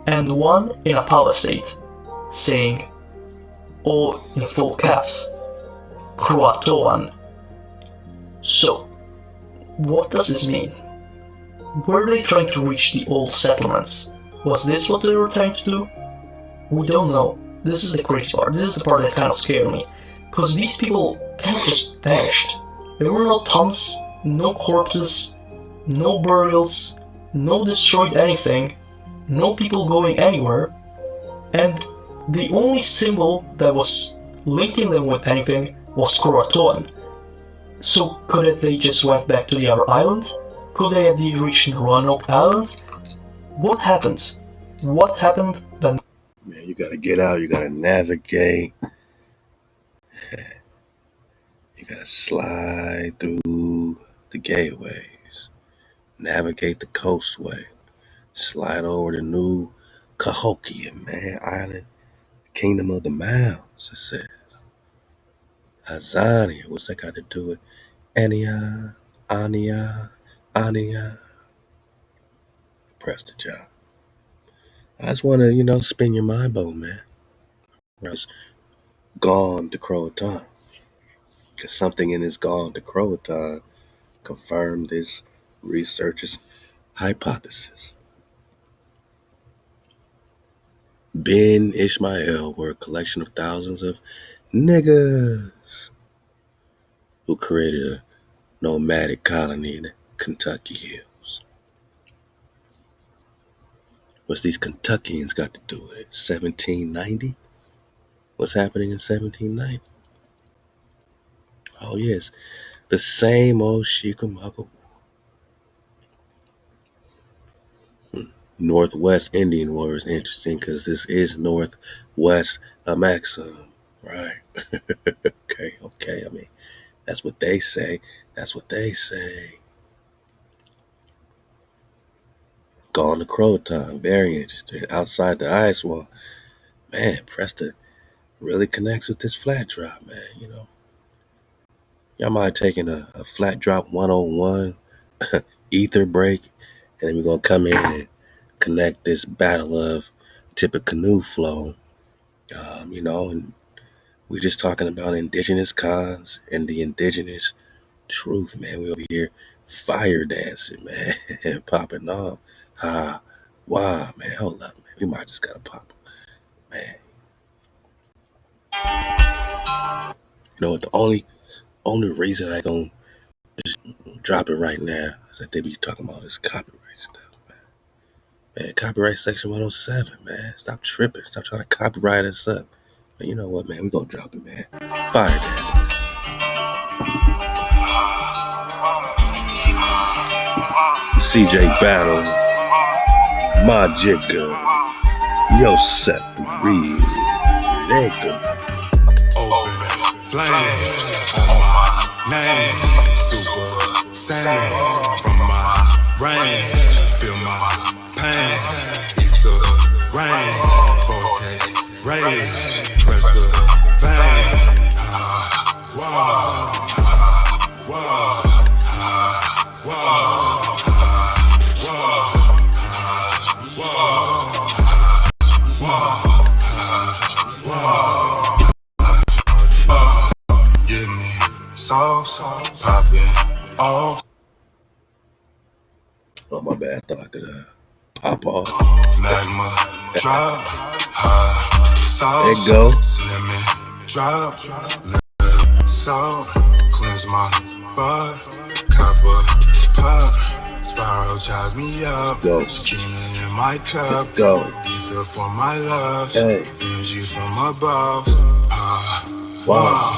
And one in a palisade, saying, all in full caps, Croatoan. So, what does this mean? Were they trying to reach the old settlements? Was this what they were trying to do? We don't know. This is the crazy part. This is the part that kind of scared me. Because these people kind of just vanished. There were no tombs, no corpses, no burials, no destroyed anything, no people going anywhere, and the only symbol that was linking them with anything was Croatoan. So could it they just went back to the other island? Could they have reached Roanoke Island? What happened? What happened then? Man, you gotta get out, you gotta navigate. You gotta slide through the gateways, navigate the coastway, slide over to New Cahokia, man, island, kingdom of the mounds, it says. Azania, what's that got to do with Ania, Ania? Prester job. I just want to, spin your mind bone, man. It's gone to Croatan. Because something in this gone to Croatan confirm this researcher's hypothesis. Ben Ishmael were a collection of thousands of niggas who created a nomadic colony in the Kentucky hills. What's these Kentuckians got to do with it? 1790? What's happening in 1790? Oh yes, the same old Chickamauga. Northwest Indian War is interesting because this is Northwest Maxim, right? Okay. I mean, that's what they say. Gone to Croton, very interesting. Outside the ice wall, man, Prester really connects with this flat drop, man. Y'all might taking a flat drop 101 ether break, and then we're gonna come in and connect this battle of Tippecanoe flow. And we're just talking about indigenous cons and the indigenous truth, man. We over here fire dancing, man, and popping off. Wow, man, hold up, man. We might just gotta pop, man. You know what? The only reason I gonna just drop it right now is that they be talking about this copyright stuff, man. Man, copyright section 107, man. Stop tripping. Stop trying to copyright us up. But you know what, man? We gonna drop it, man. Fire dance, man. CJ Battle, my jigger, Yosef Reed, they go. Open flames on my name, super saiyan from my range, feel my pain, ether rain, vortex rage, press the vein, whoa. Give me sauce, poppin' off. Oh, my bad. I thought I could pop off. Magma drop, high sauce. There you go. Lemon drop, salt, cleanse my butt, copper pop, spiral charge me up. Go. Tequila in my cup. Go. Ether for my love. Hey. Energy from above. Wow.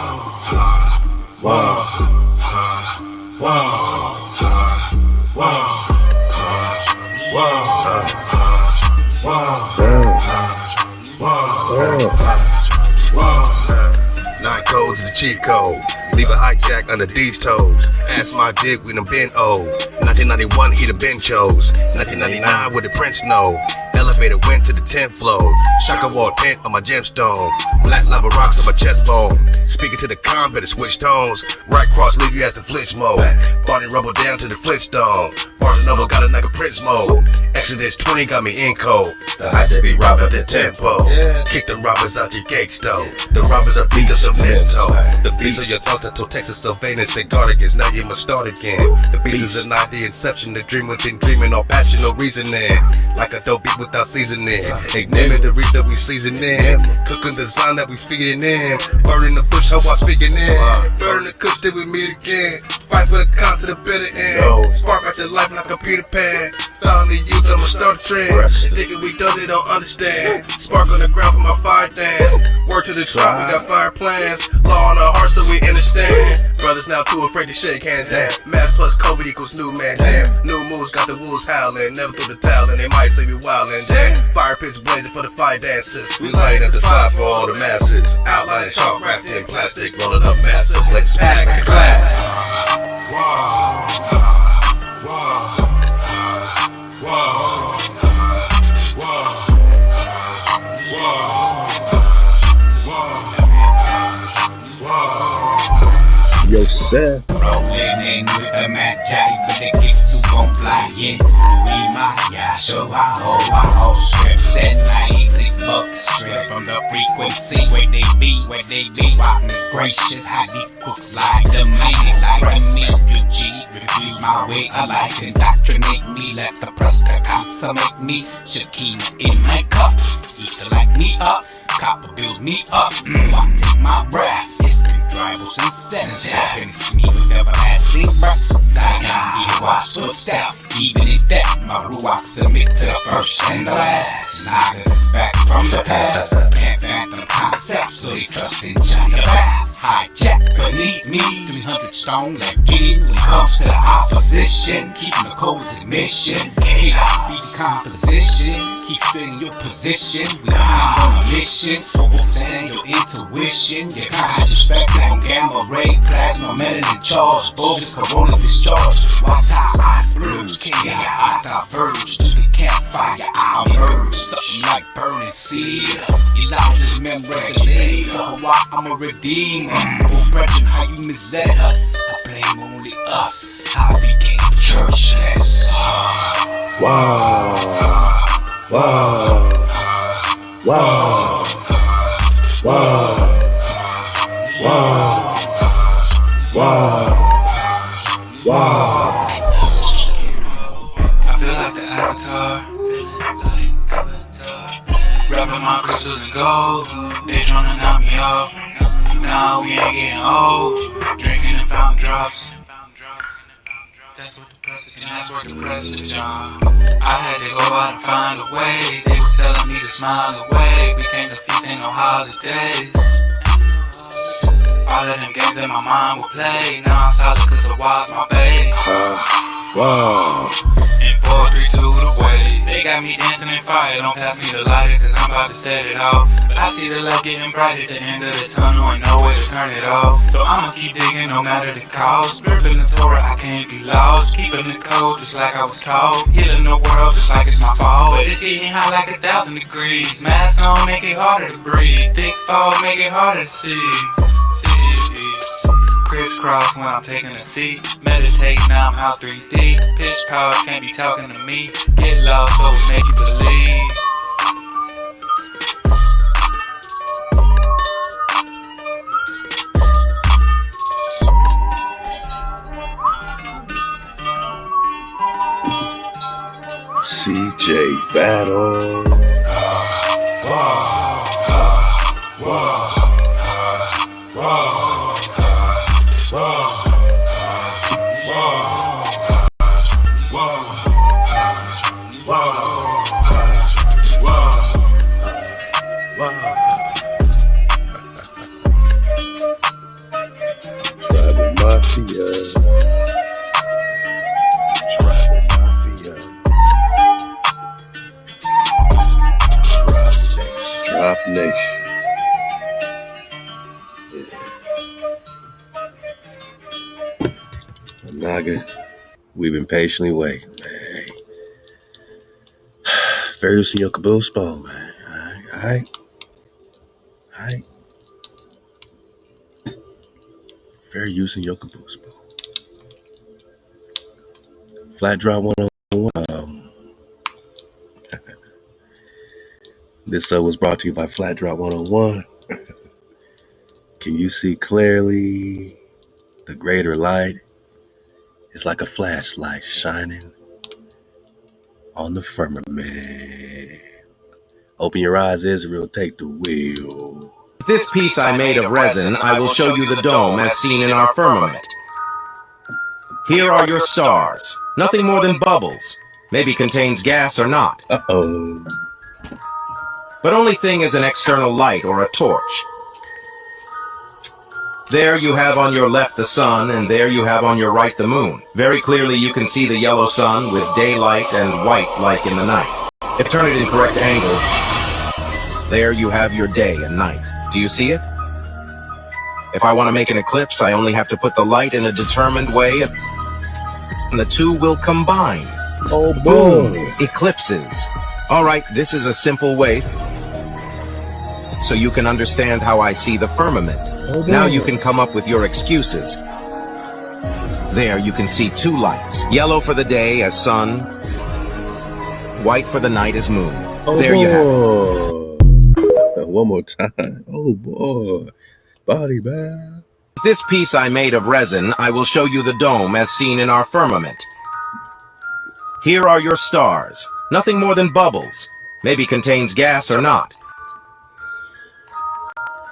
Nine codes is the cheat code. Leave a hijack under these toes. Ask my jig, we done been old. 1991, he done been chose. 1999, with the Prince know. Elevator went to the 10th floor. Shaka wall tent on my gemstone. Black lava rocks on my chest bone. Speaking to the calm, better switch tones. Right cross, leave you as the flinch mode. Barney rubble down to the Flintstone. Barnes Noble got it like a Prince mode. Exodus 20 got me in code. The height they be robbing the tempo. Kick the robbers out your gates though. The robbers are beat of the mental. The beats of your thoughts that told Texas Sylvanus and Gardigans. Now you must start again. The beats is not the inception. The dream within dreaming, all passion, no reasoning. Like a dope beat without seasoning. Ignoring the reach that we seasoning. Cooking the design that we feeding in. Burning the bush, how I speaking in. Burning the kush till we meet again. Fight for the cop to the bitter end. Spark out their life like a Peter Pan. Found the youth, I'ma start a trend. Thinking we done, they don't understand. Spark on the ground for my fire dance. Word to the tribe, we got fire plans. Law on our hearts so we understand. Brothers now too afraid to shake hands. Mass plus COVID equals new man. Damn, new moves got the wolves howling. Never threw the towel and they might say we wildin'. Damn, fire pits blazing for the fire dancers. We light up the fire for all the masses. Outlining chalk wrapped in plastic. Rolling up massive, let's pack the class. Yosef. Rolling in with the Mac Jack, but the kicks who gon' fly in. We my yeah, show I hold strip. $96 straight from the frequency. Where they be, rotten is gracious. How these cooks like to me, you G. Refuse my way of life, indoctrinate me. Let the Prester consummate me. Shakina in my cup, eat like me up. Copper build me up, I take my breath. It's been dry since death. Finish me with everlasting breath. Zion be a wash footstep. Even in death, my ruach submit to the first and the last. Nagaz is back from the past. Can't phantom concept, so they trust in Johnny the Bath. Hijack beneath me, 300 strong like Gideon. When it comes to the opposition, keeping the code is admission. Chaos be the composition. Keep straight in your position. We on a mission. Overstand your intuition. Your conscious perspective on gamma ray, plasma, melanin charge, bogus corona discharge. Water I splurge, chaos I diverge. To the campfire I emerge. Something like burning seal. Elijah's memories delayed. For why I'm a redeemer. Oppression, how you misled us. I blame only us. I became churchless. Wow. Wow. Wow. Wow. Wow. Wow. Wow. I feel like the Avatar. Rapping my crystals in gold. They tryna knock me off. Now we ain't getting old. Drinking in fountain drops. That's what the Prester can, that's what the Prester John. I had to go out and find a way. They was telling me to smile away. We came to feast, ain't no holidays. All of them games that my mind would play. Now I'm solid cause I watch my babe. Wow. In 4, 3, 2 the way. They got me dancing in fire. Don't pass me the lighter cause I'm about to set it off. But I see the light getting bright at the end of the tunnel and no way to turn it off. So I'ma keep digging no matter the cost. Gripping the Torah, I can't be lost. Keeping it cold just like I was taught. Healing the world just like it's my fault. But it's getting hot like 1,000 degrees. Mask on, make it harder to breathe. Thick fog, make it harder to see. Crisscross when I'm taking a seat. Meditate, now I'm out 3D. Pitch power, can't be talking to me. Get lost, so we make you believe. CJ Battle. Tribal Mafia. Drop Nation. Yeah. Naga, we've been patiently waiting, man. Fair use in your caboose ball, man. Alright. Fair use in your caboose ball. Flat Drop 101. This was brought to you by Flat Drop 101. Can you see clearly? The greater light is like a flashlight shining on the firmament. Open your eyes, Israel, take the wheel. This piece I made of resin, I will show you the dome as seen in our firmament. Here are your stars. Nothing more than bubbles. Maybe contains gas or not. Uh-oh. But only thing is an external light or a torch. There you have on your left the sun, and there you have on your right the moon. Very clearly you can see the yellow sun with daylight and white like in the night. If turn it in correct angle, there you have your day and night. Do you see it? If I want to make an eclipse, I only have to put the light in a determined way, and the two will combine. Oh Boom! boy. Eclipses. Alright, this is a simple way so you can understand how I see the firmament. Oh boy. Now you can come up with your excuses. There you can see two lights. Yellow for the day as sun, white for the night as moon. Oh there boy. you have it. one more time. Oh boy. Body bag. With this piece I made of resin, I will show you the dome as seen in our firmament. Here are your stars. Nothing more than bubbles. Maybe contains gas or not.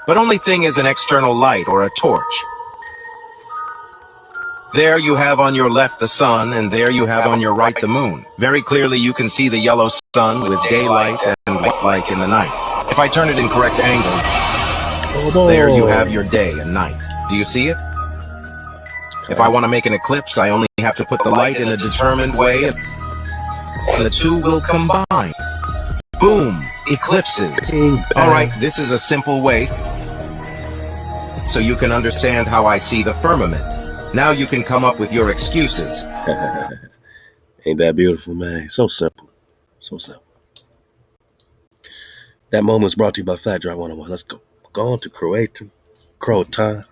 But only thing is an external light or a torch. There you have on your left the sun, and there you have on your right the moon. Very clearly you can see the yellow sun with daylight and white like in the night. If I turn it in correct angle, there you have your day and night. Do you see it? If I want to make an eclipse, I only have to put the light in a determined way, and the two will combine. Boom! Eclipses. Alright, this is a simple way so you can understand how I see the firmament. Now you can come up with your excuses. Ain't that beautiful, man? So simple. So simple. That moment was brought to you by Flat Dry 101. Let's go. Go on to Croatan.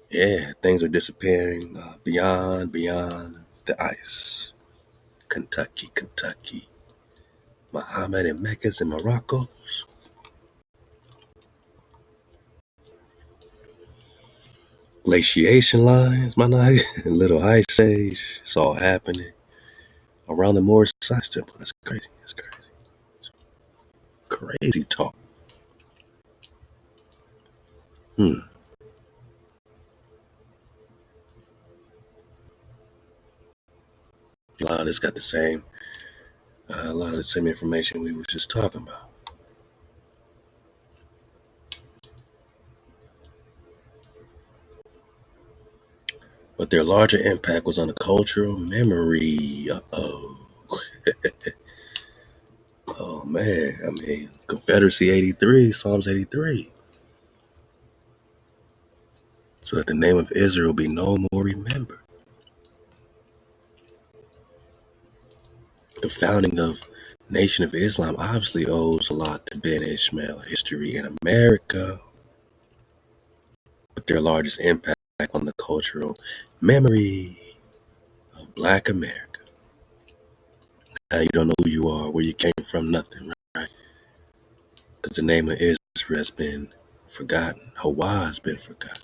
Yeah, things are disappearing beyond the ice. Kentucky. Muhammad and Mecca's in Morocco. Glaciation lines, my night. Little ice age. It's all happening around the Moorish Science Temple. That's crazy. That's crazy. Crazy talk. A lot of this got the same, a lot of the same information we was just talking about. But their larger impact was on the cultural memory. Uh-oh. Oh, man. I mean, Confederacy 83, Psalms 83. So that the name of Israel be no more remembered. The founding of Nation of Islam obviously owes a lot to Ben Ishmael history in America. But their largest impact on the cultural memory of Black America. Now you don't know who you are, where you came from, nothing, right? Because the name of Israel has been forgotten. HaWah has been forgotten.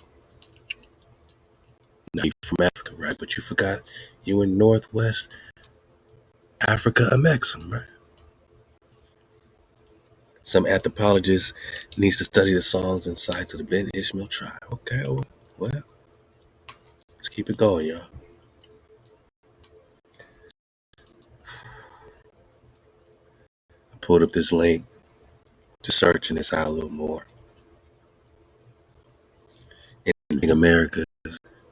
Now you're from Africa, right? But you forgot you in Northwest Africa, a Mexican, right? Some anthropologists needs to study the songs and sites of the Ben Ishmael tribe. Okay, well, let's keep it going, y'all. I pulled up this link to searching this out a little more. In America's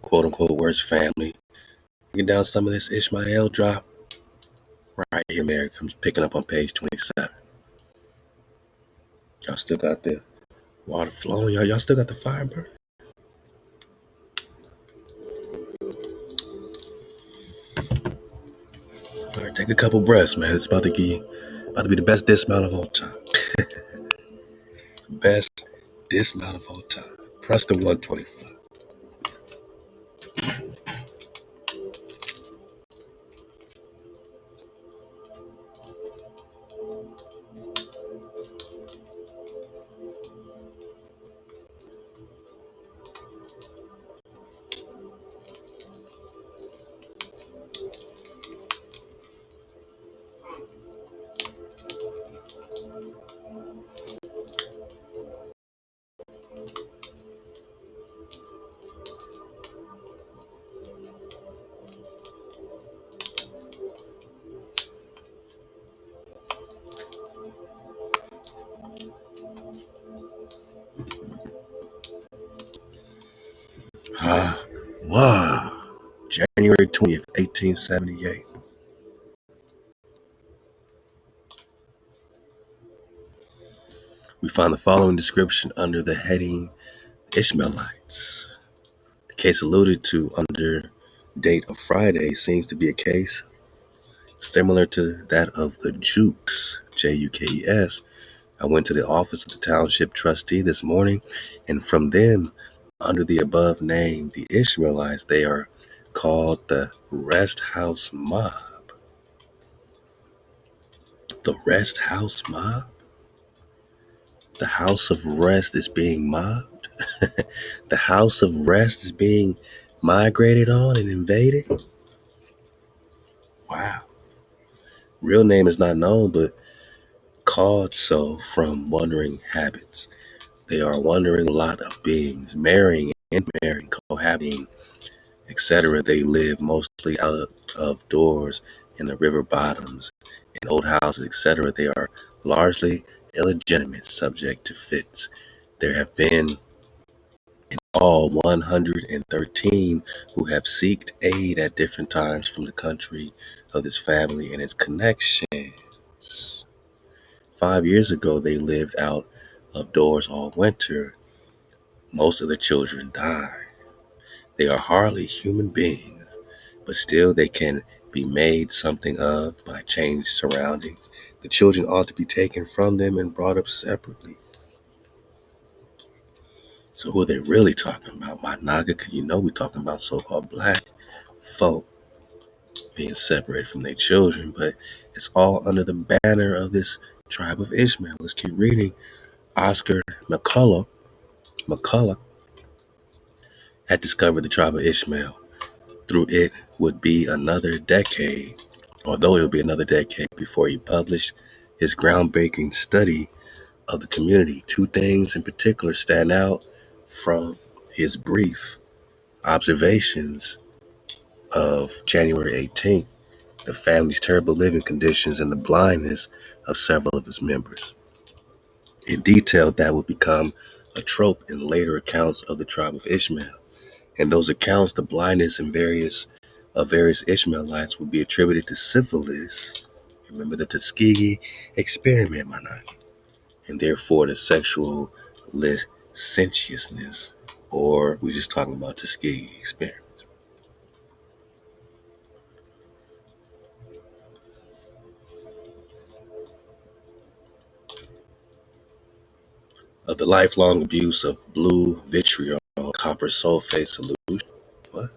quote-unquote worst family. Get down some of this Ishmael drop right here in America. I'm just picking up on page 27. Y'all still got the water flowing? Y'all still got the fire burning? All right, take a couple breaths, man. It's about to be the best dismount of all time. Best dismount of all time. Prester 125. Wow. January 20th, 1878. We find the following description under the heading Ishmaelites. The case alluded to under date of Friday seems to be a case similar to that of the Jukes, Jukes. I went to the office of the township trustee this morning, and from them, under the above name, the Ishmaelites, they are called the Rest House Mob. The Rest House Mob? The house of rest is being mobbed. The house of rest is being migrated on and invaded. Wow. Real name is not known, but called so from wandering habits. They are a wandering lot of beings, marrying and marrying, cohabiting, etc. They live mostly out of doors in the river bottoms, in old houses, etc. They are largely illegitimate, subject to fits. There have been in all 113 who have sought aid at different times from the country of this family and its connection. 5 years ago, they lived out of doors all winter. Most of the children died. They are hardly human beings, but still they can be made something of by changed surroundings. The children ought to be taken from them and brought up separately. So who are they really talking about? My Naga, because you know we're talking about so-called black folk being separated from their children, but it's all under the banner of this tribe of Ishmael. Let's keep reading. Oscar McCullough had discovered the tribe of Ishmael. Through it would be another decade, although it would be another decade before he published his groundbreaking study of the community. Two things in particular stand out from his brief observations of January 18th, the family's terrible living conditions and the blindness of several of its members. In detail, that would become a trope in later accounts of the tribe of Ishmael. In those accounts, the blindness and various Ishmaelites would be attributed to syphilis. Remember the Tuskegee experiment, my night, and therefore the sexual licentiousness, or we're just talking about Tuskegee experiment. Of the lifelong abuse of blue vitriol, copper sulfate solution. What?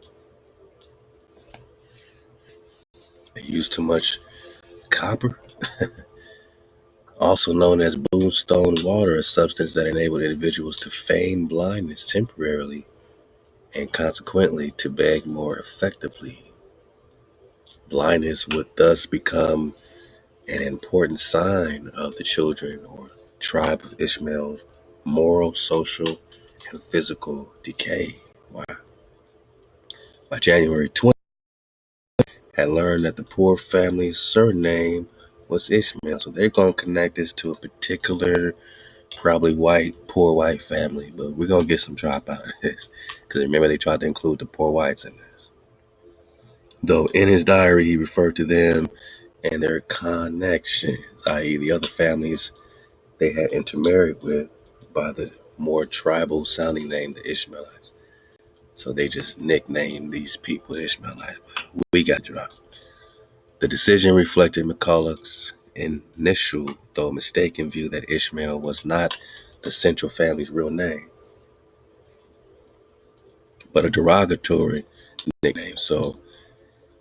They use too much copper? Also known as bluestone water, a substance that enabled individuals to feign blindness temporarily and consequently to beg more effectively. Blindness would thus become an important sign of the children or tribe of Ishmael's moral, social, and physical decay. Wow. By January 20th, had learned that the poor family's surname was Ishmael. So they're going to connect this to a particular, probably poor white family. But we're going to get some drop out of this. Because remember, they tried to include the poor whites in this. Though in his diary, he referred to them and their connections, i.e., the other families they had intermarried with, by the more tribal sounding name, the Ishmaelites. So they just nicknamed these people Ishmaelites. But we got dropped. The decision reflected McCullough's initial, though mistaken, view that Ishmael was not the central family's real name, but a derogatory nickname. So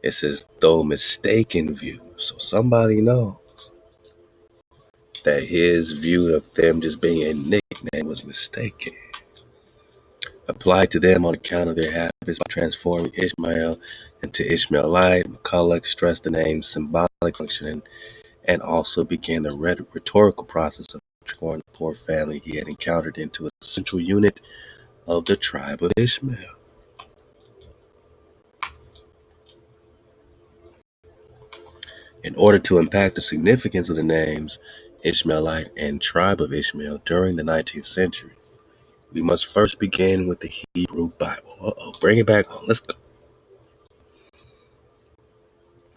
it says, though mistaken view. So somebody knows that his view of them just being a nickname was mistaken. Applied to them on account of their habits by transforming Ishmael into Ishmaelite, McCullough stressed the name's symbolic function and also began the rhetorical process of transforming the poor family he had encountered into a central unit of the tribe of Ishmael. In order to unpack the significance of the names Ishmaelite and tribe of Ishmael during the 19th century, we must first begin with the Hebrew Bible. Bring it back on. Let's go.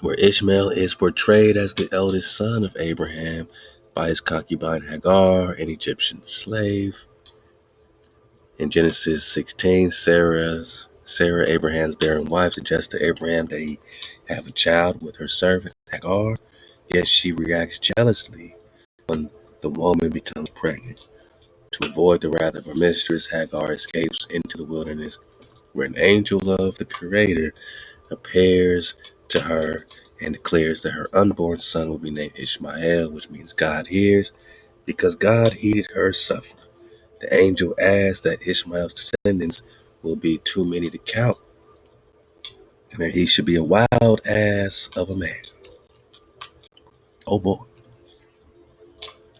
Where Ishmael is portrayed as the eldest son of Abraham by his concubine Hagar, an Egyptian slave. In Genesis 16, Sarah, Abraham's barren wife, suggests to Abraham that he have a child with her servant Hagar, yet she reacts jealously when the woman becomes pregnant. To avoid the wrath of her mistress, Hagar escapes into the wilderness, where an angel of the Creator appears to her and declares that her unborn son will be named Ishmael, which means God hears. Because God heeded her suffering, the angel asked that Ishmael's descendants will be too many to count, and that he should be a wild ass of a man. Oh boy,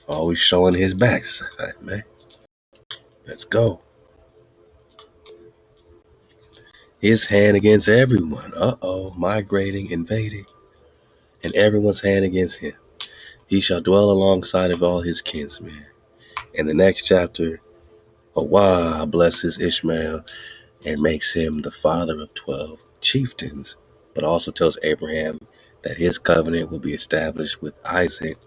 always showing his backside, man. Let's go. His hand against everyone. Migrating, invading, and everyone's hand against him. He shall dwell alongside of all his kinsmen. In the next chapter, HaWah blesses Ishmael and makes him the father of 12 chieftains, but also tells Abraham that his covenant will be established with Isaac,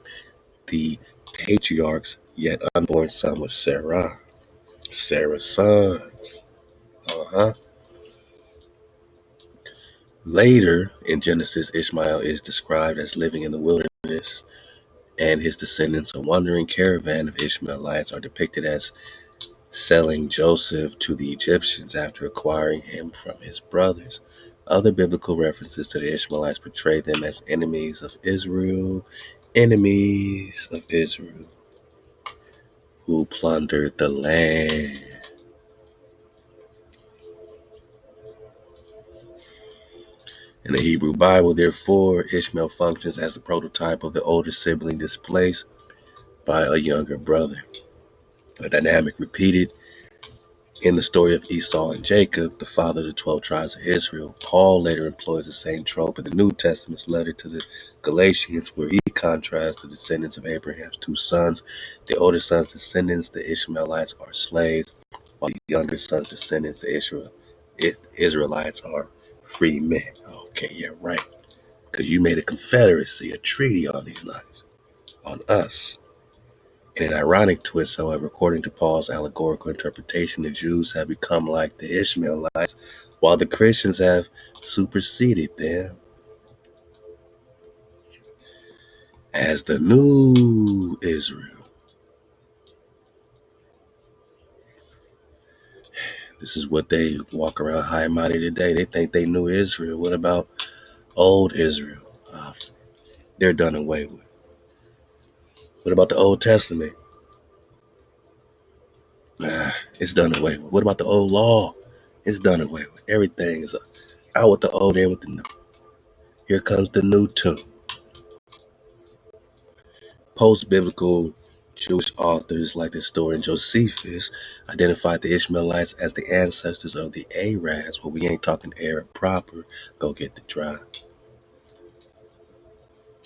the patriarch's yet unborn son with Sarah. Sarah's son. Later in Genesis, Ishmael is described as living in the wilderness, and his descendants, a wandering caravan of Ishmaelites, are depicted as selling Joseph to the Egyptians after acquiring him from his brothers. Other biblical references to the Ishmaelites portray them as enemies of Israel, who plundered the land. In the Hebrew Bible, therefore, Ishmael functions as the prototype of the older sibling displaced by a younger brother, a dynamic repeated in the story of Esau and Jacob, the father of the 12 tribes of Israel. Paul later employs the same trope in the New Testament's letter to the Galatians, where he contrasts the descendants of Abraham's two sons. The older son's descendants, the Ishmaelites, are slaves, while the younger son's descendants, the Israelites, are free men. Okay, yeah, right. Because you made a confederacy, a treaty on these nights, on us. In an ironic twist, however, according to Paul's allegorical interpretation, the Jews have become like the Ishmaelites, while the Christians have superseded them as the new Israel. This is what they walk around high and mighty today. They think they knew Israel. What about old Israel? They're done away with. What about the Old Testament? It's done away with. What about the old law? It's done away with. Everything is out with the old, in with the new. Here comes the new tune. Post-biblical Jewish authors like the historian Josephus identified the Ishmaelites as the ancestors of the Arabs. Well, we ain't talking Arab proper. Go get the tribe.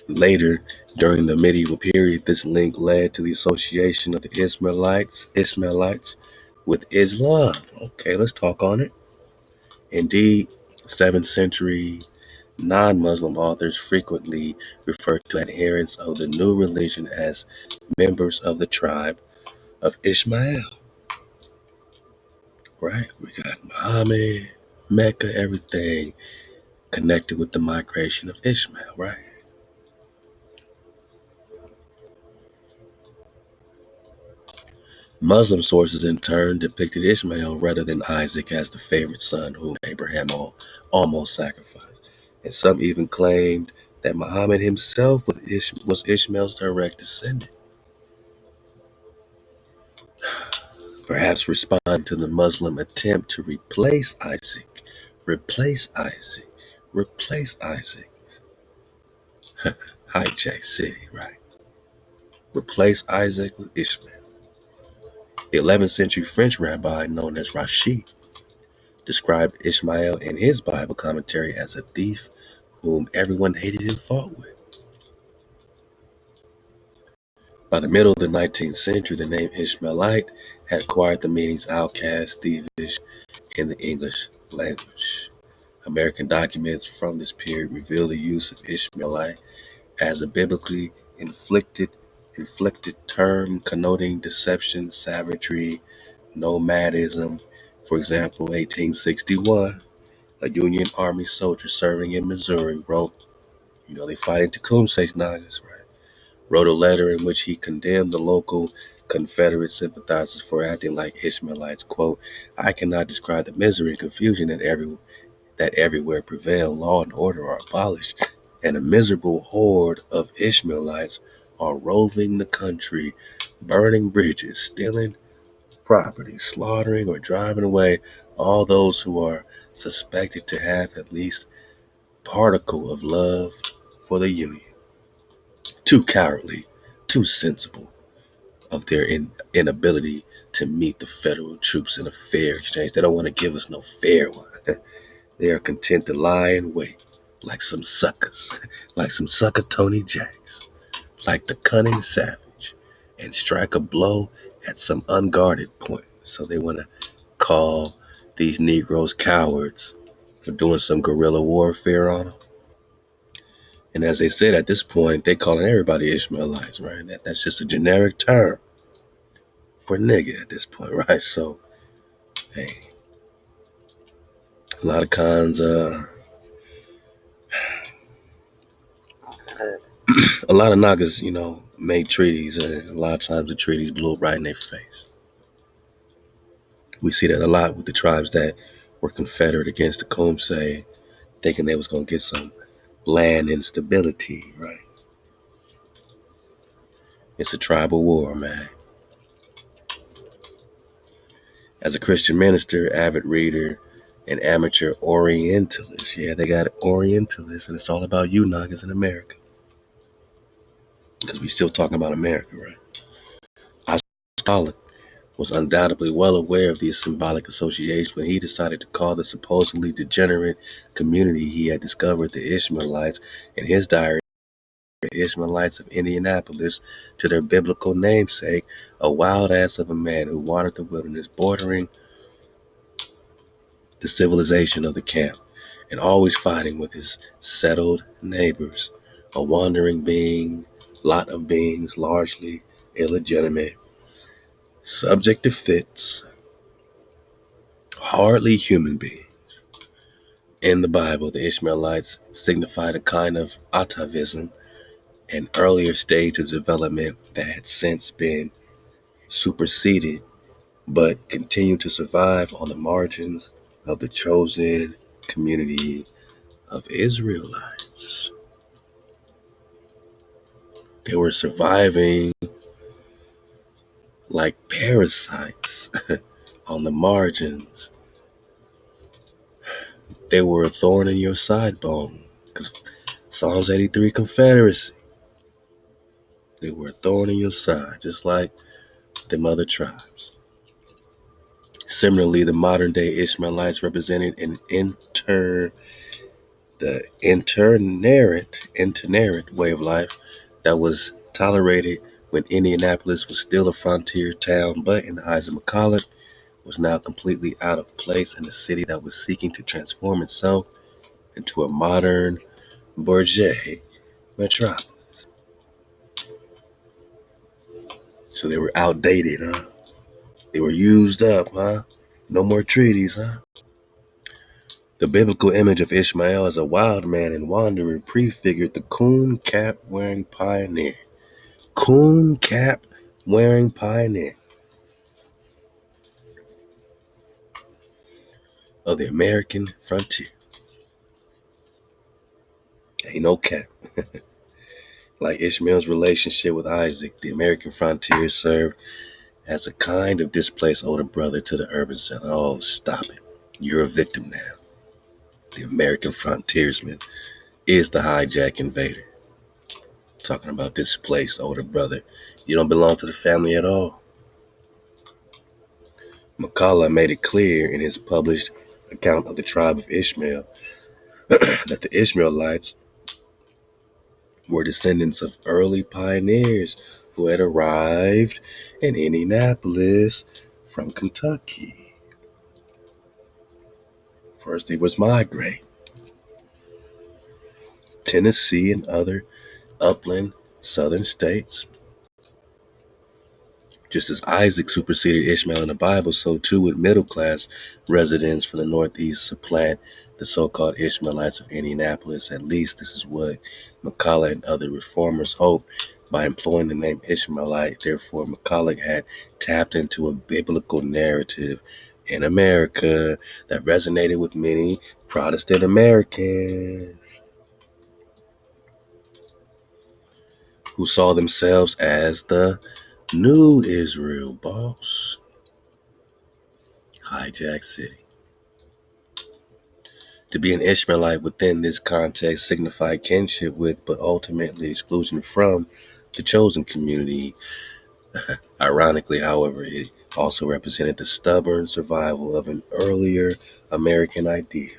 Later, during the medieval period, this link led to the association of the Ishmaelites with Islam. Okay, let's talk on it. Indeed, 7th century non-Muslim authors frequently refer to adherents of the new religion as members of the tribe of Ishmael. Right? We got Muhammad, Mecca, everything connected with the migration of Ishmael, right? Muslim sources in turn depicted Ishmael rather than Isaac as the favorite son whom Abraham almost sacrificed. And some even claimed that Muhammad himself was Ishmael's direct descendant, perhaps responding to the Muslim attempt to replace Isaac. Replace Isaac. Replace Isaac. Hijack City, right? Replace Isaac with Ishmael. The 11th century French rabbi known as Rashi described Ishmael in his Bible commentary as a thief whom everyone hated and fought with. By the middle of the 19th century, the name Ishmaelite had acquired the meanings outcast, thievish in the English language. American documents from this period reveal the use of Ishmaelite as a biblically inflicted term connoting deception, savagery, nomadism. For example, 1861, a Union Army soldier serving in Missouri wrote, they fight in Tecumseh's Nagaz, right? Wrote a letter in which he condemned the local Confederate sympathizers for acting like Ishmaelites. Quote, I cannot describe the misery and confusion that everywhere prevail. Law and order are abolished, and a miserable horde of Ishmaelites are roving the country burning bridges, stealing property, slaughtering or driving away all those who are suspected to have at least particle of love for the Union. Too cowardly, too sensible of their inability to meet the federal troops in a fair exchange. They don't want to give us no fair one. They are content to lie in wait like some suckers, like some sucker Tony Jacks, like the cunning savage, and strike a blow at some unguarded point. So they want to call these Negroes cowards for doing some guerrilla warfare on them. And as they said at this point, they calling everybody Ishmaelites, right? That's just a generic term for nigga at this point, right? So, hey, a lot of cons, a lot of Nagas, made treaties, and a lot of times the treaties blew up right in their face. We see that a lot with the tribes that were confederate against the Tecumseh, thinking they was going to get some land and stability, right? It's a tribal war, man. As a Christian minister, avid reader, and amateur Orientalist, yeah, they got Orientalists, and it's all about you, Nagas, in America. Because we still talking about America, right? Our scholar was undoubtedly well aware of these symbolic associations when he decided to call the supposedly degenerate community he had discovered the Ishmaelites in his diary, Ishmaelites of Indianapolis, to their biblical namesake, a wild ass of a man who wandered the wilderness bordering the civilization of the camp and always fighting with his settled neighbors, a wandering being, lot of beings largely illegitimate, subject to fits, hardly human beings. In the Bible, the Ishmaelites signified a kind of atavism, an earlier stage of development that had since been superseded but continued to survive on the margins of the chosen community of Israelites. They were surviving like parasites on the margins. They were a thorn in your side bone. Because Psalms 83 Confederacy, they were a thorn in your side, just like the mother tribes. Similarly, the modern day Ishmaelites represented the itinerant way of life that was tolerated when Indianapolis was still a frontier town, but in the eyes of McCulloch, was now completely out of place in a city that was seeking to transform itself into a modern bourgeois metropolis. So they were outdated, huh? They were used up, huh? No more treaties, huh? The biblical image of Ishmael as a wild man and wanderer prefigured the coon cap wearing pioneer. Coon cap wearing pioneer of the American frontier. Ain't no cap. Like Ishmael's relationship with Isaac, the American frontier served as a kind of displaced older brother to the urban center. Oh, stop it. You're a victim now. The American frontiersman is the hijack invader. Talking about displaced older brother. You don't belong to the family at all. McCulloch made it clear in his published account of the tribe of Ishmael that the Ishmaelites were descendants of early pioneers who had arrived in Indianapolis from Kentucky. First, he was migrating. Tennessee and other upland southern states. Just as Isaac superseded Ishmael in the Bible, so too would middle-class residents from the Northeast supplant the so-called Ishmaelites of Indianapolis. At least this is what McCulloch and other reformers hoped by employing the name Ishmaelite. Therefore, McCulloch had tapped into a biblical narrative in America that resonated with many Protestant Americans who saw themselves as the New Israel, boss. Hijack City. To be an Ishmaelite within this context signified kinship with, but ultimately exclusion from, the chosen community. Ironically, however, it also represented the stubborn survival of an earlier American idea.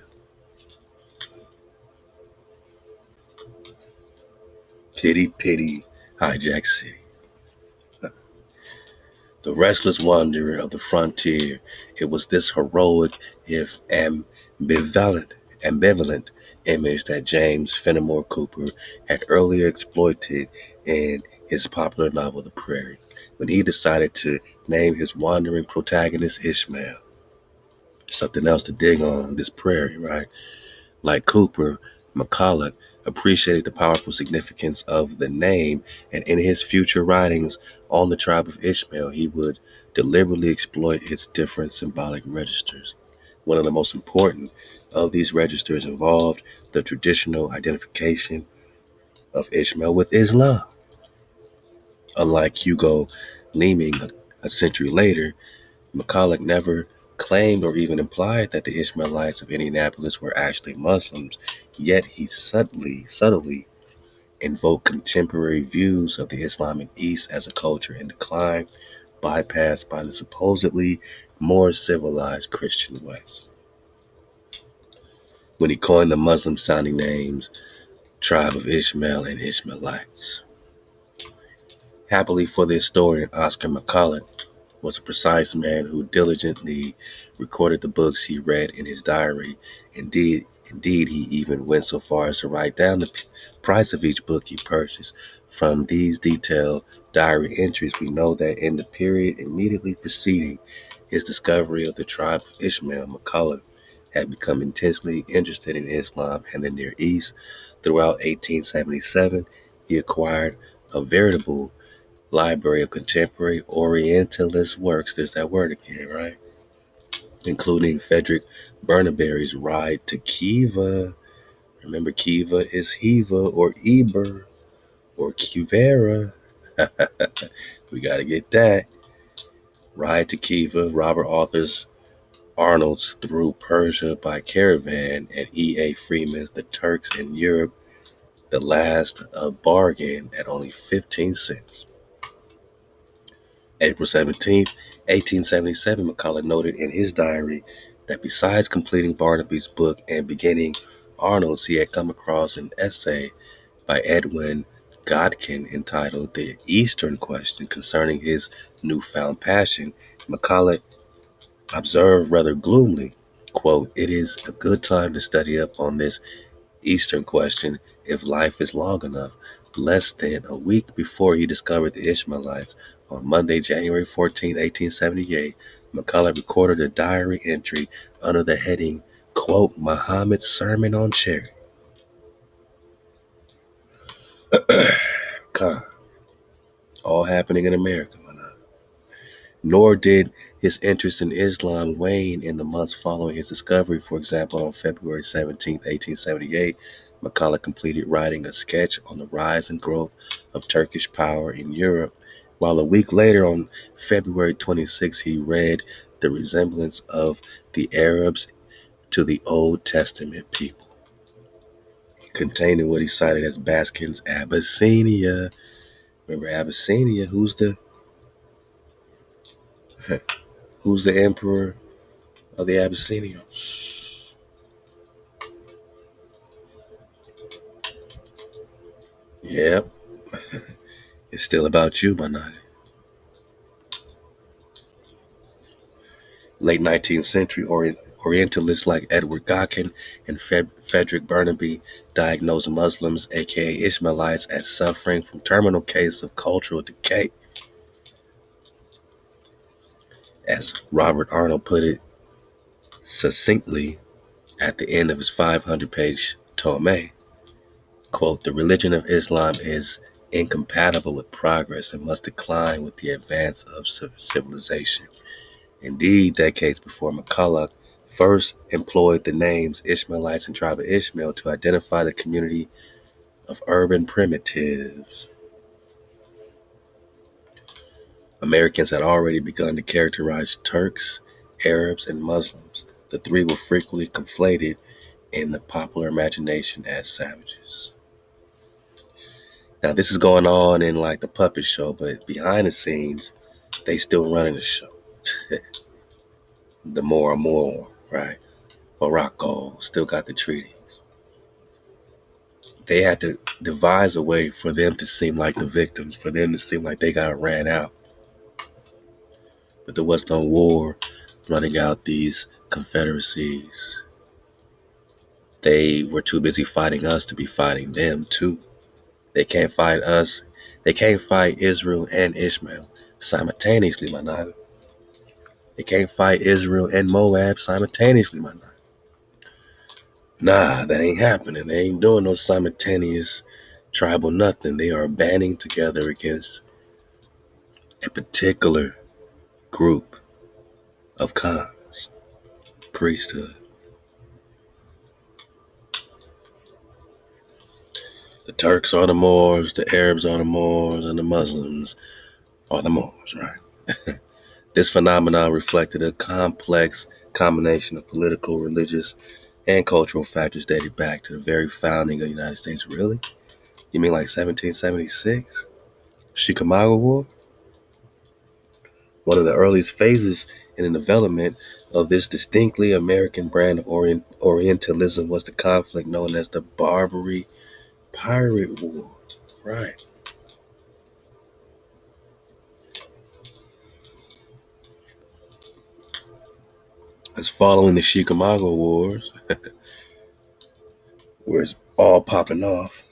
Pity, pity, Hijack City. The restless wanderer of the frontier, it was this heroic, if ambivalent image that James Fenimore Cooper had earlier exploited in his popular novel The Prairie, when he decided to name his wandering protagonist Ishmael. Something else to dig on this prairie, right? Like Cooper, McCulloch appreciated the powerful significance of the name, and in his future writings on the tribe of Ishmael, he would deliberately exploit its different symbolic registers. One of the most important of these registers involved the traditional identification of Ishmael with Islam. Unlike Hugo Leeming a century later, McCulloch never claimed or even implied that the Ishmaelites of Indianapolis were actually Muslims, yet he subtly invoked contemporary views of the Islamic East as a culture in decline, bypassed by the supposedly more civilized Christian West. When he coined the Muslim-sounding names Tribe of Ishmael and Ishmaelites. Happily for the historian Oscar McCulloch, was a precise man who diligently recorded the books he read in his diary. Indeed, he even went so far as to write down the price of each book he purchased. From these detailed diary entries, we know that in the period immediately preceding his discovery of the tribe of Ishmael, McCulloch had become intensely interested in Islam and the Near East. Throughout 1877, he acquired a veritable library of contemporary Orientalist works, there's that word again, right? Including Frederick Bernaberry's Ride to Kiva. Remember, Kiva is Hiva or Eber or Kivera. We got to get that. Ride to Kiva, Robert Arnold's Through Persia by Caravan, and E.A. Freeman's The Turks in Europe, The Last Bargain at only 15 cents. April 17th, 1877, McCulloch noted in his diary that besides completing Barnaby's book and beginning Arnold's, he had come across an essay by Edwin Godkin entitled The Eastern Question concerning his newfound passion. McCulloch observed rather gloomily, quote, "It is a good time to study up on this Eastern question if life is long enough." Less than a week before he discovered the Ishmaelites, on Monday, January 14, 1878, McCulloch recorded a diary entry under the heading, quote, "Muhammad's Sermon on Charity." God, all happening in America. Nor did his interest in Islam wane in the months following his discovery. For example, on February 17, 1878, McCulloch completed writing a sketch on the rise and growth of Turkish power in Europe, while a week later, on February 26, he read the resemblance of the Arabs to the Old Testament people, containing what he cited as Baskin's Abyssinia. Remember Abyssinia? Who's the emperor of the Abyssinians? Yep, it's still about you, my night. Late 19th century Orientalists like Edward Godkin and Frederick Burnaby diagnosed Muslims, aka Ishmaelites, as suffering from terminal case of cultural decay. As Robert Arnold put it succinctly at the end of his 500-page tome, quote, "The religion of Islam is incompatible with progress and must decline with the advance of civilization." Indeed, decades before, McCulloch first employed the names Ishmaelites and Tribe of Ishmael to identify the community of urban primitives. Americans had already begun to characterize Turks, Arabs, and Muslims. The three were frequently conflated in the popular imagination as savages. Now, this is going on in like the puppet show, but behind the scenes, they still running the show. The more, right? Morocco still got the treaty. They had to devise a way for them to seem like the victims, for them to seem like they got ran out. But there was no war running out these confederacies. They were too busy fighting us to be fighting them too. They can't fight us. They can't fight Israel and Ishmael simultaneously, my nigga. They can't fight Israel and Moab simultaneously, my nigga. Nah, that ain't happening. They ain't doing no simultaneous tribal nothing. They are banding together against a particular group of khans, priesthood. The Turks are the Moors, the Arabs are the Moors, and the Muslims are the Moors, right? This phenomenon reflected a complex combination of political, religious, and cultural factors dated back to the very founding of the United States. Really? You mean like 1776? Chickamauga War? One of the earliest phases in the development of this distinctly American brand of Orientalism was the conflict known as the Barbary Pirate War. Right. As following the Chickamauga Wars, where it's all popping off,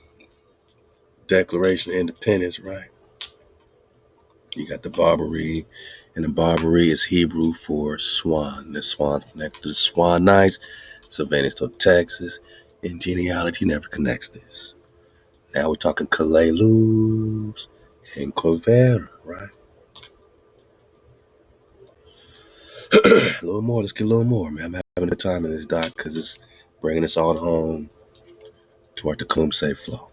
Declaration of Independence, right? You got the Barbary, and the Barbary is Hebrew for swan. The swan's connected to the Swan Knights, Sylvanus to Texas, and genealogy never connects this. Now we're talking Kalelus and Corvera, right? A little more, let's get a little more, man. I'm having a good time in this doc because it's bringing us on home to our Tecumseh flow.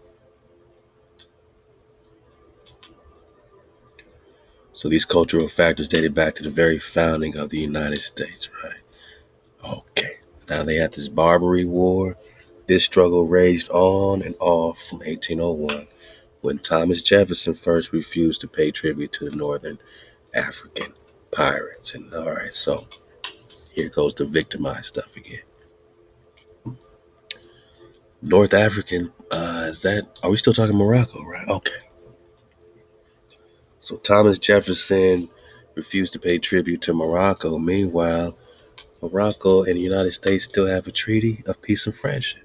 So these cultural factors dated back to the very founding of the United States, right? Okay. Now they had this Barbary War. This struggle raged on and off from 1801 when Thomas Jefferson first refused to pay tribute to the Northern African pirates. And all right, so here goes the victimized stuff again. North African, are we still talking Morocco, right? Okay. So Thomas Jefferson refused to pay tribute to Morocco. Meanwhile, Morocco and the United States still have a treaty of peace and friendship.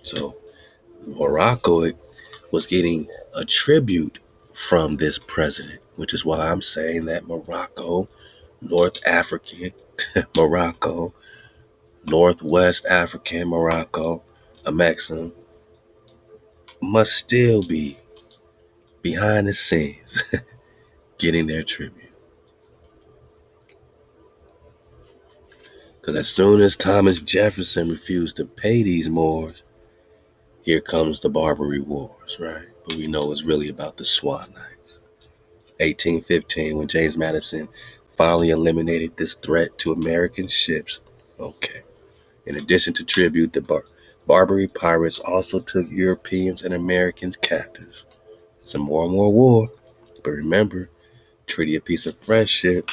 So Morocco was getting a tribute from this president, which is why I'm saying that Morocco, North African Morocco, Northwest African Morocco, a Mexican, must still be behind the scenes getting their tribute. Because as soon as Thomas Jefferson refused to pay these Moors, here comes the Barbary Wars, right? But we know it's really about the Swan Knights. 1815, when James Madison finally eliminated this threat to American ships. Okay. In addition to tribute, the Barbary pirates also took Europeans and Americans captives. Some more and more war. But remember, Treaty of Peace and Friendship,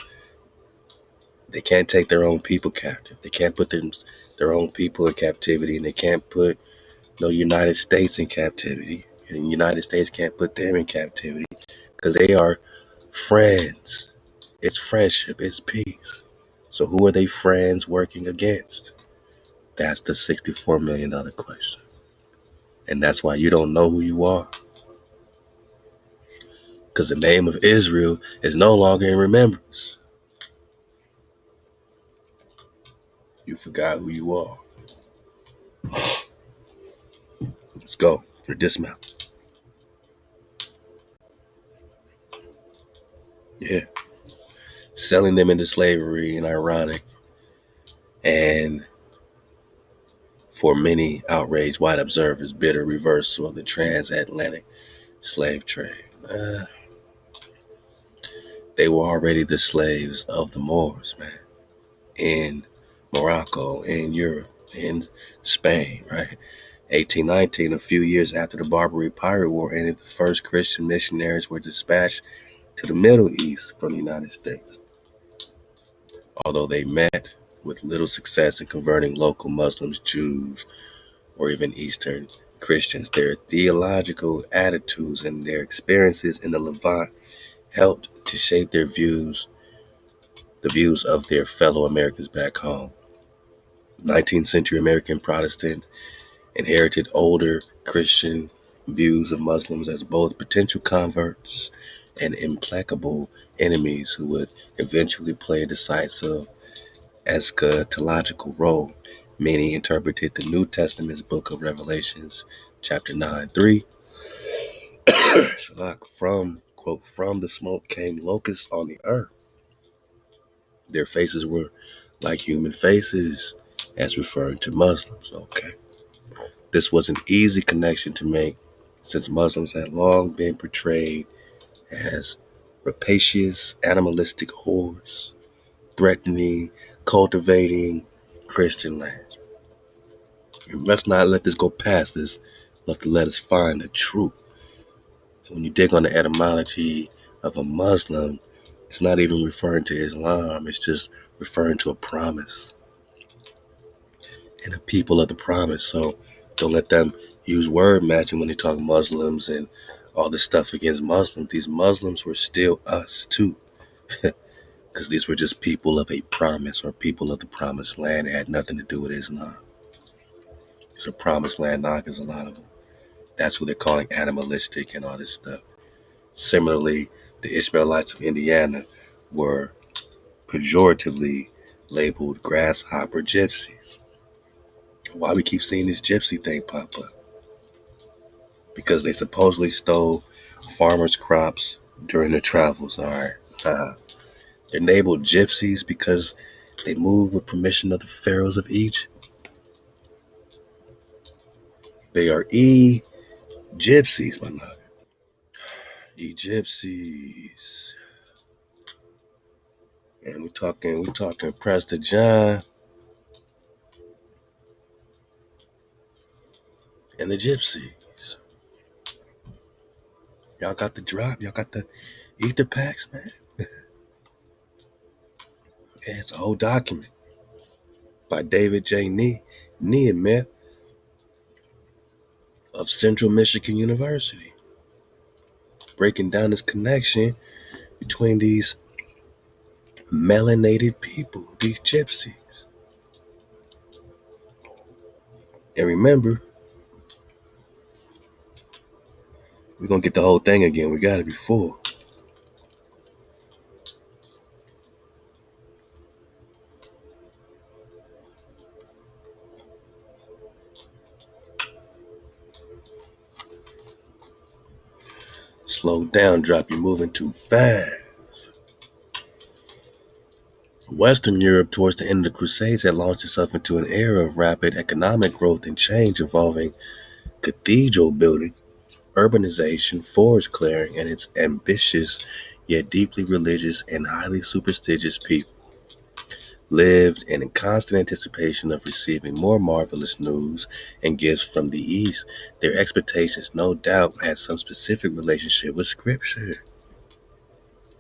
they can't take their own people captive. They can't put their own people in captivity, and they can't put no United States in captivity. And the United States can't put them in captivity because they are friends. It's friendship. It's peace. So who are they friends working against? That's the $64 million question. And that's why you don't know who you are. Because the name of Israel is no longer in remembrance. You forgot who you are. Let's go for dismount. Yeah. Selling them into slavery and ironic. And for many outraged white observers, bitter reversal of the transatlantic slave trade. Uh, they were already the slaves of the Moors, man, in Morocco, in Europe, in Spain, right? 1819, a few years after the Barbary Pirate War ended, the first Christian missionaries were dispatched to the Middle East from the United States. Although they met with little success in converting local Muslims, Jews, or even Eastern Christians, their theological attitudes and their experiences in the Levant helped to shape the views of their fellow Americans back home. 19th century American Protestants inherited older Christian views of Muslims as both potential converts and implacable enemies who would eventually play a decisive eschatological role. Many interpreted the New Testament's book of Revelations, chapter 9:3, from, quote, from the smoke came locusts on the earth. Their faces were like human faces, as referring to Muslims. Okay. This was an easy connection to make since Muslims had long been portrayed as rapacious, animalistic hordes, threatening, cultivating Christian lands. And let's not let this go past us. Let us find the truth. When you dig on the etymology of a Muslim, it's not even referring to Islam. It's just referring to a promise and a people of the promise. So don't let them use word matching when they talk Muslims and all this stuff against Muslims. These Muslims were still us too, because these were just people of a promise or people of the promised land. It had nothing to do with Islam. It's a promised land Nagaz, a lot of them. That's who they're calling animalistic and all this stuff. Similarly, the Ishmaelites of Indiana were pejoratively labeled grasshopper gypsies. Why we keep seeing this gypsy thing pop up? Because they supposedly stole farmers' crops during their travels. All right. They're labeled gypsies because they moved with permission of the pharaohs of Egypt. They are gypsies, my nigga. Gypsies. And we talking Prester John and the gypsies. Y'all got the drop. Y'all got the ether packs, man. Yeah, it's a whole document by David J. Niemeyer of Central Michigan University, breaking down this connection between these melanated people, these gypsies. And remember, we're going to get the whole thing again. We got it before. Slow down, drop. You're moving too fast. Western Europe, towards the end of the Crusades, had launched itself into an era of rapid economic growth and change involving cathedral building, urbanization, forest clearing, and its ambitious yet deeply religious and highly superstitious people lived in constant anticipation of receiving more marvelous news and gifts from the East. Their expectations, no doubt, had some specific relationship with Scripture.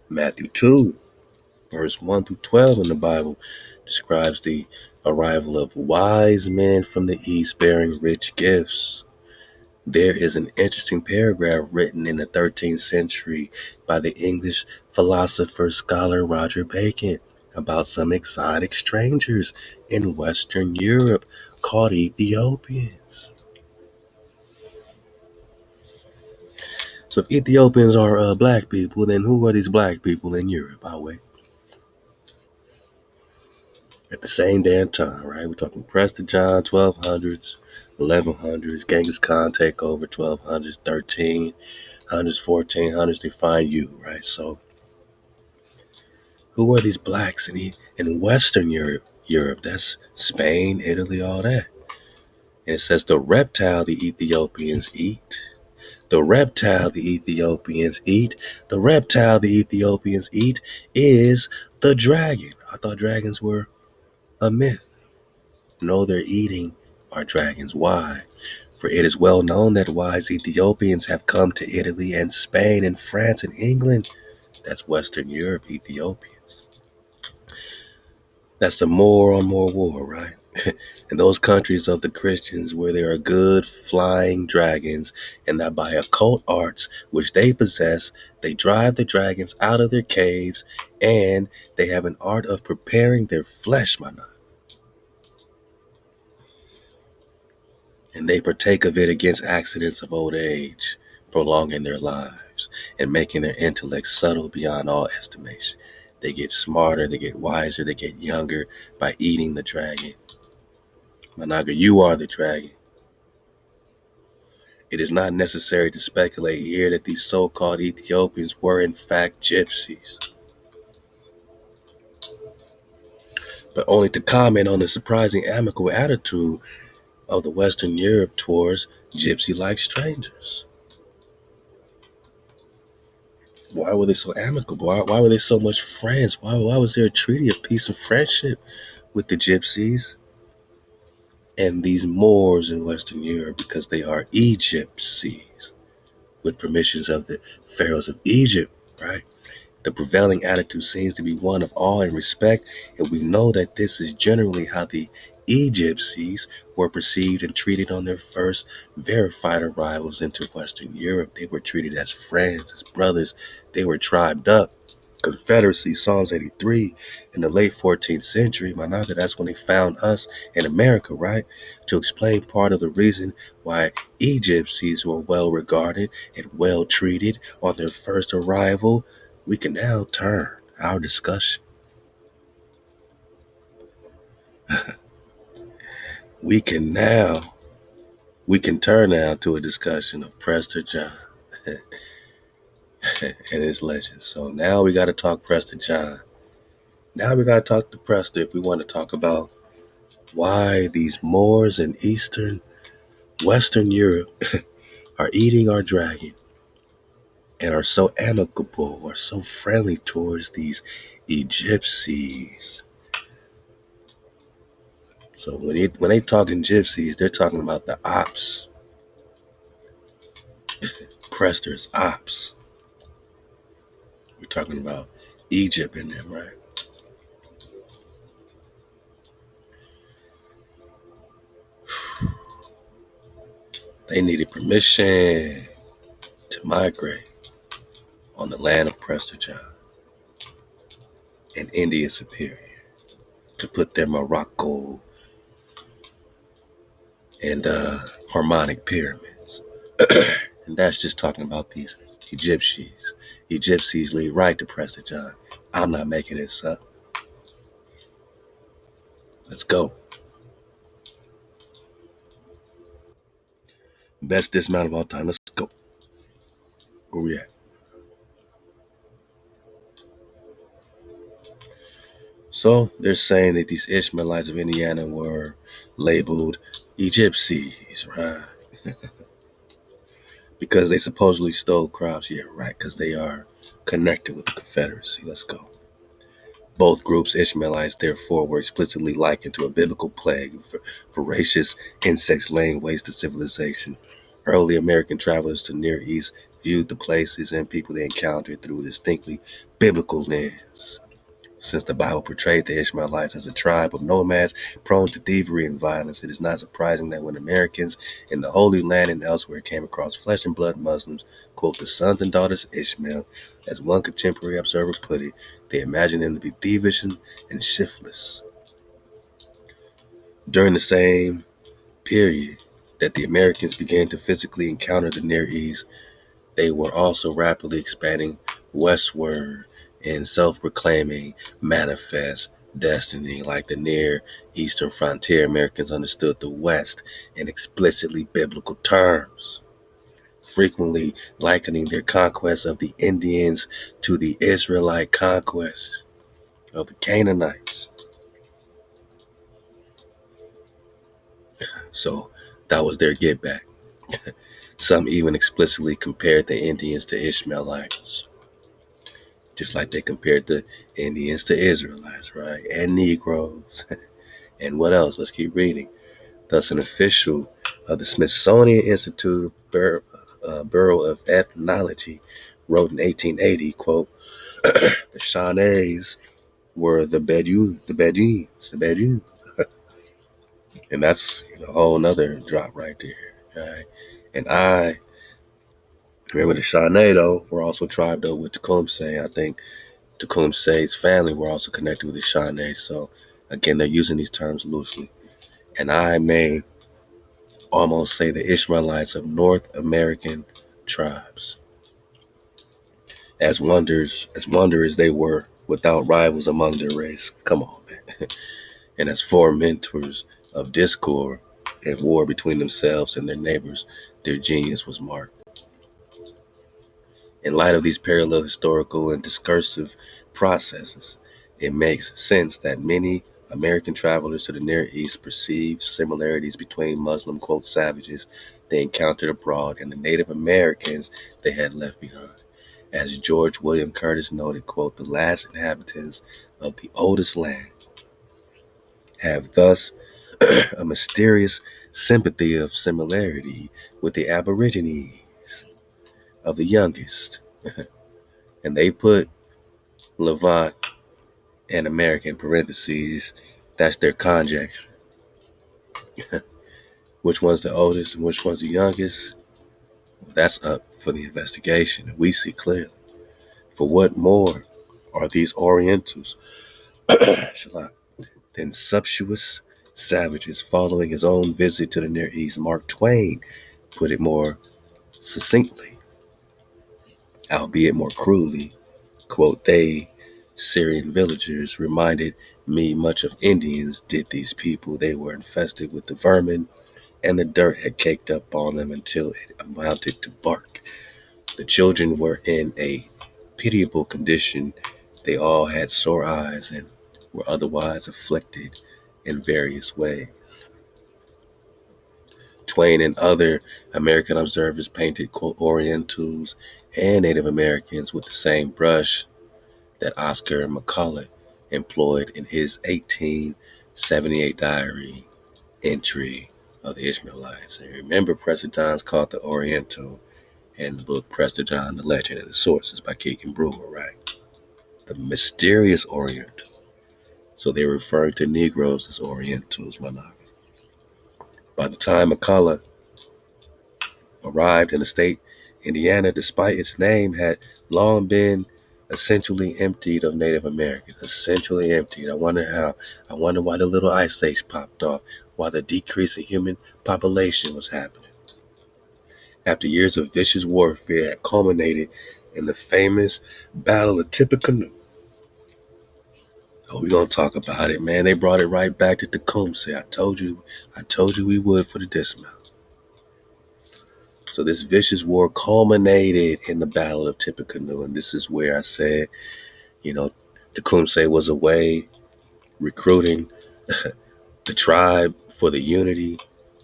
Matthew 2, verse 1 through 12 in the Bible describes the arrival of wise men from the East bearing rich gifts. There is an interesting paragraph written in the 13th century by the English philosopher scholar Roger Bacon about some exotic strangers in Western Europe called Ethiopians. So if Ethiopians are black people, then who are these black people in Europe? I'll wait. At the same damn time, right? We're talking Prester John, 1200s, 1100s, Genghis Khan takeover, 1200s, 1300s, 1400s, they find you, right? So who are these blacks in Western Europe? Europe, that's Spain, Italy, all that. And it says the reptile the Ethiopians eat, The reptile the Ethiopians eat, is the dragon. I thought dragons were a myth. No, they're eating our dragons. Why? For it is well known that wise Ethiopians have come to Italy and Spain and France and England. That's Western Europe, Ethiopians. That's the more on more war, right? In those countries of the Christians where there are good flying dragons, and that by occult arts which they possess, they drive the dragons out of their caves, and they have an art of preparing their flesh, my man. And they partake of it against accidents of old age, prolonging their lives and making their intellect subtle beyond all estimation. They get smarter, they get wiser, they get younger by eating the dragon. Managa, you are the dragon. It is not necessary to speculate here that these so-called Ethiopians were in fact gypsies, but only to comment on the surprising amicable attitude of the Western Europe towards gypsy-like strangers. Why were they so amicable? Why were they so much friends? Why was there a treaty of peace and friendship with the gypsies and these Moors in Western Europe? Because they are Egyptsies with permissions of the pharaohs of Egypt, right? The prevailing attitude seems to be one of awe and respect, and we know that this is generally how the Egyptsies were perceived and treated on their first verified arrivals into Western Europe. They were treated as friends, as brothers. They were tribed up. Confederacy, Psalms 83, in the late 14th century, Managa, that's when they found us in America, right? To explain part of the reason why Egyptsies were well regarded and well treated on their first arrival, we can now turn our discussion. We can turn now to a discussion of Prester John and his legends. So now we got to talk Prester John. Now we got to talk to Prester if we want to talk about why these Moors in Western Europe are eating our dragon and are so amicable or so friendly towards these Egyptsies. So when they talking gypsies, they're talking about the ops. Prester's ops. We're talking about Egypt in them, right? They needed permission to migrate on the land of Prester John and India Superior to put their Morocco and harmonic pyramids. And that's just talking about these Egyptsies. Egyptsies lead right to Prester John. I'm not making this up. Let's go. Best dismount of all time. Let's go. Where we at? So they're saying that these Ishmaelites of Indiana were labeled Egyptsies, right? Because they supposedly stole crops. Yeah, right, because they are connected with the Confederacy. Let's go. Both groups, Ishmaelites, therefore, were explicitly likened to a biblical plague, voracious insects laying waste to civilization. Early American travelers to the Near East viewed the places and people they encountered through a distinctly biblical lens. Since the Bible portrayed the Ishmaelites as a tribe of nomads prone to thievery and violence, it is not surprising that when Americans in the Holy Land and elsewhere came across flesh and blood Muslims, quote, the sons and daughters of Ishmael, as one contemporary observer put it, they imagined them to be thievish and shiftless. During the same period that the Americans began to physically encounter the Near East, they were also rapidly expanding westward in self-proclaiming manifest destiny. Like the Near Eastern frontier, Americans understood the West in explicitly biblical terms, frequently likening their conquest of the Indians to the Israelite conquest of the Canaanites. So that was their get back. Some even explicitly compared the Indians to Ishmaelites, just like they compared the Indians to Israelites, right? And Negroes. And what else? Let's keep reading. Thus, an official of the Smithsonian Institute of Bureau of Ethnology wrote in 1880, quote, the Shawnees were the Bedouins. And that's a whole nother drop right there. Right? And I remember the Shawnee, though, were also tribed up with Tecumseh. I think Tecumseh's family were also connected with the Shawnee. So, again, they're using these terms loosely. And I may almost say the Ishmaelites of North American tribes. As wanderers they were, without rivals among their race. Come on, man. And as fomenters of discord and war between themselves and their neighbors, their genius was marked. In light of these parallel historical and discursive processes, it makes sense that many American travelers to the Near East perceived similarities between Muslim, quote, savages they encountered abroad and the Native Americans they had left behind. As George William Curtis noted, quote, the last inhabitants of the oldest land have thus a mysterious sympathy of similarity with the Aborigines of the youngest. And they put Levant and American parentheses. That's their conjecture. Which one's the oldest and which one's the youngest? Well, that's up for the investigation. We see clearly. For what more are these Orientals than sumptuous savages following his own visit to the Near East? Mark Twain put it more succinctly, albeit more cruelly. Quote, they, Syrian villagers, reminded me much of Indians did these people. They were infested with the vermin, and the dirt had caked up on them until it amounted to bark. The children were in a pitiable condition. They all had sore eyes and were otherwise afflicted in various ways. Twain and other American observers painted, quote, Orientals and Native Americans with the same brush that Oscar McCullough employed in his 1878 diary entry of the Ishmaelites. And remember, Prester John's called the Oriental in the book Prester John, the Legend and the Sources by Keegan Brewer, right? The mysterious Oriental. So they referred to Negroes as Orientals, my love. By the time McCullough arrived in the state, Indiana, despite its name, had long been essentially emptied of Native Americans. Essentially emptied. I wonder how. I wonder why the little ice age popped off, why the decrease in human population was happening. After years of vicious warfare had culminated in the famous Battle of Tippecanoe. Oh, we're gonna talk about it, man. They brought it right back to Tecumseh. I told you we would for the dismount. So this vicious war culminated in the Battle of Tippecanoe, and this is where I said, Tecumseh was away recruiting the tribe for the unity.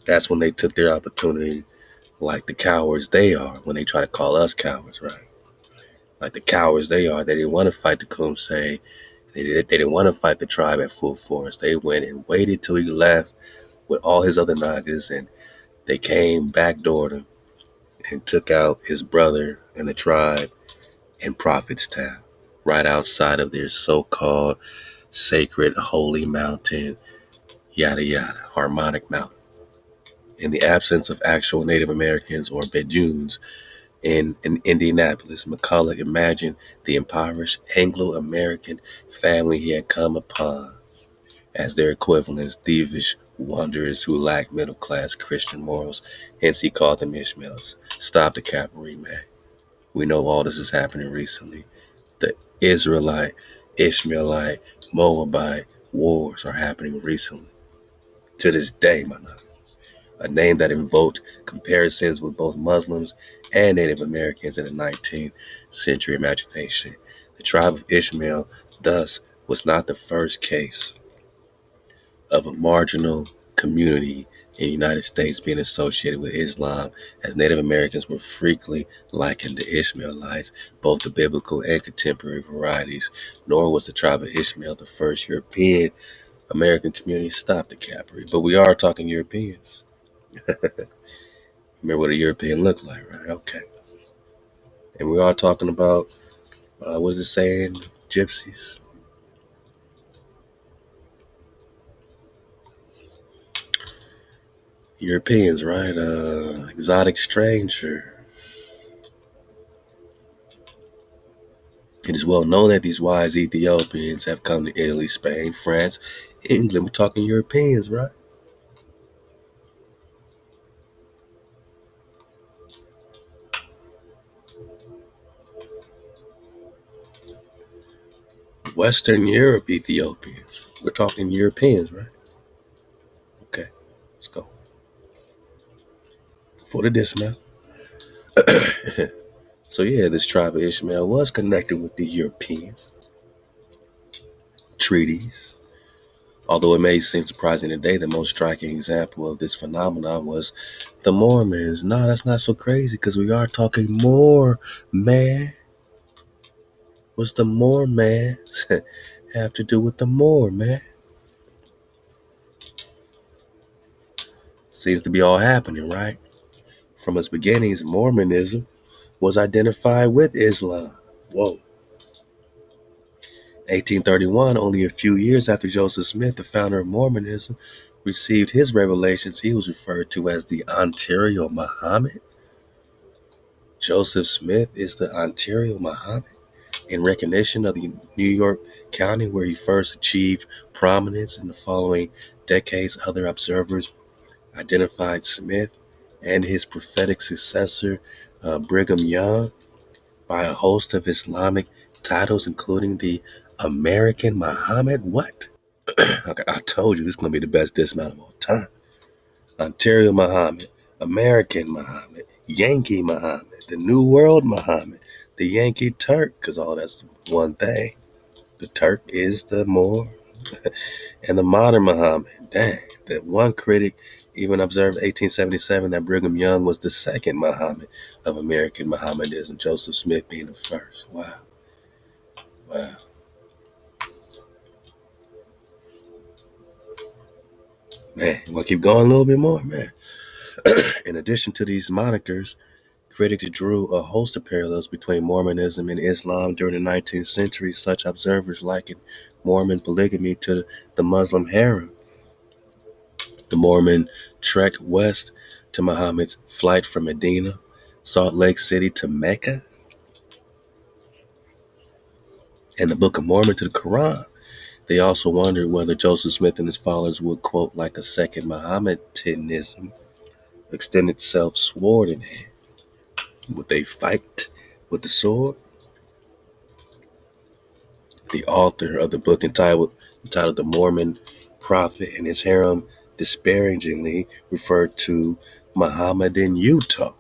That's when they took their opportunity, like the cowards they are, when they try to call us cowards, right? Like the cowards they are, they didn't want to fight Tecumseh. They didn't want to fight the tribe at full force. They went and waited till he left with all his other Nagas, and they came backdoored him and took out his brother and the tribe in Prophetstown, right outside of their so-called sacred holy mountain, yada yada, Harmonic Mountain. In the absence of actual Native Americans or Bedouins in Indianapolis, McCullough imagined the impoverished Anglo-American family he had come upon as their equivalents, thievish wanderers who lacked middle-class Christian morals. Hence, he called them Ishmaels. Stop the cavalry, man. We know all this is happening recently. The Israelite, Ishmaelite, Moabite wars are happening recently. To this day, my love. A name that invoked comparisons with both Muslims and Native Americans in the 19th century imagination. The tribe of Ishmael, thus, was not the first case of a marginal community in the United States being associated with Islam, as Native Americans were frequently likened to Ishmaelites, both the biblical and contemporary varieties. Nor was the tribe of Ishmael the first European American community. Stop the capery. But we are talking Europeans. Remember what a European looked like, right? Okay. And we are talking about, what is it saying? Gypsies. Europeans, right? Exotic stranger. It is well known that these wise Ethiopians have come to Italy, Spain, France, England. We're talking Europeans, right? Western Europe Ethiopians. We're talking Europeans, right? Okay, let's go. For the dismount. So yeah, this tribe of Ishmael was connected with the Europeans. Treaties. Although it may seem surprising today, the most striking example of this phenomenon was the Mormons. No, that's not so crazy because we are talking more, man. What's the more, man? Have to do with the more, man? Seems to be all happening, right? From its beginnings, Mormonism was identified with Islam. Whoa. 1831, only a few years after Joseph Smith, the founder of Mormonism, received his revelations, he was referred to as the Ontario Muhammad. Joseph Smith is the Ontario Muhammad in recognition of the New York County where he first achieved prominence. In the following decades, other observers identified Smith and his prophetic successor, Brigham Young, by a host of Islamic titles, including the American Muhammad. What? Okay, I told you this is going to be the best dismount of all time. Ontario Muhammad, American Muhammad, Yankee Muhammad, the New World Muhammad, the Yankee Turk, because all that's one thing. The Turk is the more, and the modern Muhammad. Dang, that one critic even observed 1877 that Brigham Young was the second Muhammad of American Mohammedism, Joseph Smith being the first. Wow. Wow. Man, you want to keep going a little bit more, man? In addition to these monikers, critics drew a host of parallels between Mormonism and Islam during the 19th century. Such observers likened Mormon polygamy to the Muslim harem. The Mormon trek west to Muhammad's flight from Medina, Salt Lake City to Mecca, and the Book of Mormon to the Quran. They also wondered whether Joseph Smith and his followers would, quote, like a second Mohammedanism, extend itself sword in hand. Would they fight with the sword? The author of the book entitled The Mormon Prophet and His Harem disparagingly referred to Muhammad in Utah.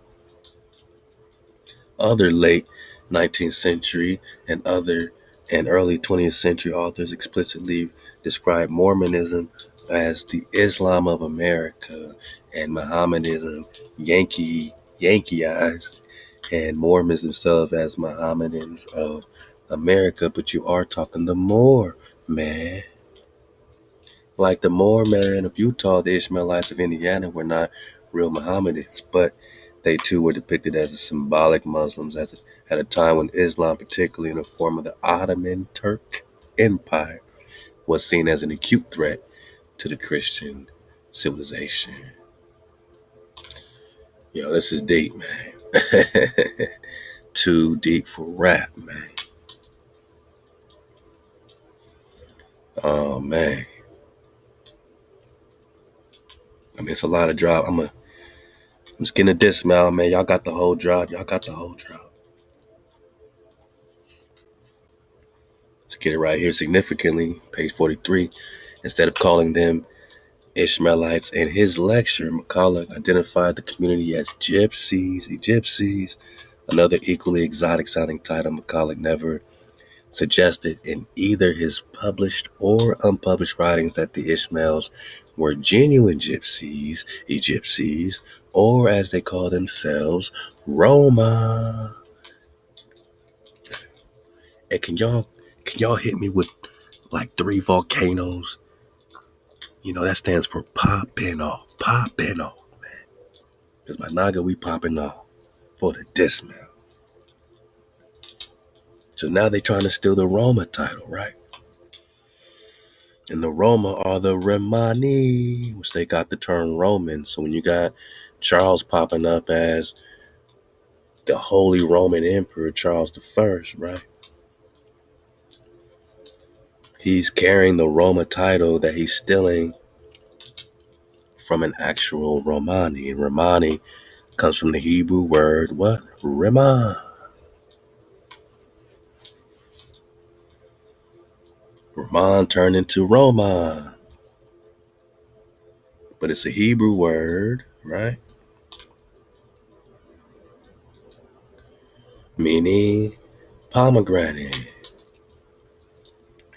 Other late 19th century and early 20th century authors explicitly describe Mormonism as the Islam of America and Mohammedanism Yankeeized, and Mormons themselves as Mohammedans of America. But you are talking the Moor, man. Like the Moor man of Utah, the Ishmaelites of Indiana were not real Mohammedans, but they too were depicted as symbolic Muslims at a time when Islam, particularly in the form of the Ottoman Turk Empire, was seen as an acute threat to the Christian civilization. Yo, this is deep, man. Too deep for rap, man. Oh, man. I mean, it's a lot of drop. I'm just getting a dismount, man. Y'all got the whole drop. Let's get it right here. Significantly, page 43. Instead of calling them Ishmaelites in his lecture, McCulloch identified the community as gypsies. Another equally exotic sounding title. McCulloch never suggested in either his published or unpublished writings that the Ishmaels were genuine gypsies, or as they call themselves, Roma. And can y'all hit me with like 3 volcanoes? You know, that stands for popping off, man. Because my Naga, we popping off for the dismount. So now they trying to steal the Roma title, right? And the Roma are the Romani, which they got the term Roman. So when you got Charles popping up as the Holy Roman Emperor Charles I, right? He's carrying the Roma title that he's stealing from an actual Romani. And Romani comes from the Hebrew word, what? Rema. Roman turned into Roma. But it's a Hebrew word, right? Meaning pomegranate.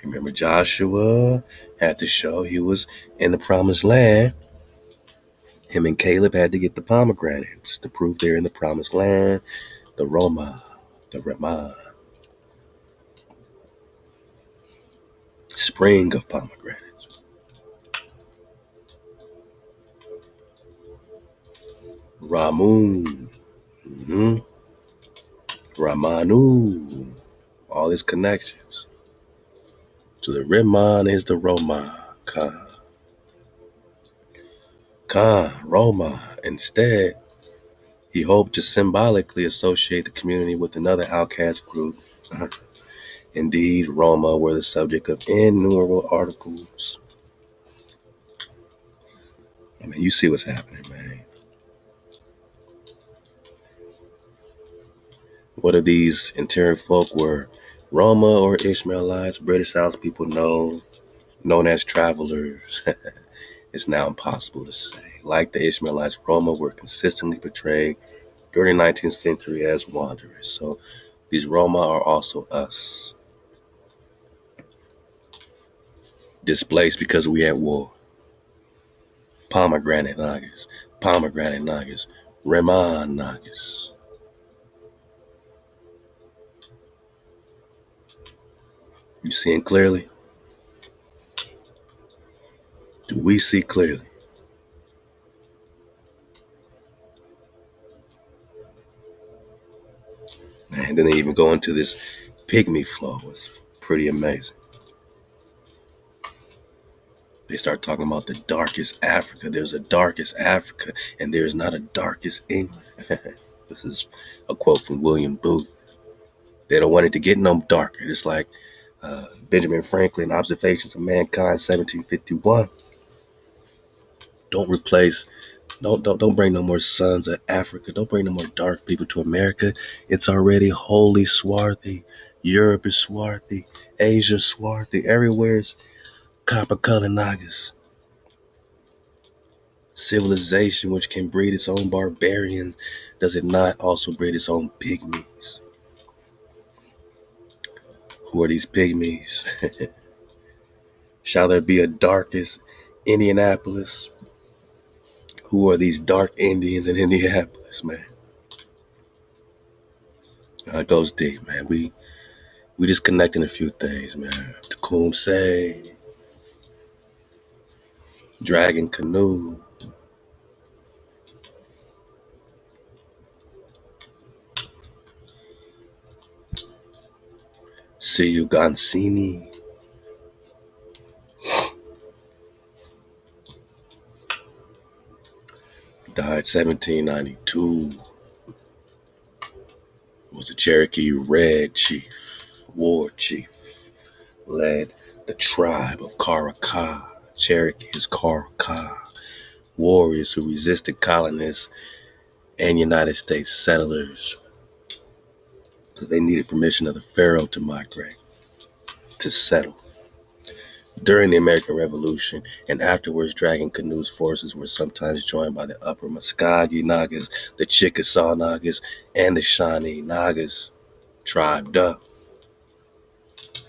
Remember, Joshua had to show he was in the promised land. Him and Caleb had to get the pomegranates to prove they're in the promised land. The Roma, the Rema, spring of pomegranates. Ramun, Ramanu, all his connections. So the Riman is the Roma, Khan, Roma. Instead, he hoped to symbolically associate the community with another outcast group. Indeed, Roma were the subject of innumerable articles. I mean, you see what's happening, man. What of these interior folk were Roma or Ishmaelites, British House people known as travelers? It's now impossible to say. Like the Ishmaelites, Roma were consistently portrayed during the 19th century as wanderers. So these Roma are also us, displaced because we at war. Pomegranate Nagas, Reman Nagas. You seeing clearly? Do we see clearly? And then they even go into this pygmy flow. It's pretty amazing. They start talking about the darkest Africa. There's a darkest Africa, and there's not a darkest England. This is a quote from William Booth. They don't want it to get no darker. It's like Benjamin Franklin, Observations of Mankind, 1751. Don't replace, don't bring no more sons of Africa. Don't bring no more dark people to America. It's already wholly swarthy. Europe is swarthy. Asia swarthy. Everywhere's copper colored Nagas. Civilization which can breed its own barbarians, does it not also breed its own pygmies? Who are these pygmies? Shall there be a darkest Indianapolis? Who are these dark Indians in Indianapolis, man? It goes deep, man. We just connecting a few things, man. Tecumseh, Dragon Canoe, Siyu Gansini, died 1792, was a Cherokee Red Chief, War Chief, led the tribe of Karaka. Cherokee is Karaka, warriors who resisted colonists and United States settlers because they needed permission of the Pharaoh to migrate, to settle. During the American Revolution and afterwards, Dragon Canoe's forces were sometimes joined by the Upper Muskogee Nagas, the Chickasaw Nagas, and the Shawnee Nagas, tribed up,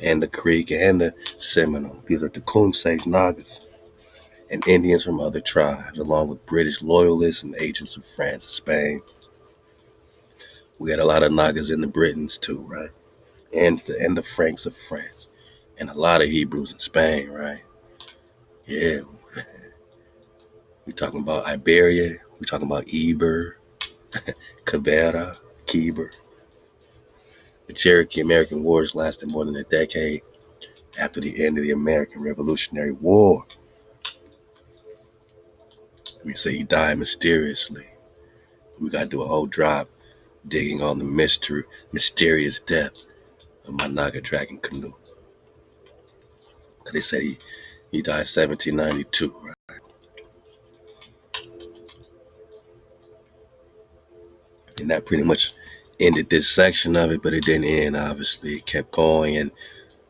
and the Creek and the Seminole. These are Tecumseh's Nagas. and Indians from other tribes, along with British loyalists and agents of France and Spain. We had a lot of Nagas in the Britons too, right? And the Franks of France, and a lot of Hebrews in Spain, right? Yeah, we talking about Iberia. We talking about Eber, Cabrera, Keber. The Cherokee-American Wars lasted more than a decade after the end of the American Revolutionary War. We say he died mysteriously. We got to do a whole drop digging on the mysterious death of my Naga dragon canoe. They said he died 1792, right? And that pretty much ended this section of it, but it didn't end, obviously. It kept going, and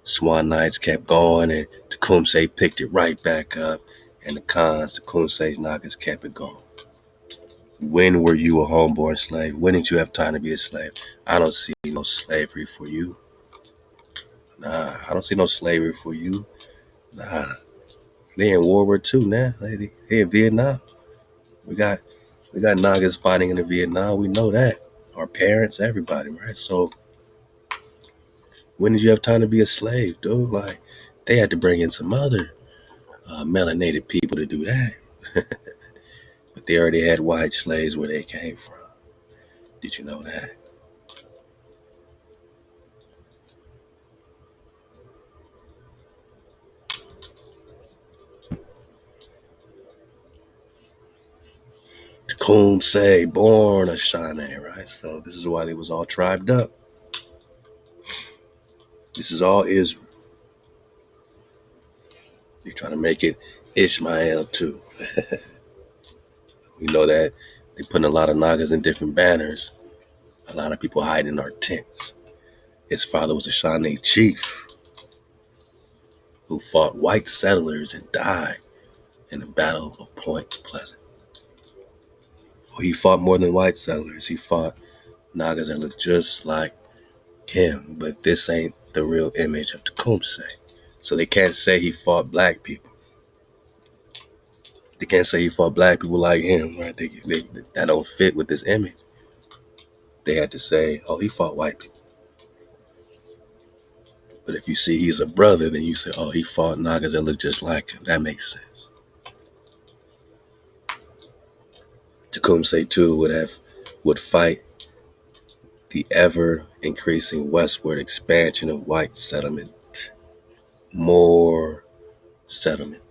Swan Knights kept going, and Tecumseh picked it right back up, and the Tecumseh's Nagas kept it going. When were you a homeborn slave? When did you have time to be a slave? I don't see no slavery for you. Nah, I don't see no slavery for you. Nah, they in World War II now. They in Vietnam. We got Nagas fighting in the Vietnam. We know that. Our parents, everybody, right? So when did you have time to be a slave, dude? Like, they had to bring in some other melanated people to do that. But they already had white slaves where they came from. Did you know that? Tecumseh, born a Shawnee, right? So this is why they was all tribed up. This is all Israel. They're trying to make it Ishmael too. We know that they putting a lot of Nagas in different banners. A lot of people hiding in our tents. His father was a Shawnee chief who fought white settlers and died in the Battle of Point Pleasant. Well, he fought more than white settlers. He fought Nagas that looked just like him, but this ain't the real image of Tecumseh. So they can't say he fought black people. They can't say he fought black people like him, right? That don't fit with this image. They had to say, oh, he fought white people. But if you see he's a brother, then you say, oh, he fought Nagas that look just like him. That makes sense. Tecumseh too would fight the ever increasing westward expansion of white settlement. More settlement.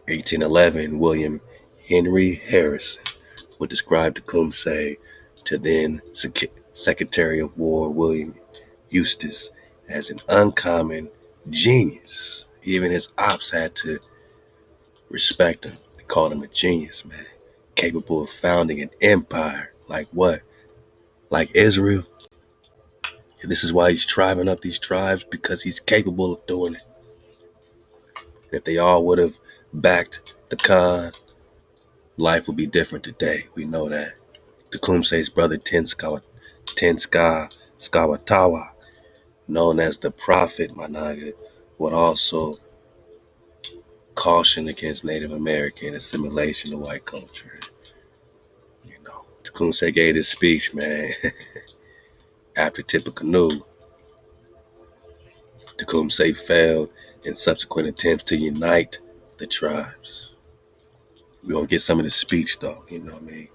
1811, William Henry Harrison would describe Tecumseh to then Secretary of War William Eustis as an uncommon genius. Even his ops had to respect him. They called him a genius, man. Capable of founding an empire. Like what? Like Israel? And this is why he's tribing up these tribes, because he's capable of doing it. And if they all would have backed the Khan, life would be different today. We know that. Tecumseh's brother Skawatawa, known as the Prophet Managa, would also caution against Native American assimilation to white culture. You know, Tecumseh gave his speech, man, after Tippecanoe. Tecumseh failed in subsequent attempts to unite the tribes. We're going to get some of the speech, though, you know what I mean?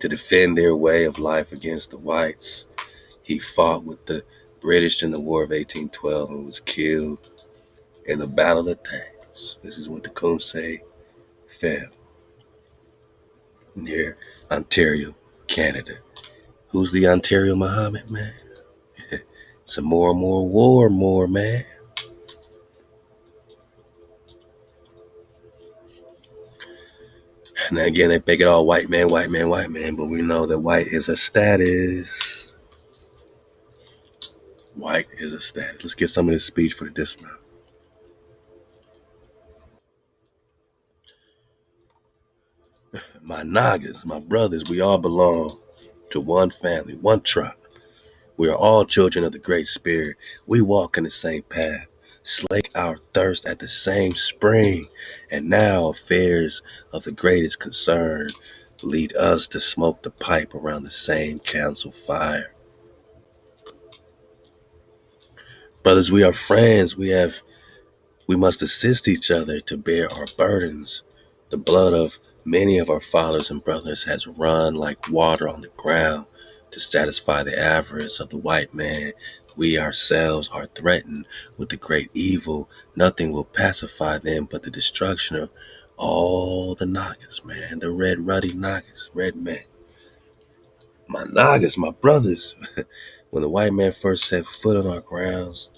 To defend their way of life against the whites, he fought with the British in the War of 1812 and was killed in the Battle of Thames. This is when Tecumseh fell near Ontario, Canada. Who's the Ontario Muhammad, man? Some more, man. Now again, they make it all white man, but we know that white is a status. White is a status. Let's get some of this speech for the dismount. My Nagas, my brothers, we all belong to one family, one tribe. We are all children of the Great Spirit. We walk in the same path. slake our thirst at the same spring, and now affairs of the greatest concern lead us to smoke the pipe around the same council fire. Brothers, we are friends. We must assist each other to bear our burdens. The blood of many of our fathers and brothers has run like water on the ground to satisfy the avarice of the white man. We ourselves are threatened with the great evil. Nothing will pacify them but the destruction of all the Nagaz, man. The red ruddy Nagaz, red men. My Nagaz, my brothers. When the white man first set foot on our grounds,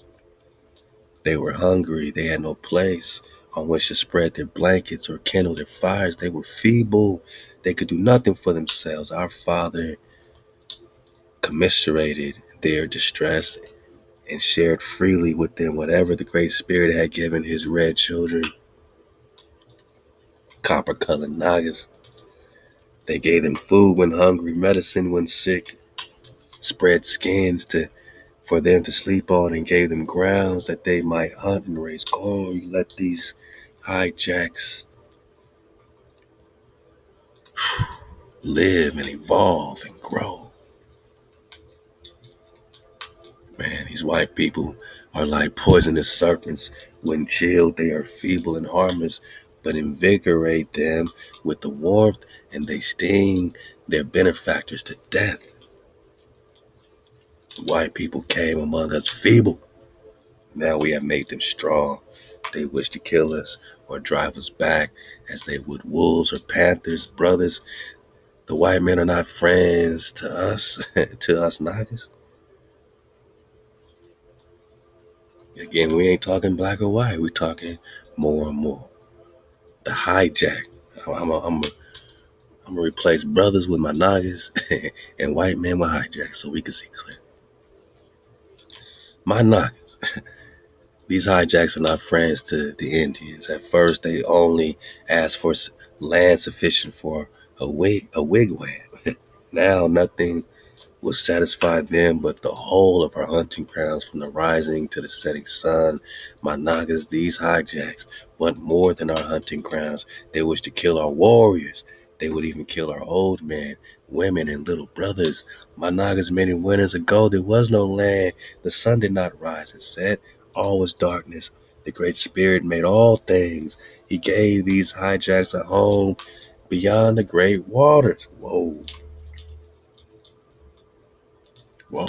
they were hungry. They had no place on which to spread their blankets or kindle their fires. They were feeble. They could do nothing for themselves. Our Father commiserated their distress and shared freely with them whatever the Great Spirit had given his red children, copper-colored Nagas. They gave them food when hungry, medicine when sick, spread skins for them to sleep on, and gave them grounds that they might hunt and raise corn. You let these hijacks live and evolve and grow. Man, these white people are like poisonous serpents. When chilled, they are feeble and harmless, but invigorate them with the warmth and they sting their benefactors to death. The white people came among us feeble. Now we have made them strong. They wish to kill us or drive us back as they would wolves or panthers. Brothers, the white men are not friends to us, to us Nagas. Again, we ain't talking black or white. We talking more and more. The hijack. I'm gonna replace brothers with my Nagas and white men with hijacks so we can see clear. My Nagas. These hijacks are not friends to the Indians. At first, they only asked for land sufficient for a wigwam. Now, nothing will satisfy them but the whole of our hunting grounds from the rising to the setting sun. My Nagas, these hijacks want more than our hunting grounds. They wish to kill our warriors. They would even kill our old men, women, and little brothers. My Nagas, many winters ago, there was no land. The sun did not rise and set. All was darkness. The Great Spirit made all things. He gave these hijacks a home beyond the great waters. Whoa. Whoa.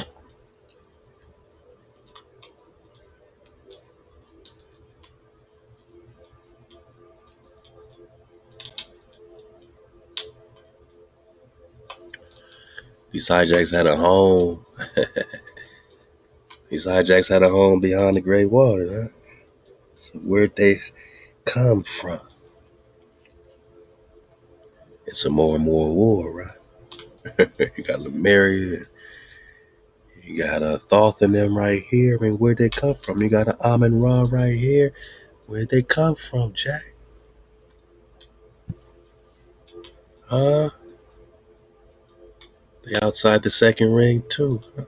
These hijacks had a home. These hijacks had a home beyond the great waters, huh? So where'd they come from? It's a more and more war, right? You got Lemuria, you got a Thoth in them right here. I mean, where'd they come from? You got an Amun Ra right here. Where'd they come from, Jack? Huh? They outside the second ring too. Huh?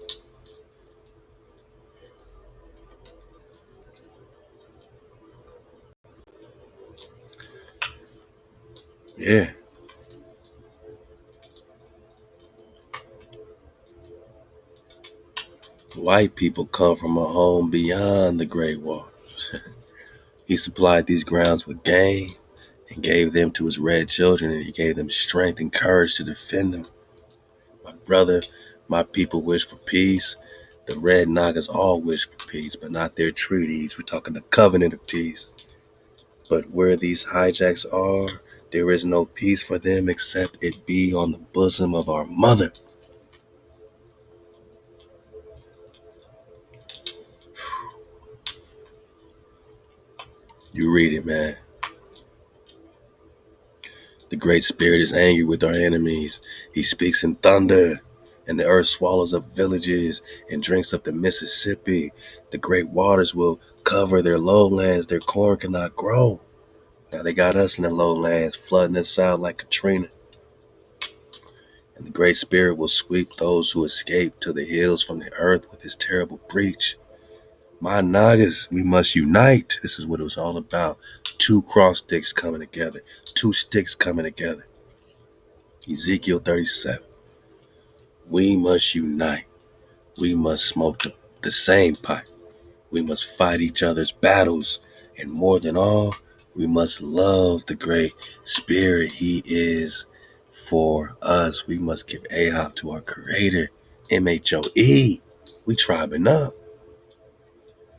Yeah. White people come from a home beyond the great waters. He supplied these grounds with game and gave them to his red children, and he gave them strength and courage to defend them. My brother, my people wish for peace. The red Nagas all wish for peace, but not their treaties. We're talking the covenant of peace. But where these hijacks are, there is no peace for them except it be on the bosom of our mother. You read it, man. The Great Spirit is angry with our enemies. He speaks in thunder, and the earth swallows up villages and drinks up the Mississippi. The great waters will cover their lowlands. Their corn cannot grow. Now they got us in the lowlands, flooding us out like Katrina. And the Great Spirit will sweep those who escape to the hills from the earth with his terrible breach. My Nagas, we must unite. This is what it was all about. Two cross sticks coming together. Two sticks coming together. Ezekiel 37. We must unite. We must smoke the same pipe. We must fight each other's battles. And more than all, we must love the great spirit he is for us. We must give Ahab to our creator. MHOE. We tribing up.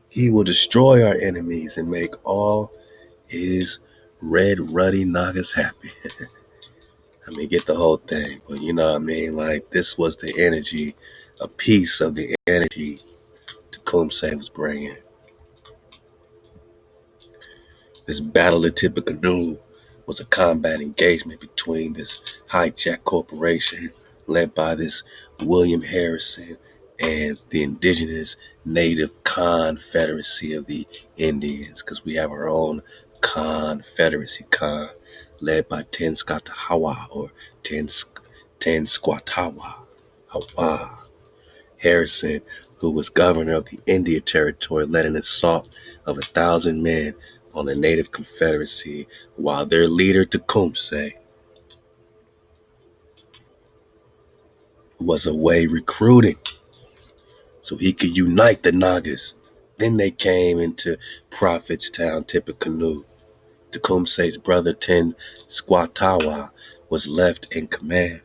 He will destroy our enemies and make all his red ruddy Nagas happy. I mean, get the whole thing. But you know what I mean? Like, this was the energy, a piece of the energy Tecumseh was bringing. This battle at Tippecanoe was a combat engagement between this hijack corporation led by this William Harrison and the indigenous Native Confederacy of the Indians, because we have our own Confederacy, led by Tenskwatawa or Tenskwatawa Hawa. Harrison, who was governor of the India Territory, led an assault of 1,000 men on the Native Confederacy, while their leader, Tecumseh, was away recruiting so he could unite the Nagas. Then they came into Prophetstown, Tippecanoe. Tecumseh's brother, Tenskwatawa, was left in command.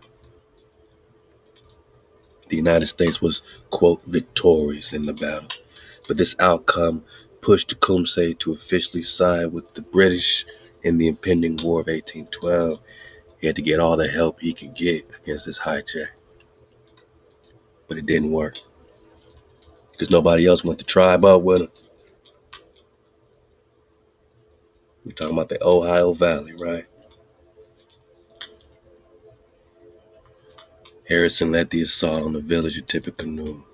The United States was, quote, victorious in the battle. But this outcome pushed Tecumseh to officially side with the British in the impending War of 1812. He had to get all the help he could get against this hijack. But it didn't work, because nobody else went to tribe up with him. We're talking about the Ohio Valley, right? Harrison led the assault on the village of Tippecanoe,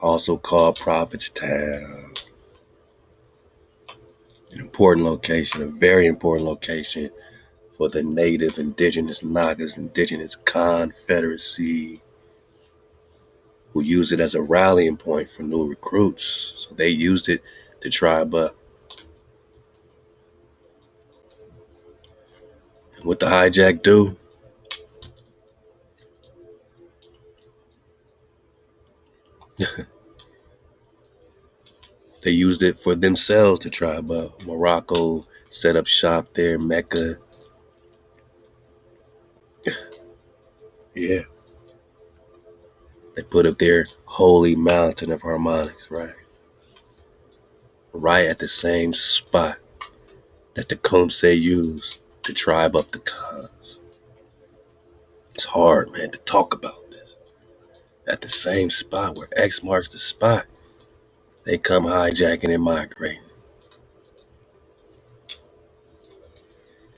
also called Prophetstown. An important location, a very important location for the native indigenous Nagas, indigenous Confederacy, who used it as a rallying point for new recruits. So they used it to tribe up. And what the hijack do? They used it for themselves to tribe up. Morocco set up shop there, Mecca. Yeah. They put up their holy mountain of harmonics, right? Right at the same spot that the Tecumseh used to tribe up the cons. It's hard, man, to talk about this. At the same spot where X marks the spot, they come hijacking and migrating.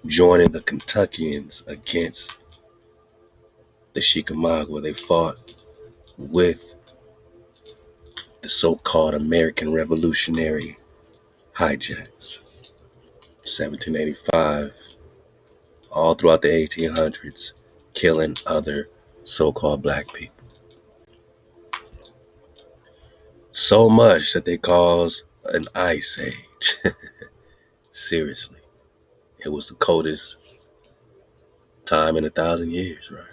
Joining the Kentuckians against the Chickamauga. They fought with the so-called American Revolutionary hijacks. 1785, all throughout the 1800s, killing other so-called black people. So much that they caused an ice age. Seriously. It was the coldest time in 1,000 years, right?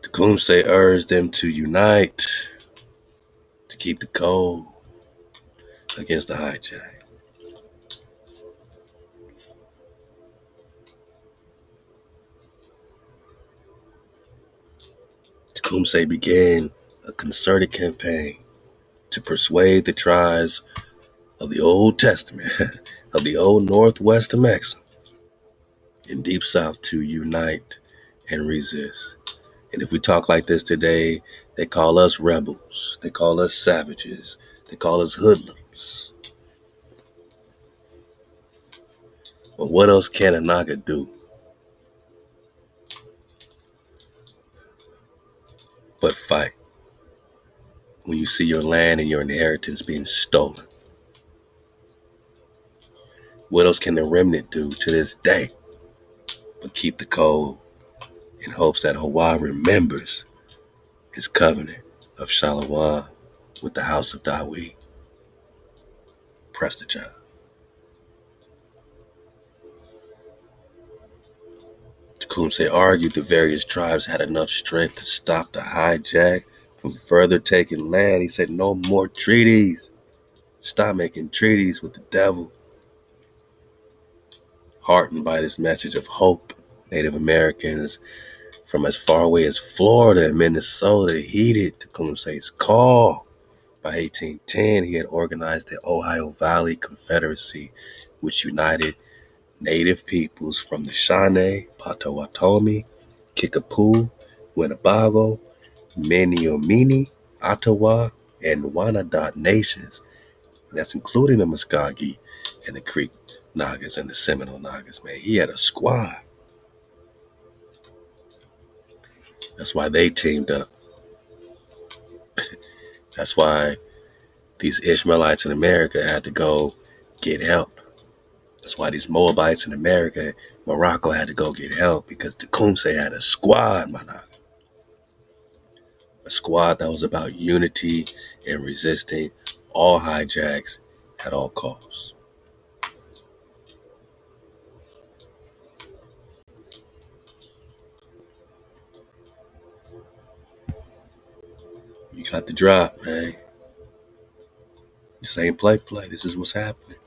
Tecumseh urged them to unite to keep the cold against the hijack. Tecumseh began a concerted campaign to persuade the tribes of the Old Testament, of the Old Northwest of Mexico, and Deep South to unite and resist. And if we talk like this today, they call us rebels. They call us savages. They call us hoodlums. But what else can a Naga do but fight when you see your land and your inheritance being stolen? What else can the remnant do to this day but keep the code in hopes that HaWah remembers his covenant of Shalawah with the house of Dawid? Prester John. Tecumseh argued the various tribes had enough strength to stop the hijack from further taking land. He said, no more treaties. Stop making treaties with the devil. Heartened by this message of hope, Native Americans from as far away as Florida and Minnesota heeded Tecumseh's call. By 1810, he had organized the Ohio Valley Confederacy, which united Native peoples from the Shawnee, Potawatomi, Kickapoo, Winnebago, Menominee, Ottawa, and Wyandot nations. That's including the Muskogee and the Creek Nagaz and the Seminole Nagaz, man. He had a squad. That's why they teamed up. That's why these Ishmaelites in America had to go get help. That's why these Moabites in America, Morocco had to go get help, because Tecumseh had a squad, man. A squad that was about unity and resisting all hijacks at all costs. You got the drop, man. This ain't play. This is what's happening.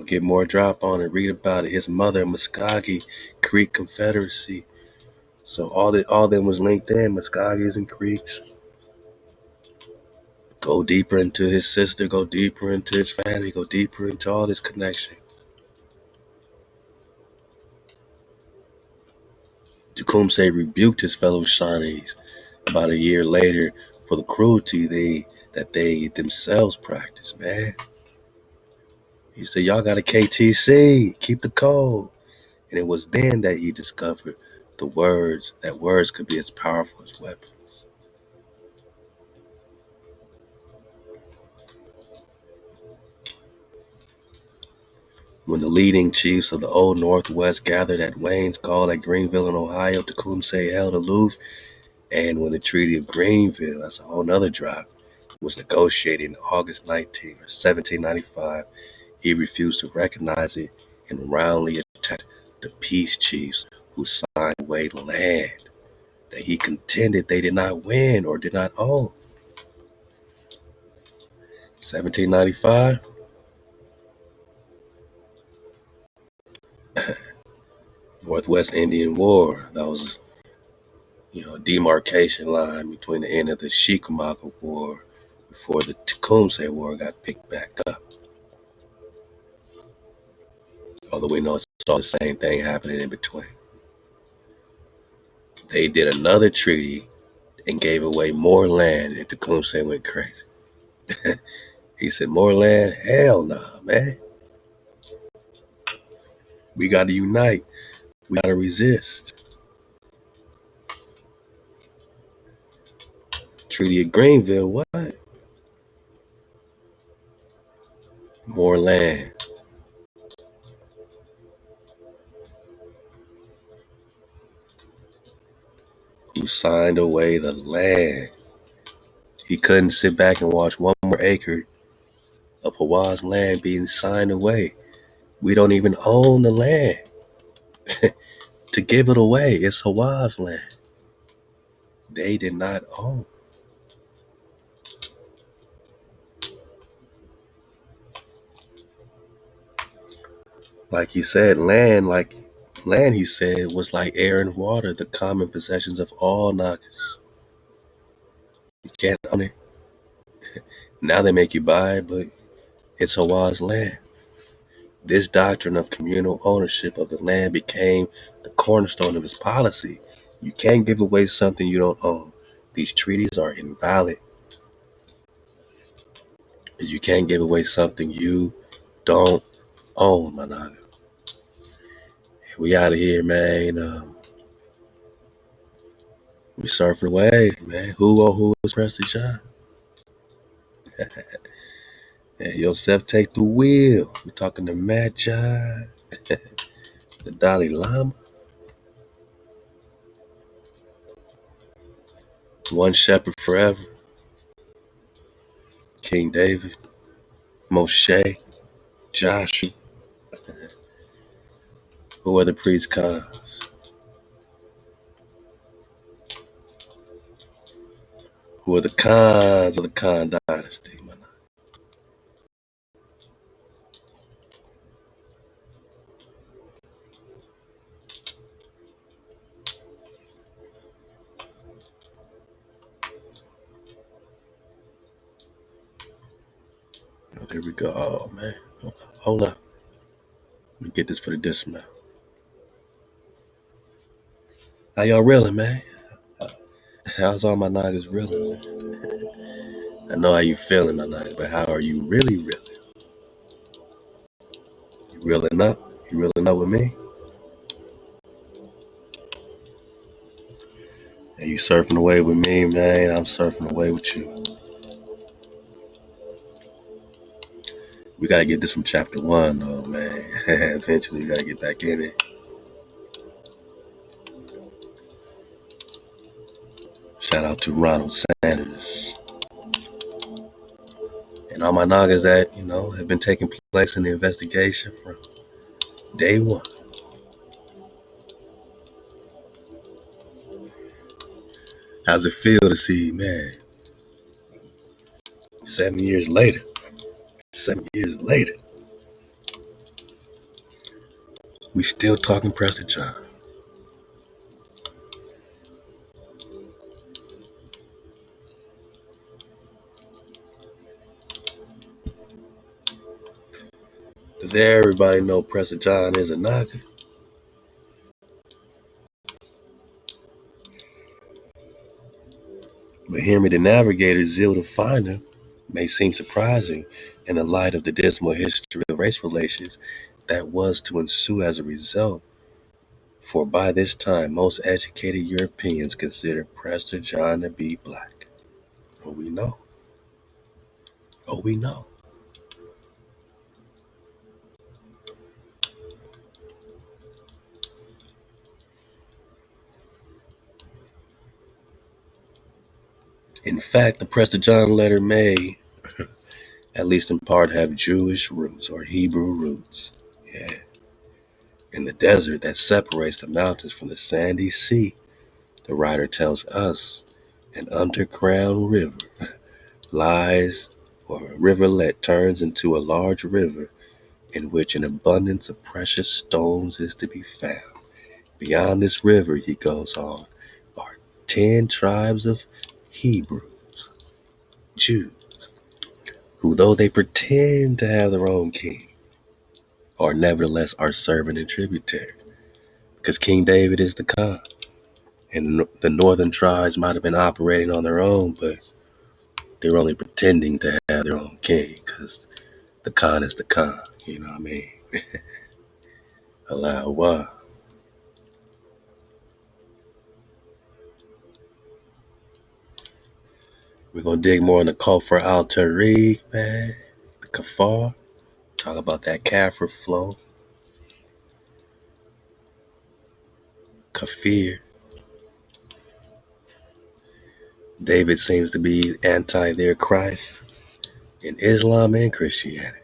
Get more drop on it. Read about it. His mother, Muskogee Creek Confederacy. So all them was linked in, Muskogees and Creeks. Go deeper into his sister. Go deeper into his family. Go deeper into all this connection. Tecumseh rebuked his fellow Shawnees about a year later for the cruelty that they themselves practiced, man. He said, y'all got a KTC, keep the code. And it was then that he discovered that words could be as powerful as weapons. When the leading chiefs of the Old Northwest gathered at Wayne's Call at Greenville in Ohio, Tecumseh held aloof. And when the Treaty of Greenville, that's a whole nother drop, was negotiated in August 1795, he refused to recognize it and roundly attacked the peace chiefs who signed away land that he contended they did not win or did not own. 1795, Northwest Indian War. That was, a demarcation line between the end of the Chickamauga War before the Tecumseh War got picked back up. Although we know it's all the same thing happening in between. They did another treaty and gave away more land, and Tecumseh went crazy. He said, more land? Hell nah, man. We got to unite. We got to resist. Treaty of Greenville, what? More land. Who signed away the land? He couldn't sit back and watch one more acre of HaWah's land being signed away. We don't even own the land to give it away. It's HaWah's land. They did not own. Like he said, land, he said, was like air and water, the common possessions of all Nagas. You can't own it. Now they make you buy it, but it's HaWah's land. This doctrine of communal ownership of the land became the cornerstone of his policy. You can't give away something you don't own. These treaties are invalid. You can't give away something you don't own, my naga. We out of here, man. We surfing the wave, man. Who is Prester John? And Yosef take the wheel. We're talking the Magi, the Dalai Lama, one shepherd forever, King David, Moshe, Joshua. Who are the priest cons? Who are the cons of the Khan dynasty? Oh, there we go. Oh, man. Hold up. Let me get this for the dismount. How y'all reeling, man? How's all my Nagas reeling, man? I know how you feeling, my Nagas, but how are you really reeling? You reeling up? You reeling up with me? And you surfing away with me, man. I'm surfing away with you. We gotta get this from chapter 1, though, man. Eventually, we gotta get back in it. Shout out to Ronald Sanders. And all my Nagas that, have been taking place in the investigation from day one. How's it feel to see, man, 7 years later, we still talking Prester John? Does everybody know Prester John is a Naga? But Henry the Navigator's zeal to find him may seem surprising in the light of the dismal history of race relations that was to ensue as a result, for by this time most educated Europeans consider Prester John to be black. Oh, we know. Oh, we know. In fact, the Prester John letter may, at least in part, have Jewish roots or Hebrew roots. Yeah. In the desert that separates the mountains from the sandy sea, the writer tells us an underground river lies, or a rivulet turns into a large river in which an abundance of precious stones is to be found. Beyond this river, he goes on, are 10 tribes of Hebrews, Jews, who, though they pretend to have their own king, are nevertheless our servant and tributary, because King David is the Khan. And the northern tribes might have been operating on their own, but they're only pretending to have their own king, because the Khan is the Khan. You know what I mean? Halal HaWah. We're going to dig more in the Kafir al-Tariq, man. The Kafar. Talk about that Kafir flow. Kafir. David seems to be anti their Christ in Islam and Christianity.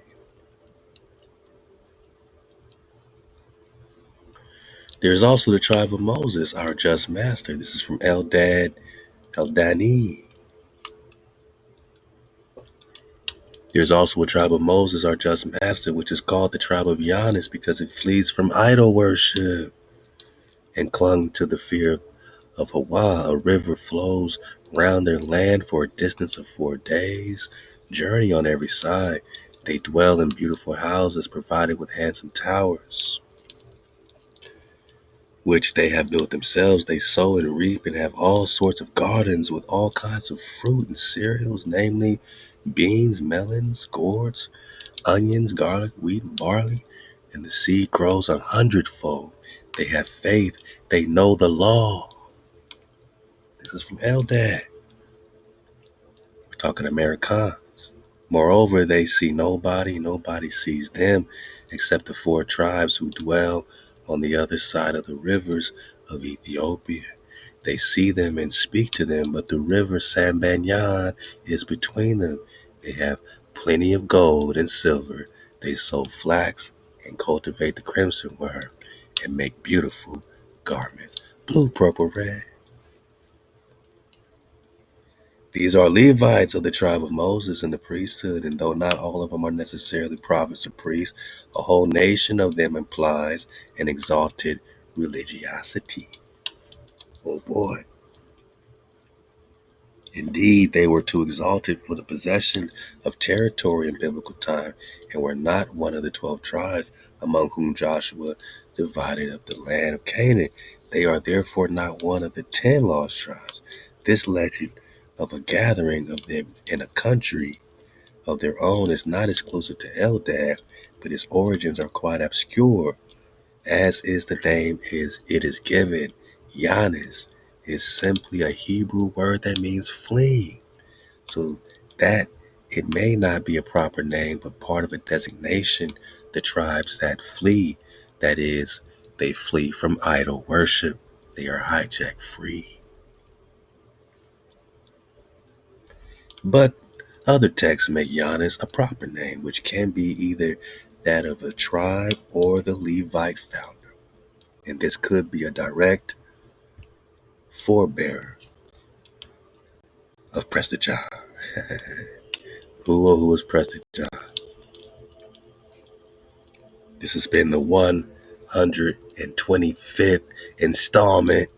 There's also the tribe of Moses, our just master. This is from Eldad Eldani. There's also a tribe of Moses, our just master, which is called the tribe of Giannis because it flees from idol worship and clung to the fear of Hawa. A river flows round their land for a distance of 4 days' journey on every side. They dwell in beautiful houses provided with handsome towers, which they have built themselves. They sow and reap and have all sorts of gardens with all kinds of fruit and cereals, namely beans, melons, gourds, onions, garlic, wheat, and barley, and the seed grows 100-fold. They have faith. They know the law. This is from Eldad. We're talking Americans. Moreover, they see nobody sees them except the 4 tribes who dwell on the other side of the rivers of Ethiopia. They see them and speak to them, but the river Sambanyan is between them. They have plenty of gold and silver. They sow flax and cultivate the crimson worm and make beautiful garments. Blue, purple, red. These are Levites of the tribe of Moses and the priesthood, and though not all of them are necessarily prophets or priests, a whole nation of them implies an exalted religiosity. Oh boy. Indeed, they were too exalted for the possession of territory in biblical time, and were not one of the 12 tribes among whom Joshua divided up the land of Canaan. They are therefore not one of the 10 lost tribes. This legend of a gathering of them in a country of their own is not exclusive to Eldad, but its origins are quite obscure, as is the name it is given. Yanis is simply a Hebrew word that means flee. So that it may not be a proper name, but part of a designation, the tribes that flee, that is, they flee from idol worship. They are hijack free. But other texts make Giannis a proper name, which can be either that of a tribe or the Levite founder. And this could be a direct forebearer of Prester John. Who is Prester John? This has been the 125th installment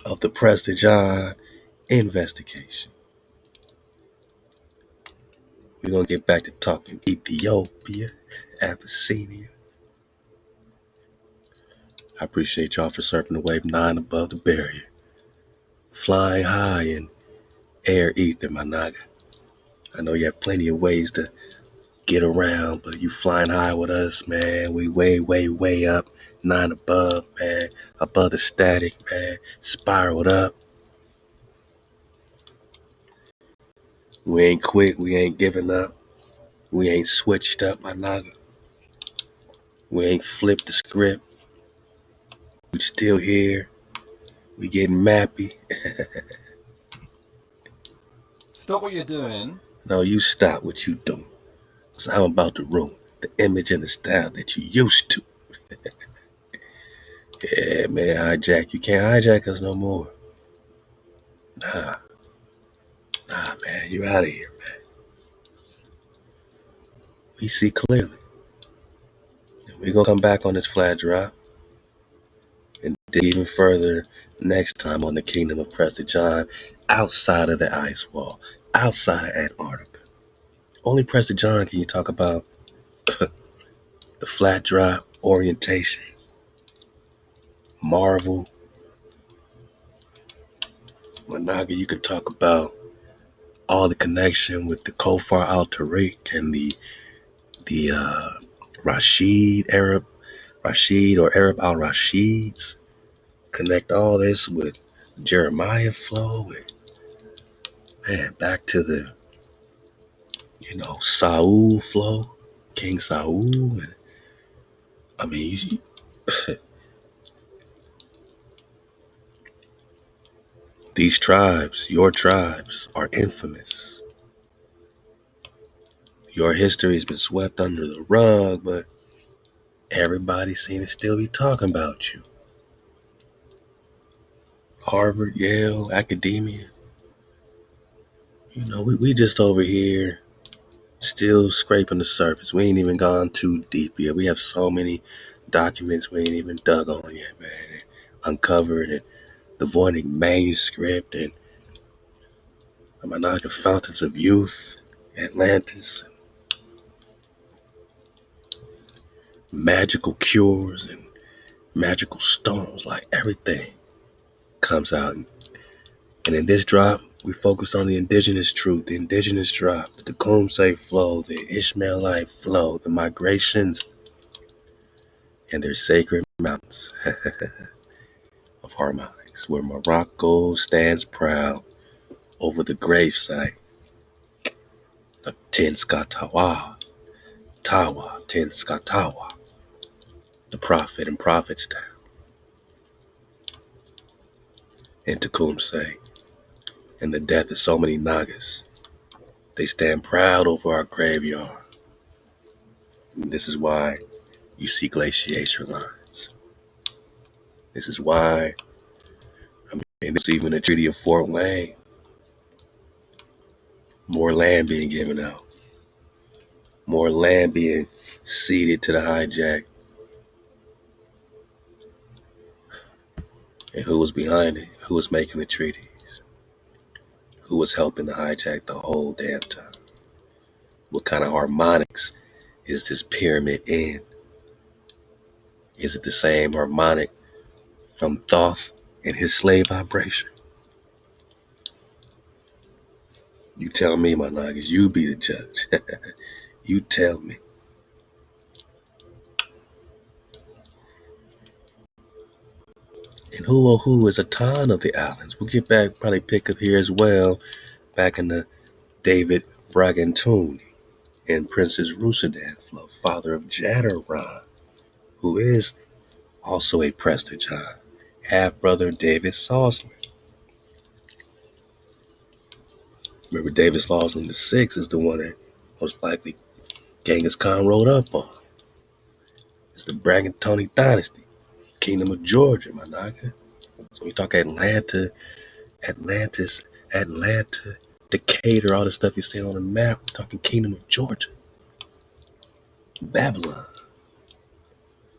of the Prester John investigation. We're going to get back to talking Ethiopia, Abyssinia. I appreciate y'all for surfing the wave 9 above the barrier. Flying high in air ether, my naga. I know you have plenty of ways to get around, but you flying high with us, man. We way up, 9 above, man. Above the static, man. Spiraled up. We ain't quit. We ain't giving up. We ain't switched up, my naga. We ain't flipped the script. We still here. We getting mappy. Stop what you're doing. No, you stop what you doing. Cause I'm about to ruin the image and the style that you used to. Yeah, man, hijack. You can't hijack us no more. Nah, man, you're out of here, man. We see clearly. We're gonna come back on this flat drop and dig even further next time on the Kingdom of Prester John, outside of the ice wall, outside of Antarctica. Only Prester John can you talk about the flat drop orientation, Marvel. Managa, you can talk about all the connection with the Kofar al Tariq and the Rashid or Arab al Rashids. Connect all this with Jeremiah flow and man, back to the Saul flow, King Saul, and I mean these tribes, your tribes, are infamous. Your history has been swept under the rug, but everybody seems to still be talking about you. Harvard, Yale, academia. We just over here still scraping the surface. We ain't even gone too deep yet. We have so many documents we ain't even dug on yet, man. Uncovered and the Voynich manuscript and the Monaca Fountains of Youth, Atlantis, magical cures and magical stones, like everything comes out. And in this drop, we focus on the indigenous truth, the indigenous drop, the Tecumseh flow, the Ishmaelite flow, the migrations, and their sacred mountains of harmonics, where Morocco stands proud over the gravesite of Tecumseh, Tecumseh, the prophet and prophet's town, in Tecumseh, and the death of so many Nagaz. They stand proud over our graveyard. And this is why you see glaciation lines. This is why, it's even a Treaty of Fort Wayne. More land being given out. More land being ceded to the hijack. And who was behind it? Who was making the treaties? Who was helping the hijack the whole damn time? What kind of harmonics is this pyramid in? Is it the same harmonic from Thoth and his slave vibration? You tell me, my Nagaz. You be the judge. You tell me. And who is a ton of the islands. We'll get back, probably pick up here as well, back in the David Bragantuni and Princess Rusadan flow, father of Jadaron, who is also a Prester John, half-brother David Sawsley. Remember, David Sawsley VI is the one that most likely Genghis Khan rode up on. It's the Bragantoni dynasty, Kingdom of Georgia, my nigga. So we talk Atlanta, Decatur, all the stuff you see on the map. We're talking Kingdom of Georgia. Babylon,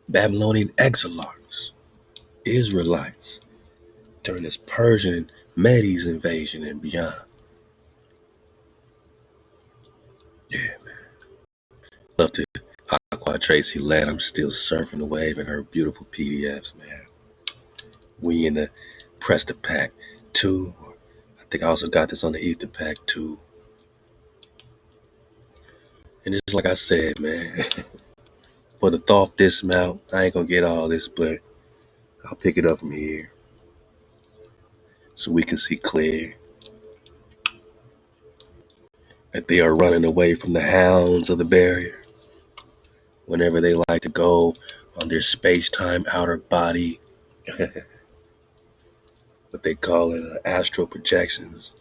Babylonian exilarchs, Israelites during this Persian Medes invasion and beyond. Yeah, man. Love to Aqua Tracy Ladd. I'm still surfing the wave in her beautiful PDFs, man. We in the Prester Pack 2. I think I also got this on the Ether Pack 2. And it's like I said, man, for the Thoth dismount, I ain't gonna get all this, but I'll pick it up from here so we can see clear that they are running away from the hounds of the barrier whenever they like to go on their space-time outer body, what they call it, astral projections.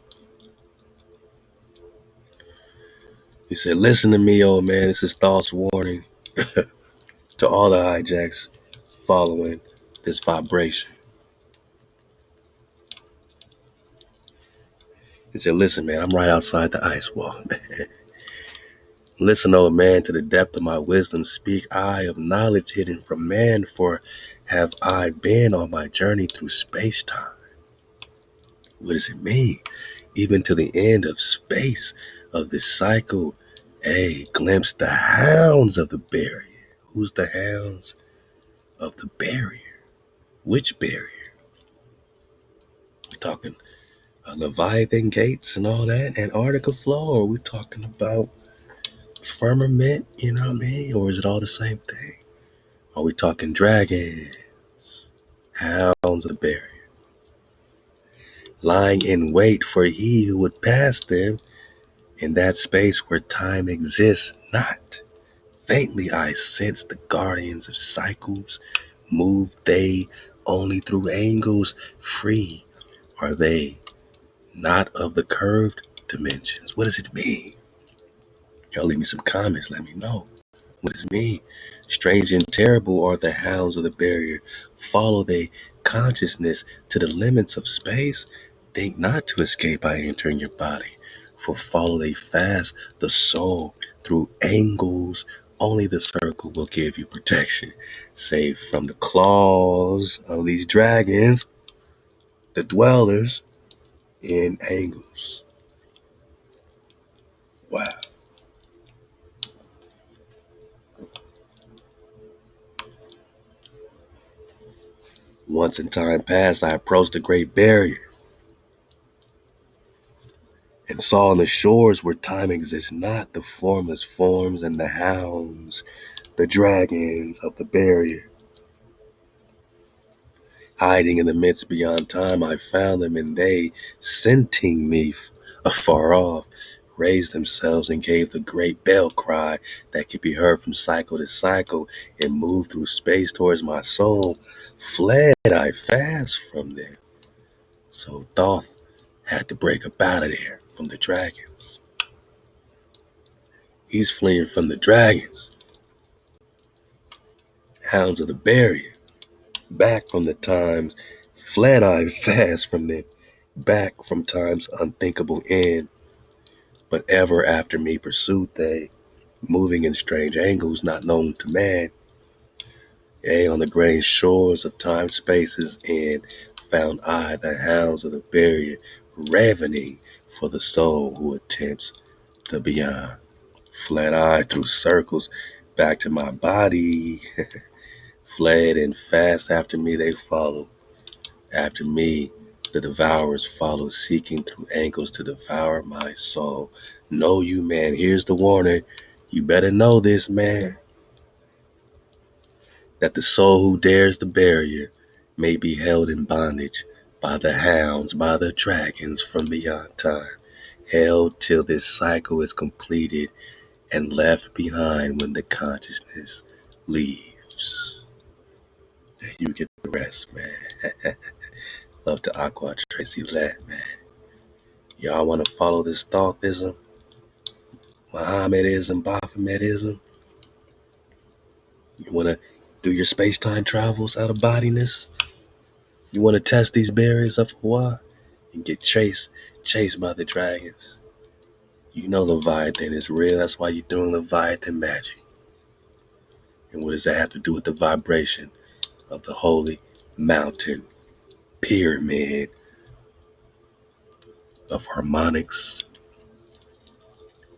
He said, listen to me, old man, this is Thoth's warning to all the hijacks following this vibration. He said, listen, man, I'm right outside the ice wall, man. Listen, old man, to the depth of my wisdom speak I of knowledge hidden from man, for have I been on my journey through space-time. What does it mean? Even to the end of space, of this cycle, glimpse the hounds of the barrier. Who's the hounds of the barrier? Which barrier? We talking Leviathan gates and all that, Antarctica flow, or are we talking about firmament, you know what I mean? Or is it all the same thing? Are we talking dragons, hounds of the barrier, lying in wait for he who would pass them in that space where time exists not? Faintly I sense the guardians of cycles. Move they only through angles? Free are they not of the curved dimensions? What does it mean? Y'all leave me some comments, let me know. What does it mean? Strange and terrible are the hounds of the barrier. Follow they consciousness to the limits of space? Think not to escape by entering your body, for follow they fast the soul through angles. Only the circle will give you protection, save from the claws of these dragons, the dwellers in angles. Wow. Once in time past, I approached the great barrier and saw on the shores where time exists not, the formless forms and the hounds, the dragons of the barrier. Hiding in the midst beyond time, I found them, and they, scenting me afar off, raised themselves and gave the great bell cry that could be heard from cycle to cycle and moved through space towards my soul. Fled I fast from there. So Thoth had to break up out of there from the dragons. He's fleeing from the dragons, hounds of the barrier, back from the times, fled I fast from them, back from times unthinkable end, but ever after me pursued they, moving in strange angles not known to man, yea, on the gray shores of time spaces end, found I the hounds of the barrier, ravening for the soul who attempts the beyond. Fled I through circles back to my body, fled and fast after me they follow. After me, the devourers follow, seeking through angles to devour my soul. Know you, man, here's the warning. You better know this, man, that the soul who dares the barrier may be held in bondage by the hounds, by the dragons from beyond time, held till this cycle is completed and left behind when the consciousness leaves. And you get the rest, man. Love to Aqua Tracy Latt, man. Y'all want to follow this Thothism, Mohammedism, Baphometism? You want to do your space-time travels out of bodiness? You want to test these barriers of Hawaii and get chased by the dragons? You know Leviathan is real. That's why you're doing Leviathan magic. And what does that have to do with the vibration of the holy mountain pyramid of harmonics,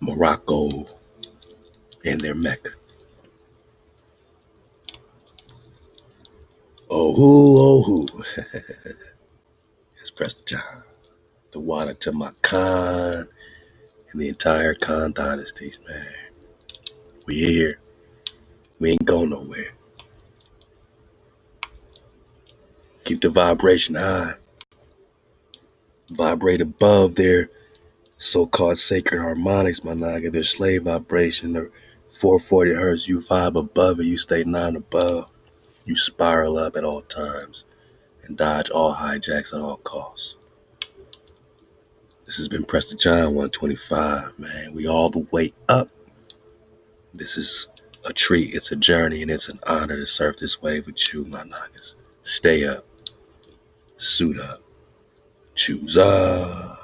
Morocco, and their Mecca? Oh who, it's Prester John, the water to my Khan and the entire Khan dynasties, man. We here. We ain't going nowhere. Keep the vibration high. Vibrate above their so-called sacred harmonics, my naga. Their slave vibration, their 440 hertz. You vibe above it. You stay 9 above. You spiral up at all times and dodge all hijacks at all costs. This has been Prester John 125, man. We all the way up. This is a treat. It's a journey, and it's an honor to surf this wave with you, my nagas. Stay up. Suit up. Choose up.